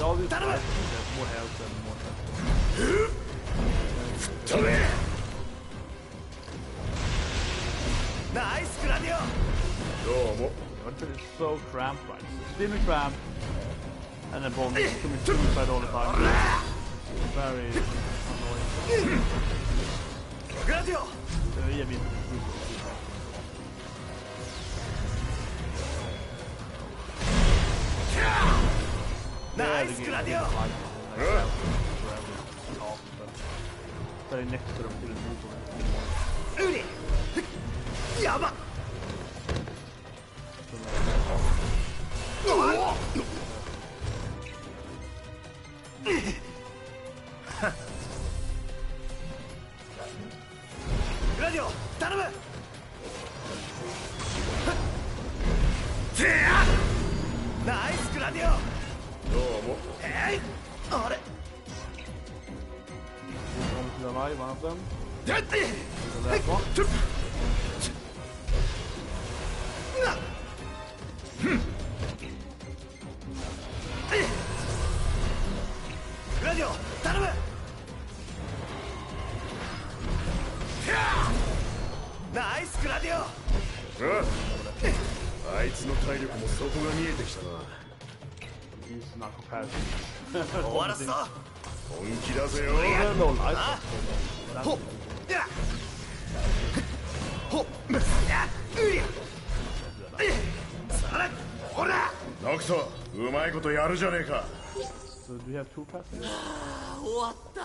All these guys have more health and more health. Nice, Gladio! but it's so cramped, right? It's extremely cramped, and the bomb is coming suicide all the time. It's very annoying. Nice, Gladio! Very next to them, till Uri! Yaba! Gladio, 頼む! Nice, Gladio! どうも。あれ? Alive, one of them. The last one. Radio, 頼む! Nice, Gladio! あいつの体力も底が見えてきたな。He's not competitive. 終わらすぞ! 本気だぜよ。No life. ほっやほっやうりゃさらほらノクト、うまいことやるじゃねえか。So do you have two passes? 終わった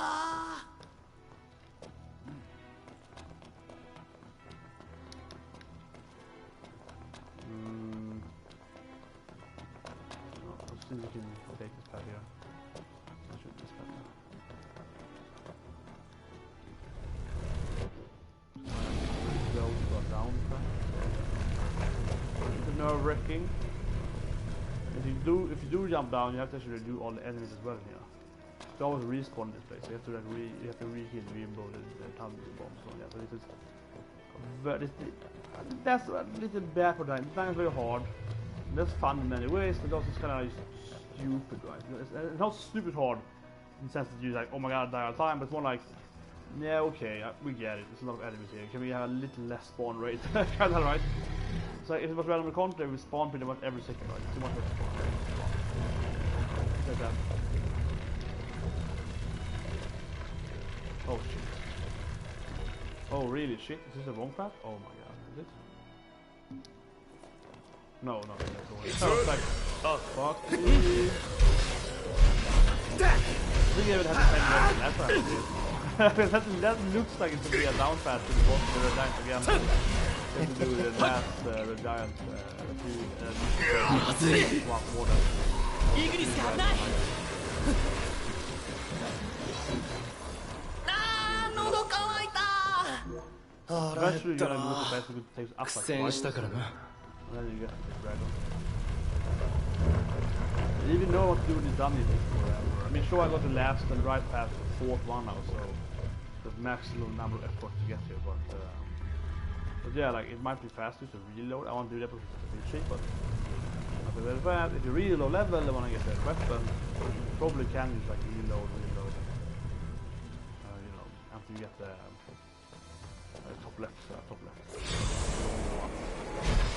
Let's see if we can take this pad here. Let's shoot this pad now. Down. It's nerve-wracking. If you do jump down, you have to actually do all the enemies as well here. You always respawn this place. You have to like re-heal, re-blow the tunnel bombs. So yeah, so this is very. That's a little bad for time. It's not very hard. That's fun in many ways, but also it's kind of stupid, right? It's not stupid hard in the sense that you're like, oh my god, I die all the time, but it's more like, yeah, okay, we get it. There's a lot of enemies here. Can we have a little less spawn rate? Kind of right. So if it was random content, we spawn pretty much every second, right? Too much of spawn. Like that. Oh shit. Oh really? Shit? Is this the wrong path? Oh my god, is it? No, no, that's the way. Oh, like, oh fuck. I think I would have the same weapon last time. That looks like it's gonna be a down path to the boss of the giant again. To do the last red giant one more than eventually you're gonna lose the best because it takes up like twice. And then you get the dragon. Even though what to do with this dummy takes forever. I mean sure I got the last and right path for the 4th one now, so the maximum number of effort to get here, but yeah, like it might be faster to reload. I want to do that because it's a bit cheap, but not very fast. If you really low level and want to get that weapon, you probably can just like reload, you know, after you get the top left.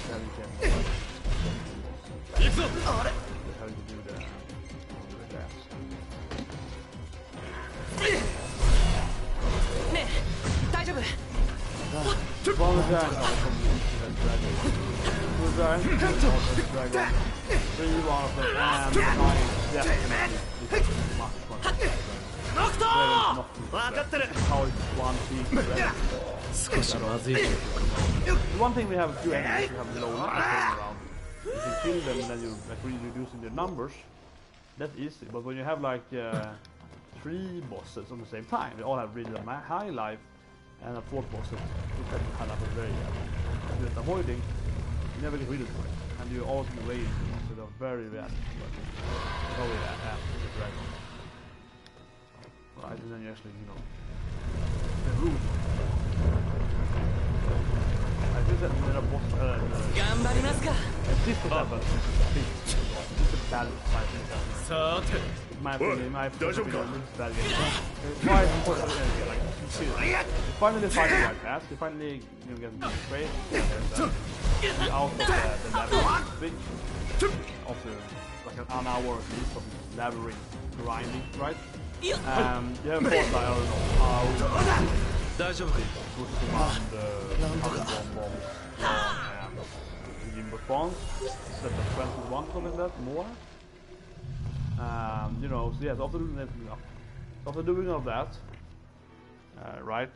Then you can. That's how you do the dash. One of the giant dragon. 3 one of them, and 9 definitely much how it's one piece. The one thing we have two enemies, we have low around. You can kill them and then you like really reducing their numbers. That's easy, but when you have like 3 bosses on the same time, they all have really high life. And a 4th boss that you can have a very good at avoiding, you never get rid of it. And you're always in the way, so they're very bad. Oh yeah, after the dragon. Right, and then you actually, the room. I think that when a boss, this is level, this is a balance, I think. my opinion, this is bad game. Why is it important to like, you finally find the right path, you finally get straight, and out of the level bit after like an hour at least of labyrinth grinding, right? You have fought like, I don't know how push command bomb in response, set of 21 something like that, more. You know, so yes, after doing all that, right,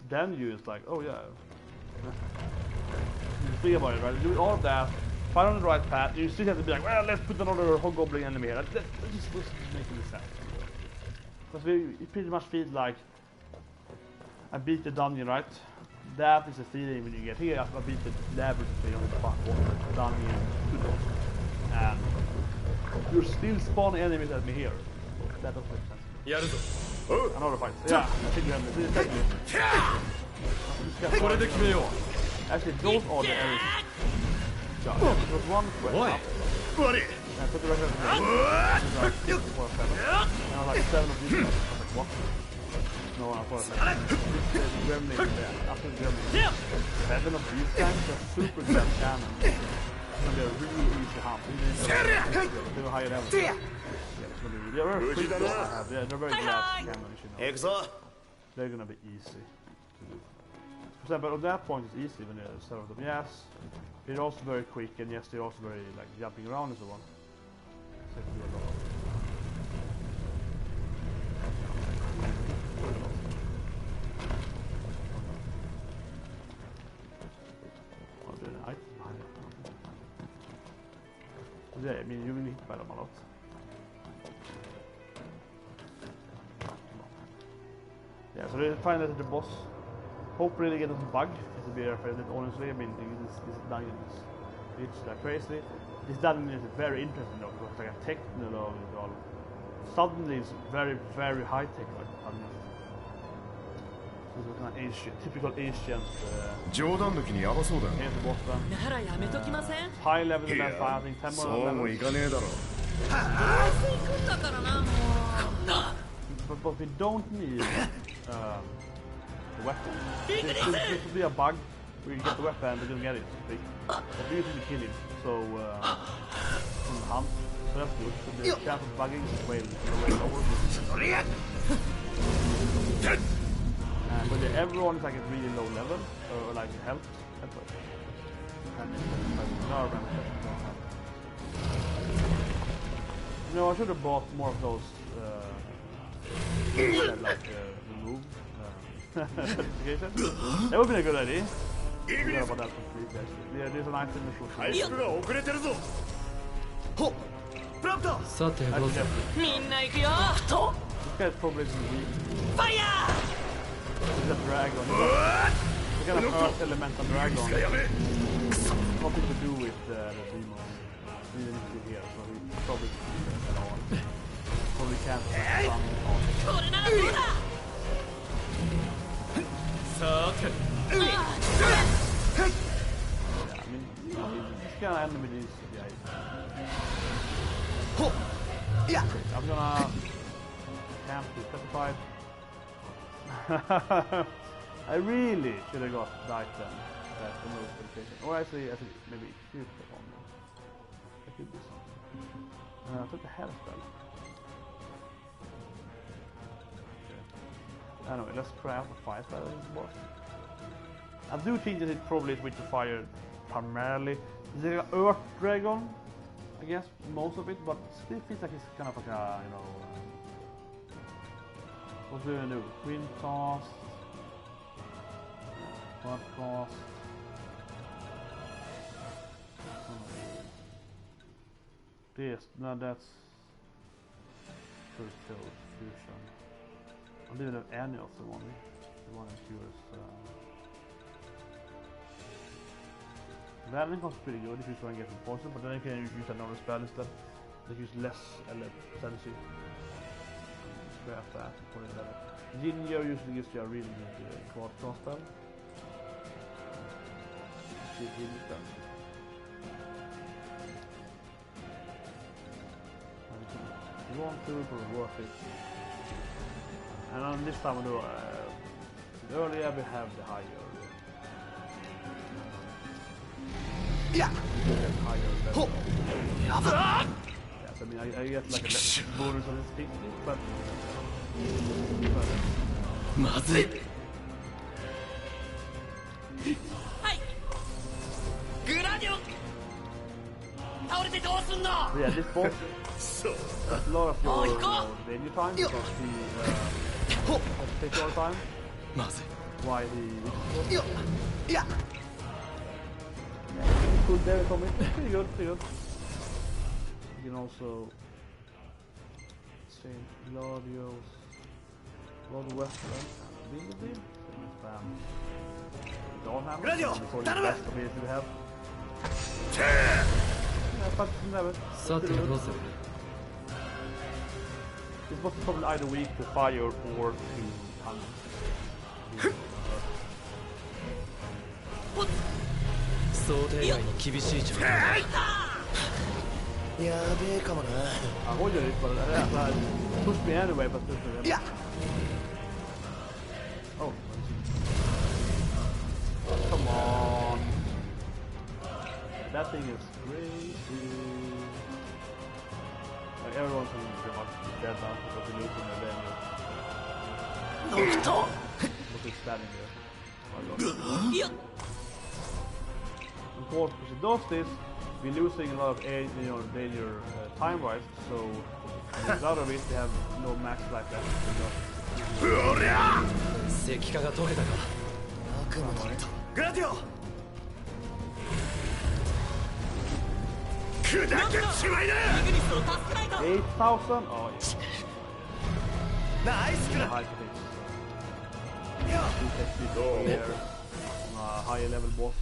then you is like, oh yeah, you think about it, right, do all of that, find on the right path, you still have to be like, well, let's put another hobgoblin enemy here, that just doesn't make any sense. Because it pretty much feels like, I beat the dungeon, right, that is a feeling when you get here, I beat the labyrinth on the back of the dungeon, and you're still spawning enemies at me here. That doesn't make sense. Another fight. Yeah, I think you have this. Actually, those are the areas. Yeah, there was one quest up. I put the rest of it in. Like 4 or 7. And I was like 7 of these. I was like, what? No, I thought like, this is gremlin there. After gremlin. 7 of these guys are super good cannon. It's gonna be a really easy hunt. They were higher level. Yeah, it's gonna be really quick. Yeah, they're very glass cannons, you know. They're gonna be easy. But at that point it's easy when you set up them. Yes, they're also very quick, and yes, they're also very like jumping around and so on. So it can be a lot of yeah, I mean, you will hit by them a lot. Yeah, so they find that the boss. Hopefully they get some bug. To be afraid that honestly, I mean, this dungeon is like crazy. This dungeon is very interesting though, because it's like a technology all. Suddenly it's very, very high tech like dungeon. So it's kind of ancient, typical ancient. Here's the boss then. High level in that fight, I think 10 more levels. But we don't need the weapon. This will be a bug where you get the weapon but you don't get it. But we usually kill him, so from the hunt. So that's good. So the chance of bugging is way lower. But everyone is like at really low level, or like health. No, I should have bought more of those like remove certification. That would be a good idea. I forgot about that completely actually. Yeah, there's an item in the short. This guy's probably weak. Fire! He's a dragon. He's a kind of earth elemental dragon. Nothing to do with the demon. He didn't do here, so he probably at all. Probably can't summon on. Yeah, I mean, this kind of enemy is I'm gonna camp to specified. I really should have got the item that the most education. Or actually maybe shoot it on them. That could be something. I took the head spell. Anyway, let's try out the fire spell in the boss. I do think that it probably is with the fire primarily. It's like an earth dragon, I guess, most of it, but still feels like it's kind of like a, you know. What do we do? Wind toss, podcast. This, no, that's first kill fusion. I didn't have any of the one. The one I'm curious. Landing comes pretty good if you try and get some poison, but then you can use another spell instead. They use less potency. Scrap that. Ginger usually gives you a really good quad cross spell. want to, but it's worth it. And on this time we do earlier we have the higher. Yeah. Higher level. Yes, I mean I get like a bonus on this technique, but yeah, this boss a lot of your venue time because the take your time. Why the Yeah. Good there, Tommy. Pretty good, pretty good. You can also change Gladios, Lord Western, ability. Spam. Don't have Gladio, before the best ability we have. Yeah, but never. This was probably either weak to fire or to hunt. 想定外に厳しい状況。やべえかもな。I hold you, but push me anyway, but push me. Yeah. Oh. Come on. That thing is crazy. Like everyone's pretty much dead now because we're losing the venue. Look who's standing there. Of course, if it does this, we're losing a lot of danger time-wise, so without of it, we have no max life left. 石化が解けたか。悪魔の糸。グラディオ。砕けちまいな。8,000? Oh, yeah. ナイスクラ。 High potential. Higher level boss.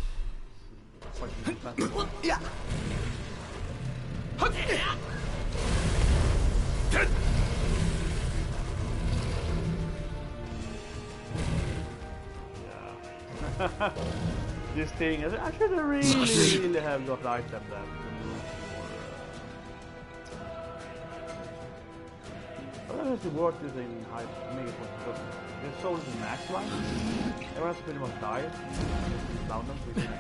Quite expensive. Yeah. This thing, I should have really have got the item then. I don't know if it's worth using high mega points because there's so little max line. Everyone has pretty much died. Down them so we can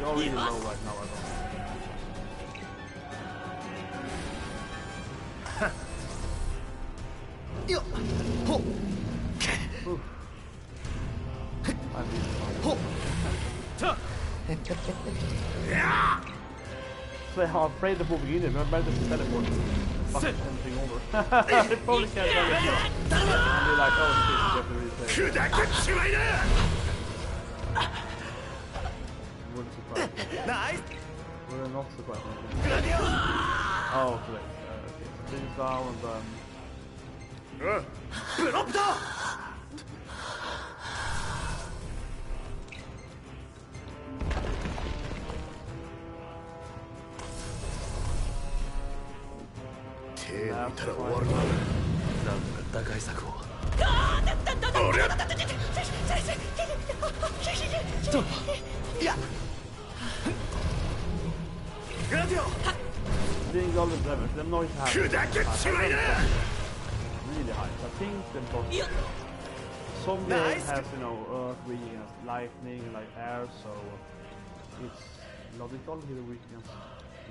You're really low right now, I don't Yo. Ho. know. I'm really Ho. So I'm afraid the moving in it, but better just teleport. Fuck everything over. I probably can't tell it. And be like, oh shit, you have to replay. Wouldn't surprise me. Nice. We're not surprised. Oh, great. Okay, so this is down and then... Blopta. 手抜いたら終わるな。なんだ打開策を。いや。グラディオ。 Being golden damage, them noise have really high. So I think the boss... Some game has, you know, earth weak against lightning, like air, so it's logical to be weak against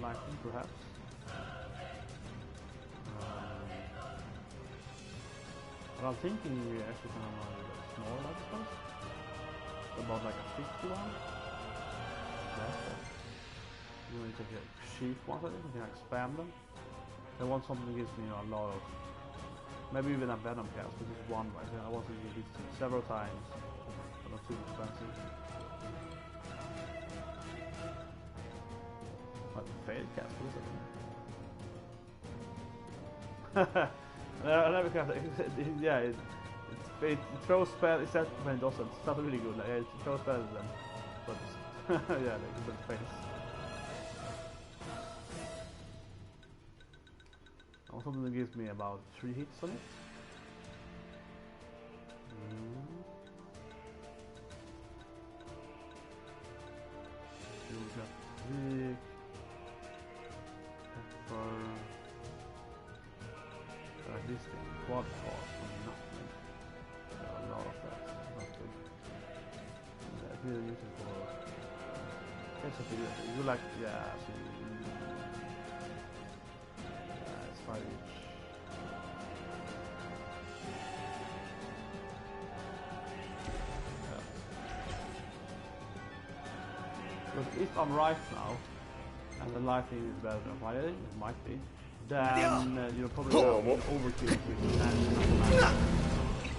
lightning, perhaps. But I'm thinking we actually can have a small light spells. About like a 50 one. You know, you can get sheath ones, I think, you can like spam them. I want something that gives me, you know, a lot of... Maybe even a Venom cast, but just one, right? I want to use it several times, but not too expensive. What, failed cast, what is it? Another cast, yeah, it throws spells, it says when it doesn't, it's not really good, like, it throws spells at them, but yeah, like, but it fails. Something that gives me about 3 hits on it. Weak. Pepper. This thing, quad force for nothing. A lot of that. Not good. If you use it for... Guess if you like, yeah, so it's 5 each. But if I'm right now, and the lighting is better than fighting, it might be, then you'll probably overkill with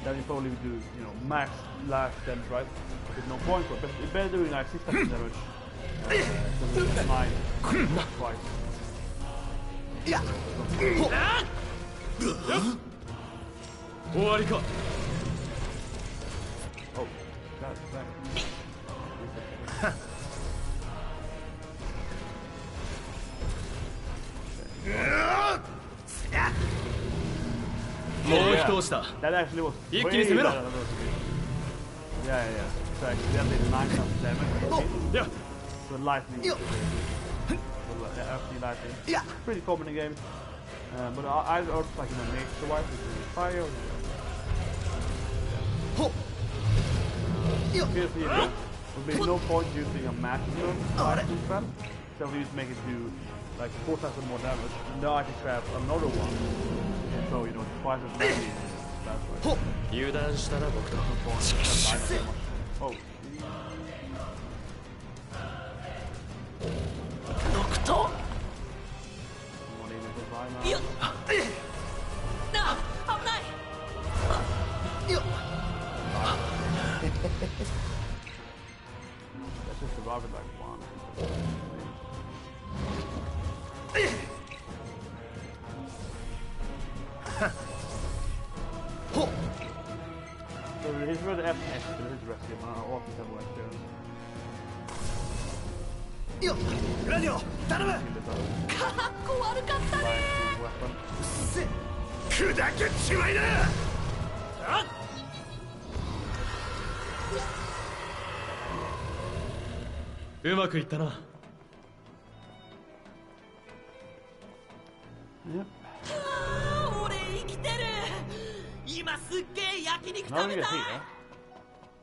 then you probably do, you know, max life damage, right? With no point for it, but it's better doing like 6,000 damage than 9 twice. Oh, that's that. もう一押しだ。 That actually was 一気に攻めろ。 Yeah. So actually that did 9,000 damage. Yeah. So lightning. FD lightning. Pretty common in game. But I also like in a nature wise with fire. Seriously, there would be no point using a maximum lightning spell. So we just make it do like 4,000 more damage. And now I can craft another one. And so, you know, twice as many. That's right. Oh. Let's just survive it like one. So he's really F next to his rescue, man. I'll often have more experience. Yep. Now we get here.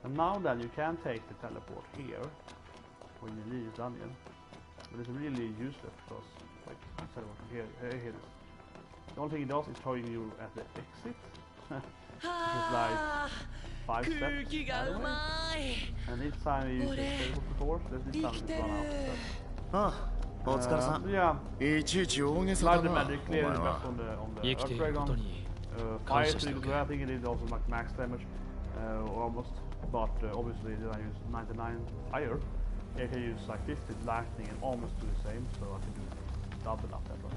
And now then you can take the teleport here when you leave the dungeon. But it's really useless because, like, teleport from here it is. The only thing it does is showing you at the exit. It's like 5 steps away. And each time you use the teleport before, this time it's run out. Yeah. Light the magic, clear the best on the Earth Dragon. Fire 3 as well, I think it is also like max damage, almost. But obviously then I use 99 fire. I can use like 50 lightning and almost do the same, so I can do double up that one.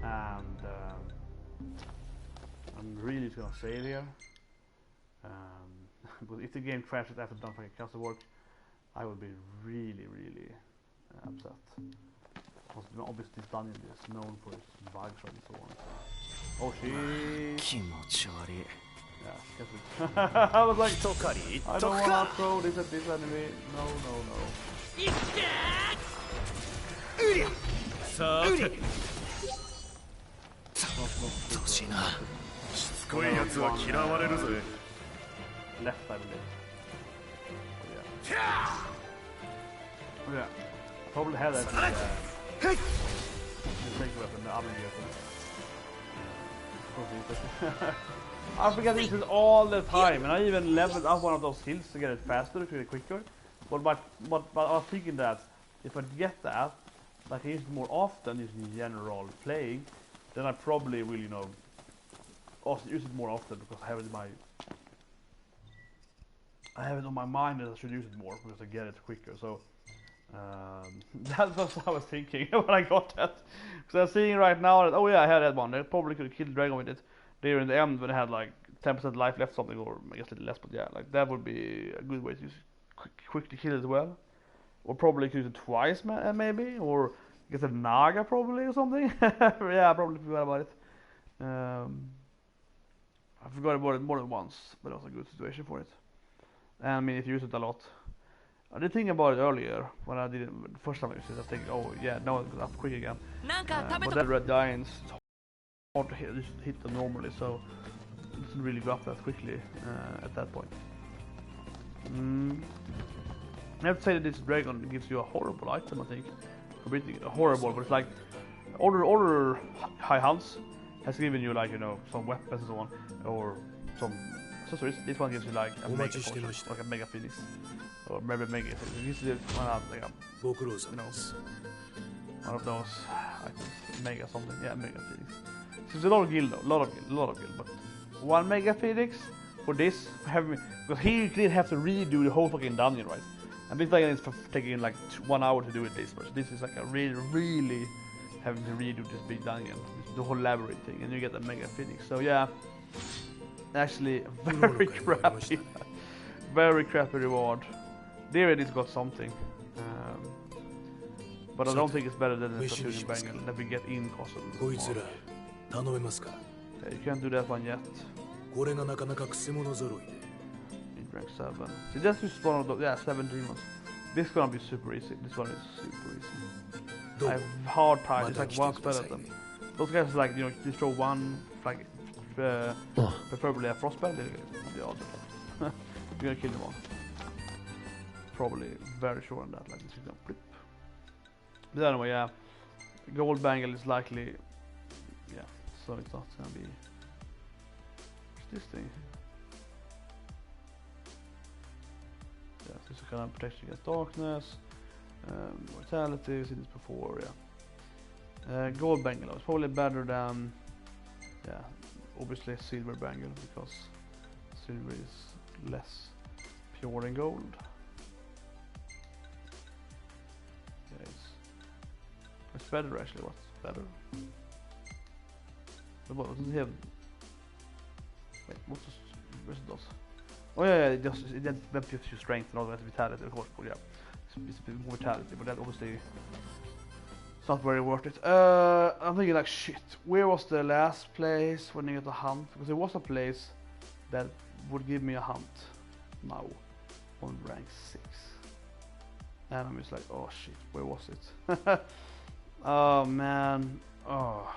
And I'm really just gonna save here. But if the game crashes after done fucking castle work, I would be really upset. Because obviously this dungeon is known for its bugs and so on. Oh shit! Yeah, I was like, I don't wanna throw this at this enemy. No. Left, I believe. Yeah. Probably had that. Take weapon, the other gear. I forget to use it all the time, and I even leveled up one of those hills to get it faster, to get it quicker. But I was thinking that if I get that, like I use it more often, using general playing, then I probably will, you know, also use it more often because I have it on my mind that I should use it more because I get it quicker. So that was what I was thinking when I got that. Because I'm seeing right now that, oh yeah, I had that one. I probably could have killed the dragon with it there in the end when I had like 10% life left, something, or I guess a little less. But yeah, like that would be a good way to use quickly kill it as well. Or probably use it twice, maybe, or get a Naga probably or something. Yeah, I probably forgot about it. I forgot about it more than once, but it was a good situation for it. And I mean, if you use it a lot, I did think about it earlier when I did it the first time I used it. I think, oh yeah, no, it goes up quick again. But that red giants, it's hard to hit them normally, so it doesn't really go up that quickly at that point. I have to say that this dragon gives you a horrible item, I think. Horrible, but it's like older high hunts has given you like, you know, some weapons and so on, or some accessories. This one gives you like a mega potion, like a mega phoenix, or maybe mega. It gives you like a, you know, one of those items, mega something. Yeah, mega phoenix. So it's a lot of guild though, lot of guild. But one mega phoenix for this, because here you clearly have to redo the whole fucking dungeon, right? And this dragon is for taking like 1 hour to do it this much. This is like a really having to redo this big dungeon, the whole labyrinth thing, and you get a mega phoenix. So yeah, actually very crappy, very crappy reward. There it is got something, but I don't think it's better than the Saturnian bangle that we get in Castle. Yeah, you can't do that one yet. Rank 7. See, that's just one of those, yeah, 17 ones. This is gonna be super easy. This one is super easy. I have hard time. It's like one spell at them. Those guys like, you know, you throw one, like, preferably a frostbite. They're awesome. You're gonna kill them all. Probably very sure on that. Like this is gonna flip. But anyway, yeah, gold bangle is likely, yeah. So it's not gonna be. What's this thing? Yeah, so it's a kind of protection against darkness, mortality, seen this before, yeah. Gold bangle is probably better than, yeah, obviously silver bangle, because silver is less pure than gold. Yeah, it's better actually, what's better? What does it have? Wait, what's it does? Oh yeah, it gives you strength and all that, vitality, of course, but yeah. It's a bit more vitality, but that obviously it's not very worth it. I'm thinking like, shit, where was the last place when you get a hunt? Because there was a place that would give me a hunt now on rank 6. And I'm just like, oh shit, where was it? Oh man, oh.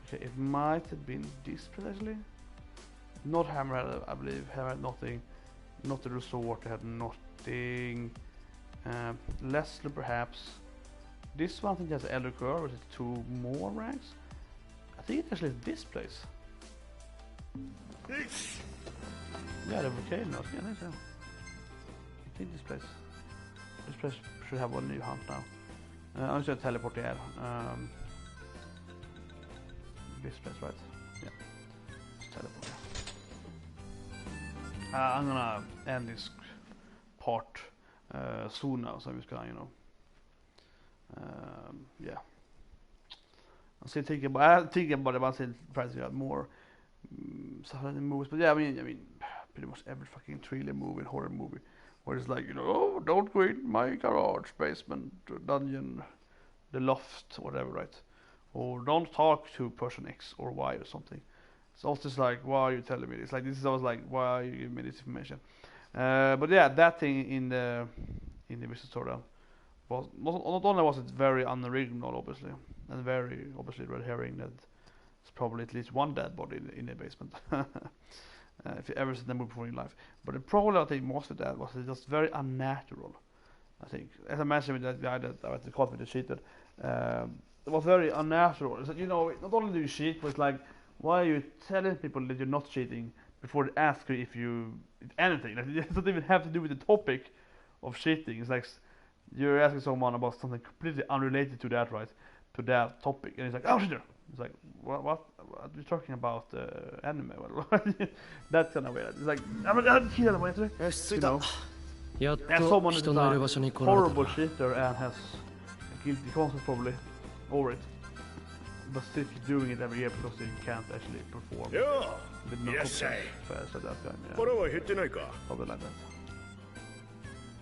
Okay, it might have been this place actually. Not Hammerhead, I believe. Hammerhead nothing. Not the resort, they had nothing. Leslie perhaps. This one I think has Elder Curve, or is it 2 more ranks? I think it's actually this place. Yeah, the volcano, yeah, I think so. I think this place should have one new hunt now. I'm just gonna teleport there. This place, right? Yeah. Just teleport. I'm gonna end this part soon now, so I'm just gonna, you know, yeah. I'm still thinking about it, but I'm still trying to get more stuff in movies. But yeah, I mean, pretty much every fucking thriller movie, horror movie, where it's like, you know, oh, don't go in my garage, basement, dungeon, the loft, whatever, right? Or don't talk to person X or Y or something. It's also just like, why are you telling me this? Like, this is always like, why are you giving me this information? But yeah, that thing in the Mr. Tutorial was not only was it very unoriginal, obviously, and very obviously red herring that it's probably at least one dead body in the basement. If you ever seen that movie before in your life. But the problem I think most of that was just very unnatural. I think, as I mentioned with that guy that I had to call me the cheated, it was very unnatural. It's like, you know, not only do you cheat, but it's like, why are you telling people that you're not cheating before they ask you if anything? Like, it doesn't even have to do with the topic of cheating. It's like you're asking someone about something completely unrelated to that, right? To that topic, and it's like, oh, cheater. It's like, what are you talking about? Anime? That's kind of weird. It's like, you know, as someone is a horrible cheater and has a guilty conscience probably over it, but still keep doing it every year because they can't actually perform. With no so that guy, yeah. Probably like that.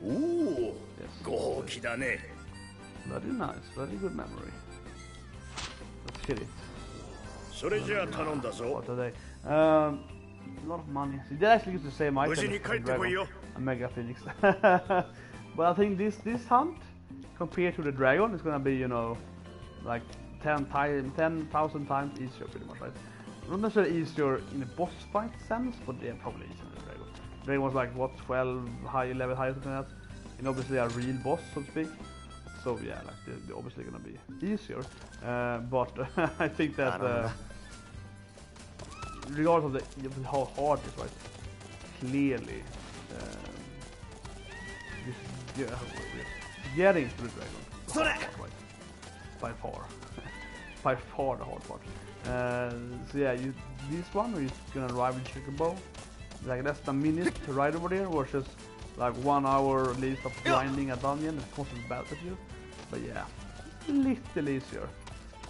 Ooh, yes. Very nice, very good memory. Let's hit it. What are they? A lot of money. So they actually use the same item. a Mega Phoenix. But I think this hunt compared to the dragon is gonna be, you know, like 10,000 times easier, pretty much, right? Not necessarily easier in a boss fight sense, but yeah, probably easier than the dragon. The dragon was like what, 12 level higher, something like that, and obviously a real boss, so to speak. So yeah, like they're obviously gonna be easier. But I think that regardless of how hard it is, right? Clearly, getting to the dragon, hard part, right? By far the hard part. So yeah, this one where you're gonna arrive in Chocobo, like less than a minute to ride over there, versus like 1 hour at least of grinding a dungeon that constantly battles you. But yeah, little easier.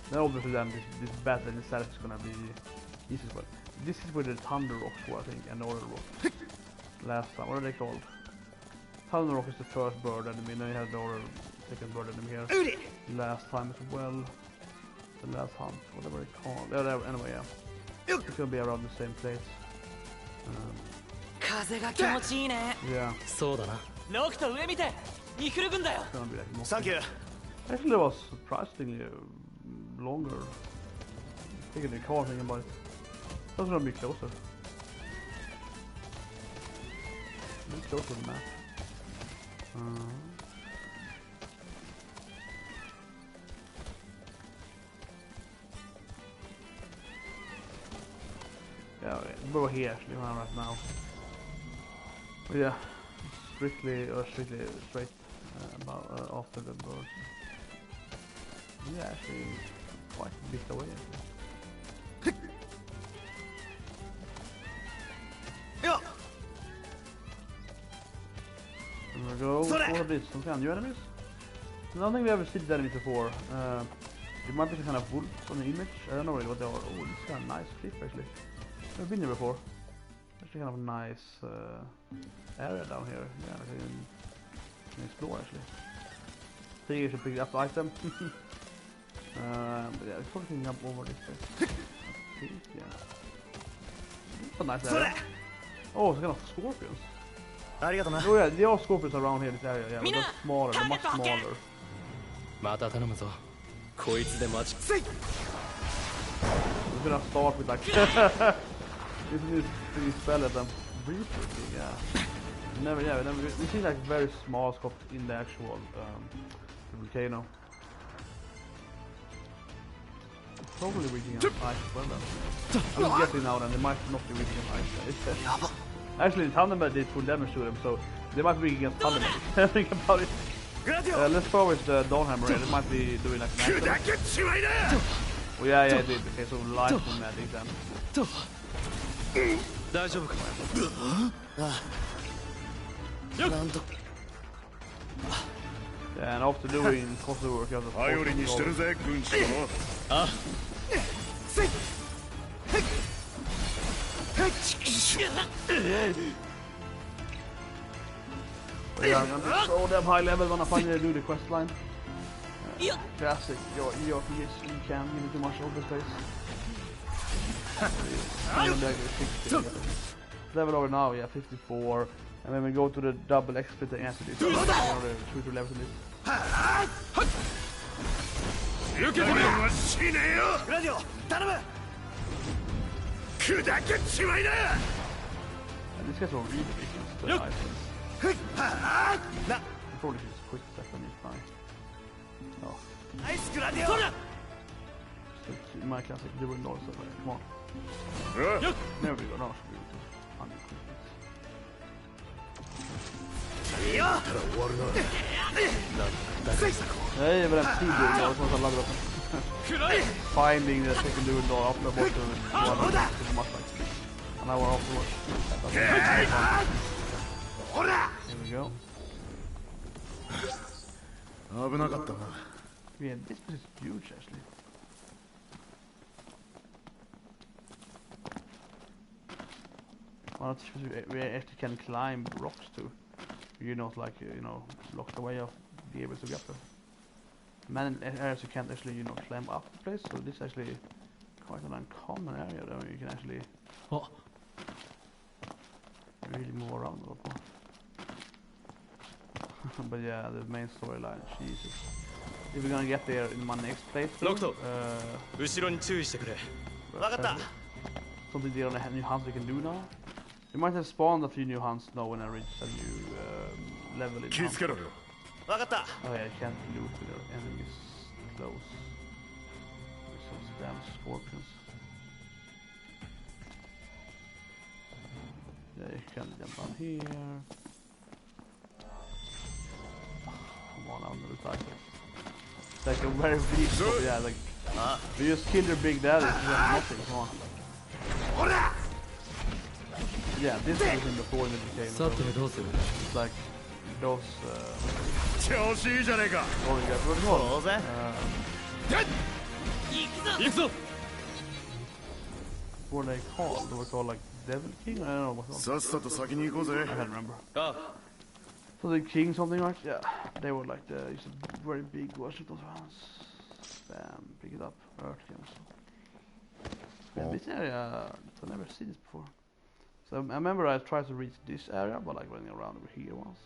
Then obviously then this battle itself is gonna be easy as well. This is where the Thunder Rocks were, I think, and the Oral Rock. Last time, what are they called? Thunder Rock is the first bird enemy, then you have the Oral second bird enemy here. Last time as well. The last hunt, whatever it's called. Anyway, yeah. It's gonna be around the same place. Yeah. It's gonna be like more. Thank you. Actually, it was surprisingly longer. Taking the car, thinking about it. That's gonna be closer. A bit closer to the map. Yeah, we're here actually right now. But yeah, strictly straight about after the birds. Yeah, actually quite a bit away. There we go. For this, some kind of new enemies. I don't think we ever seen these enemies before. There might be some kind of wolves on the image. I don't know really what they are. Oh, this is kind of nice cliff actually. I've been here before. Actually kind of a nice area down here. Yeah, I can explore actually. I think you should pick up the item. But yeah, it's probably picking up over this way. I think, yeah. It's a nice area. Oh, it's kind of scorpions. Oh yeah, there are scorpions around here in this area, yeah, but they're smaller, they're much smaller. We're gonna start with like this spell at them briefly, yeah. We see like very small scorpions in the actual volcano. Probably reaching out ice as well then. I'm guessing now then they might not be reaching ice. Actually, Thunderbird did full damage to them, so they might be against Thunderbird. Think about it. Let's go with the Dawnhammer here. They might be doing like an action. Oh yeah, it did. Okay, so light from magic then. Yeah, and after doing costly work, you have yeah, I'm gonna throw them high level when I finally do the quest line. Classic, your ERPs, you can give me too much over space. Level over now, yeah, 54. And then we go to the double XP thing after this. One of the shooter levels in this. And this guy's already weakness to the items. Probably just quick step on this guy. Oh. Still my classic dual north, so come on. There we go, now should be able to undo hey, but I'm 2 dual doors, so I love it. Finding the second dual door after the bottom is much like an hour afterwards. Here we go. Yeah, this is huge actually. Well, we actually can climb rocks too. You're not like, you know, locked away of be able to get there. Many areas you can't actually, you know, climb up the place, so this is actually quite an uncommon area though. You can actually really move around a lot more. but yeah, the main storyline, Jesus. If we're gonna get there in my next playthrough, something there on the new hunts we can do now. We might have spawned a few new hunts now when I reach a new level in hunt. Oh yeah, I can't loot with their enemies close. There's some damn scorpions. Yeah, you can jump on here. Come on, I'm gonna attack it. It's like a very big scorpion, yeah, like you just kill your big daddy, it's just nothing, come on. Yeah, this was in before the game. So it's like those what were they called? They were called like Devil King? I don't know what I can't remember. So the King something, right? Yeah, they were like the very big version of those ones. Bam, pick it up. Earth this area, I've never seen this before. So I remember I tried to reach this area, but like running around over here once.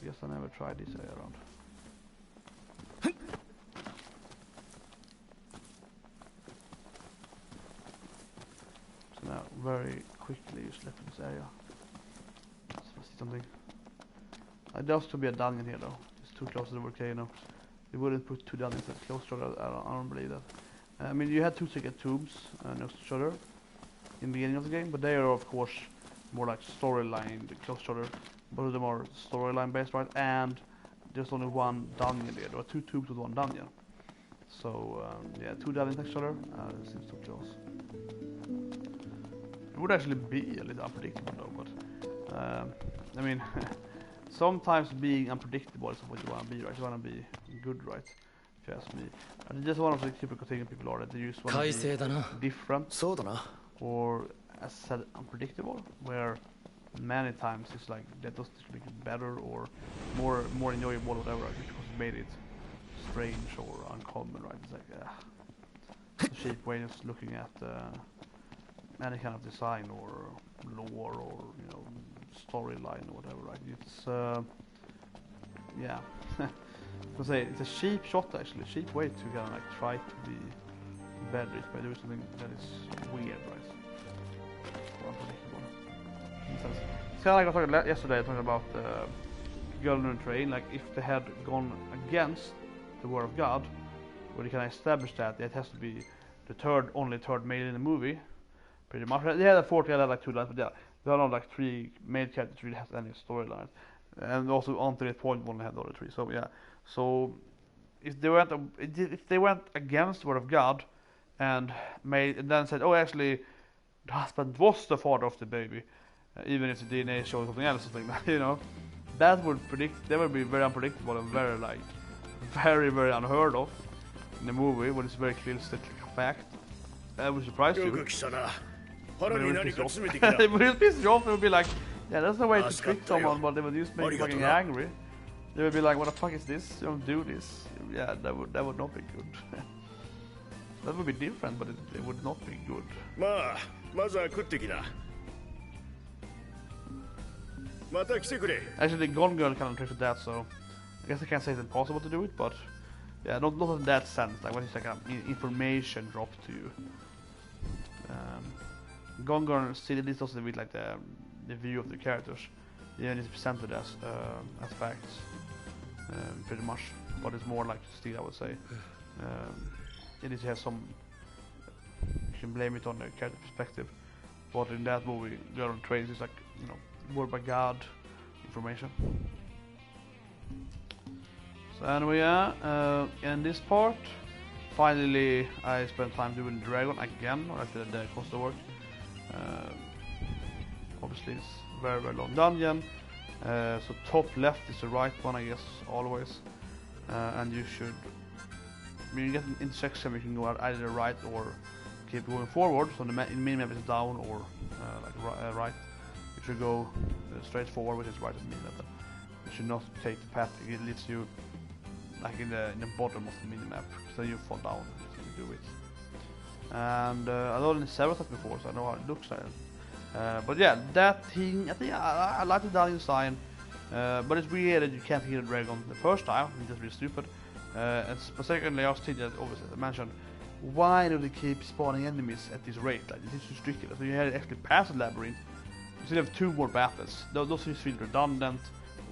I guess I never tried this area around. So now, very quickly, just left this area. So I see something. There has to be a dungeon here though. It's too close to the volcano. They wouldn't put two dungeons that close to each other. I don't believe that. I mean, you had two secret tubes next to each other in the beginning of the game, but they are of course more like storyline close to each other. Both of them are storyline based, right? And there's only one dungeon there. There are two tubes with one dungeon. So yeah, two dungeons next to each other. It seems too close. It would actually be a little unpredictable though, but I mean, sometimes being unpredictable is what you want to be, right? You want to be good, right? If you ask me. And just one of the typical things people are that they just want to be different. Or as I said, unpredictable, where many times it's like that doesn't make it better or more enjoyable or whatever, right? Because it made it strange or uncommon, right? It's like it's a cheap way of looking at any kind of design or lore or storyline or whatever, right? It's yeah. I say it's a cheap shot actually, cheap way to kind of like try to be better by doing something that is weird, right? Unpredictable. It's kind of like I was talking yesterday, talking about Girl on the Train. Like if they had gone against the word of God, where you can establish that it has to be the only third male in the movie, pretty much. They had a fourth, they had like two lines, but yeah, there are not like three male characters really has any storyline. And also until that point, one had the other three. So yeah, so if they went against the word of God and then said, oh, actually, the husband was the father of the baby, even if the DNA shows something else, that would be very unpredictable and very very unheard of in the movie, when it's very clear a fact. That would surprise you. It would piss you off. It would be like, yeah, there's no way to trick someone, but they would just make you fucking angry. They would be like, what the fuck is this? You don't do this. Yeah, that would not be good. That would be different, but it would not be good. Actually, Gone Girl kind of tricks with that, so I guess I can't say it's impossible to do it, but yeah, not in that sense. Like when it's like information dropped to you. Gone Girl still at least also with like the view of the characters. Yeah, it's presented as facts, pretty much. But it's more like still, I would say. It has some. You can blame it on the character perspective, but in that movie, Girl on Trains is like word by God information. So anyway, yeah, in this part, finally I spent time doing Dragon again, or after the cost of work. Obviously it's very long dungeon. So top left is the right one, I guess, always. And you should, when you get an intersection, you can go out either right or keep going forward. So the minimap is down or right. You should go straight forward, which is right at the minimap. You should not take the path it leads you like in the bottom of the minimap, so you fall down if you do it. And I've done several times before, so I know how it looks like. But yeah, that thing, I think I like the dungeon design. But it's weird that you can't heal a dragon the first time. It's just really stupid. But secondly, I was thinking that, obviously, as I mentioned, why do they keep spawning enemies at this rate? Like, this is just ridiculous. So you had to actually pass the labyrinth. You still have 2 more battles. Those just feel redundant,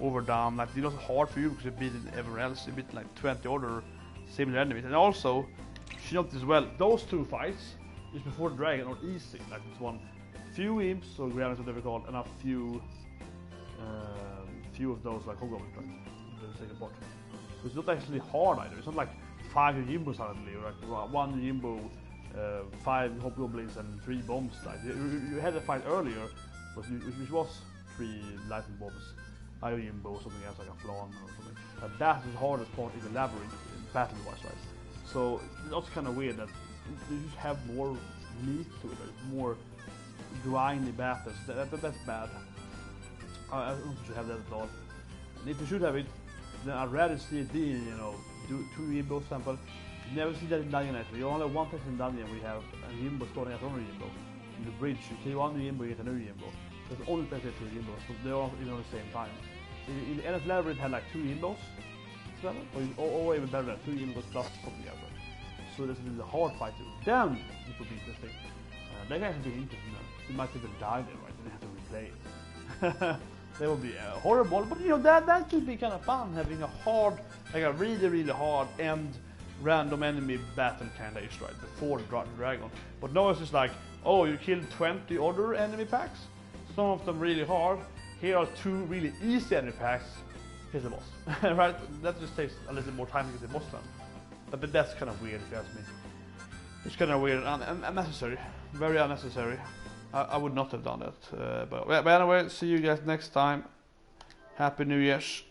overdone. Like, it's not hard for you because you beat everyone else. You beat like 20 other similar enemies. And also, you notice as well, those 2 fights is before the dragon are easy. Like, it's one few imps or gremlins, whatever called, and a few of those like hobgoblins, right? The second part. So it's not actually hard either. It's not like 5 Yimbos suddenly, or like 1 Yimbo, 5 hobgoblins and 3 bombs. Like you had a fight earlier, which was 3 lightning bombs, a Yimbo, something else like a flan or something. But that is the hardest part in the labyrinth, battle-wise, right? So it's also kind of weird that you just have more meat to it, right? More grindy battles. That's bad. I don't think you should have that at all. And if you should have it, then I'd rather see it being, you know, do 2 Yimbos, for example. You never see that in Dungeon actually. You only have 1 person in Dungeon, we have a Yimbo spawning at another Yimbo. In the bridge, you kill 1 Yimbo, you get another Yimbo. There's only place to 2 Yimbos, so they're all at the same time. In the NS Labyrinth had like 2 Yimbos, or even better than 2 Yimbos plus something else. So this is a hard fight to. Then it would be interesting. That can actually be interesting. You might even die there, right? Then you have to replay it. That would be horrible, but you know that could be kind of fun, having a hard, like a really hard end random enemy battle kind of ish, right, before the dragon. But now it's just like, oh, you killed 20 other enemy packs, some of them really hard. Here are 2 really easy enemy packs. Here's the boss, right? That just takes a little more time to get the boss done. But that's kind of weird if you ask me. It's kind of weird and unnecessary, very unnecessary. I would not have done that. But anyway, see you guys next time. Happy New Year's.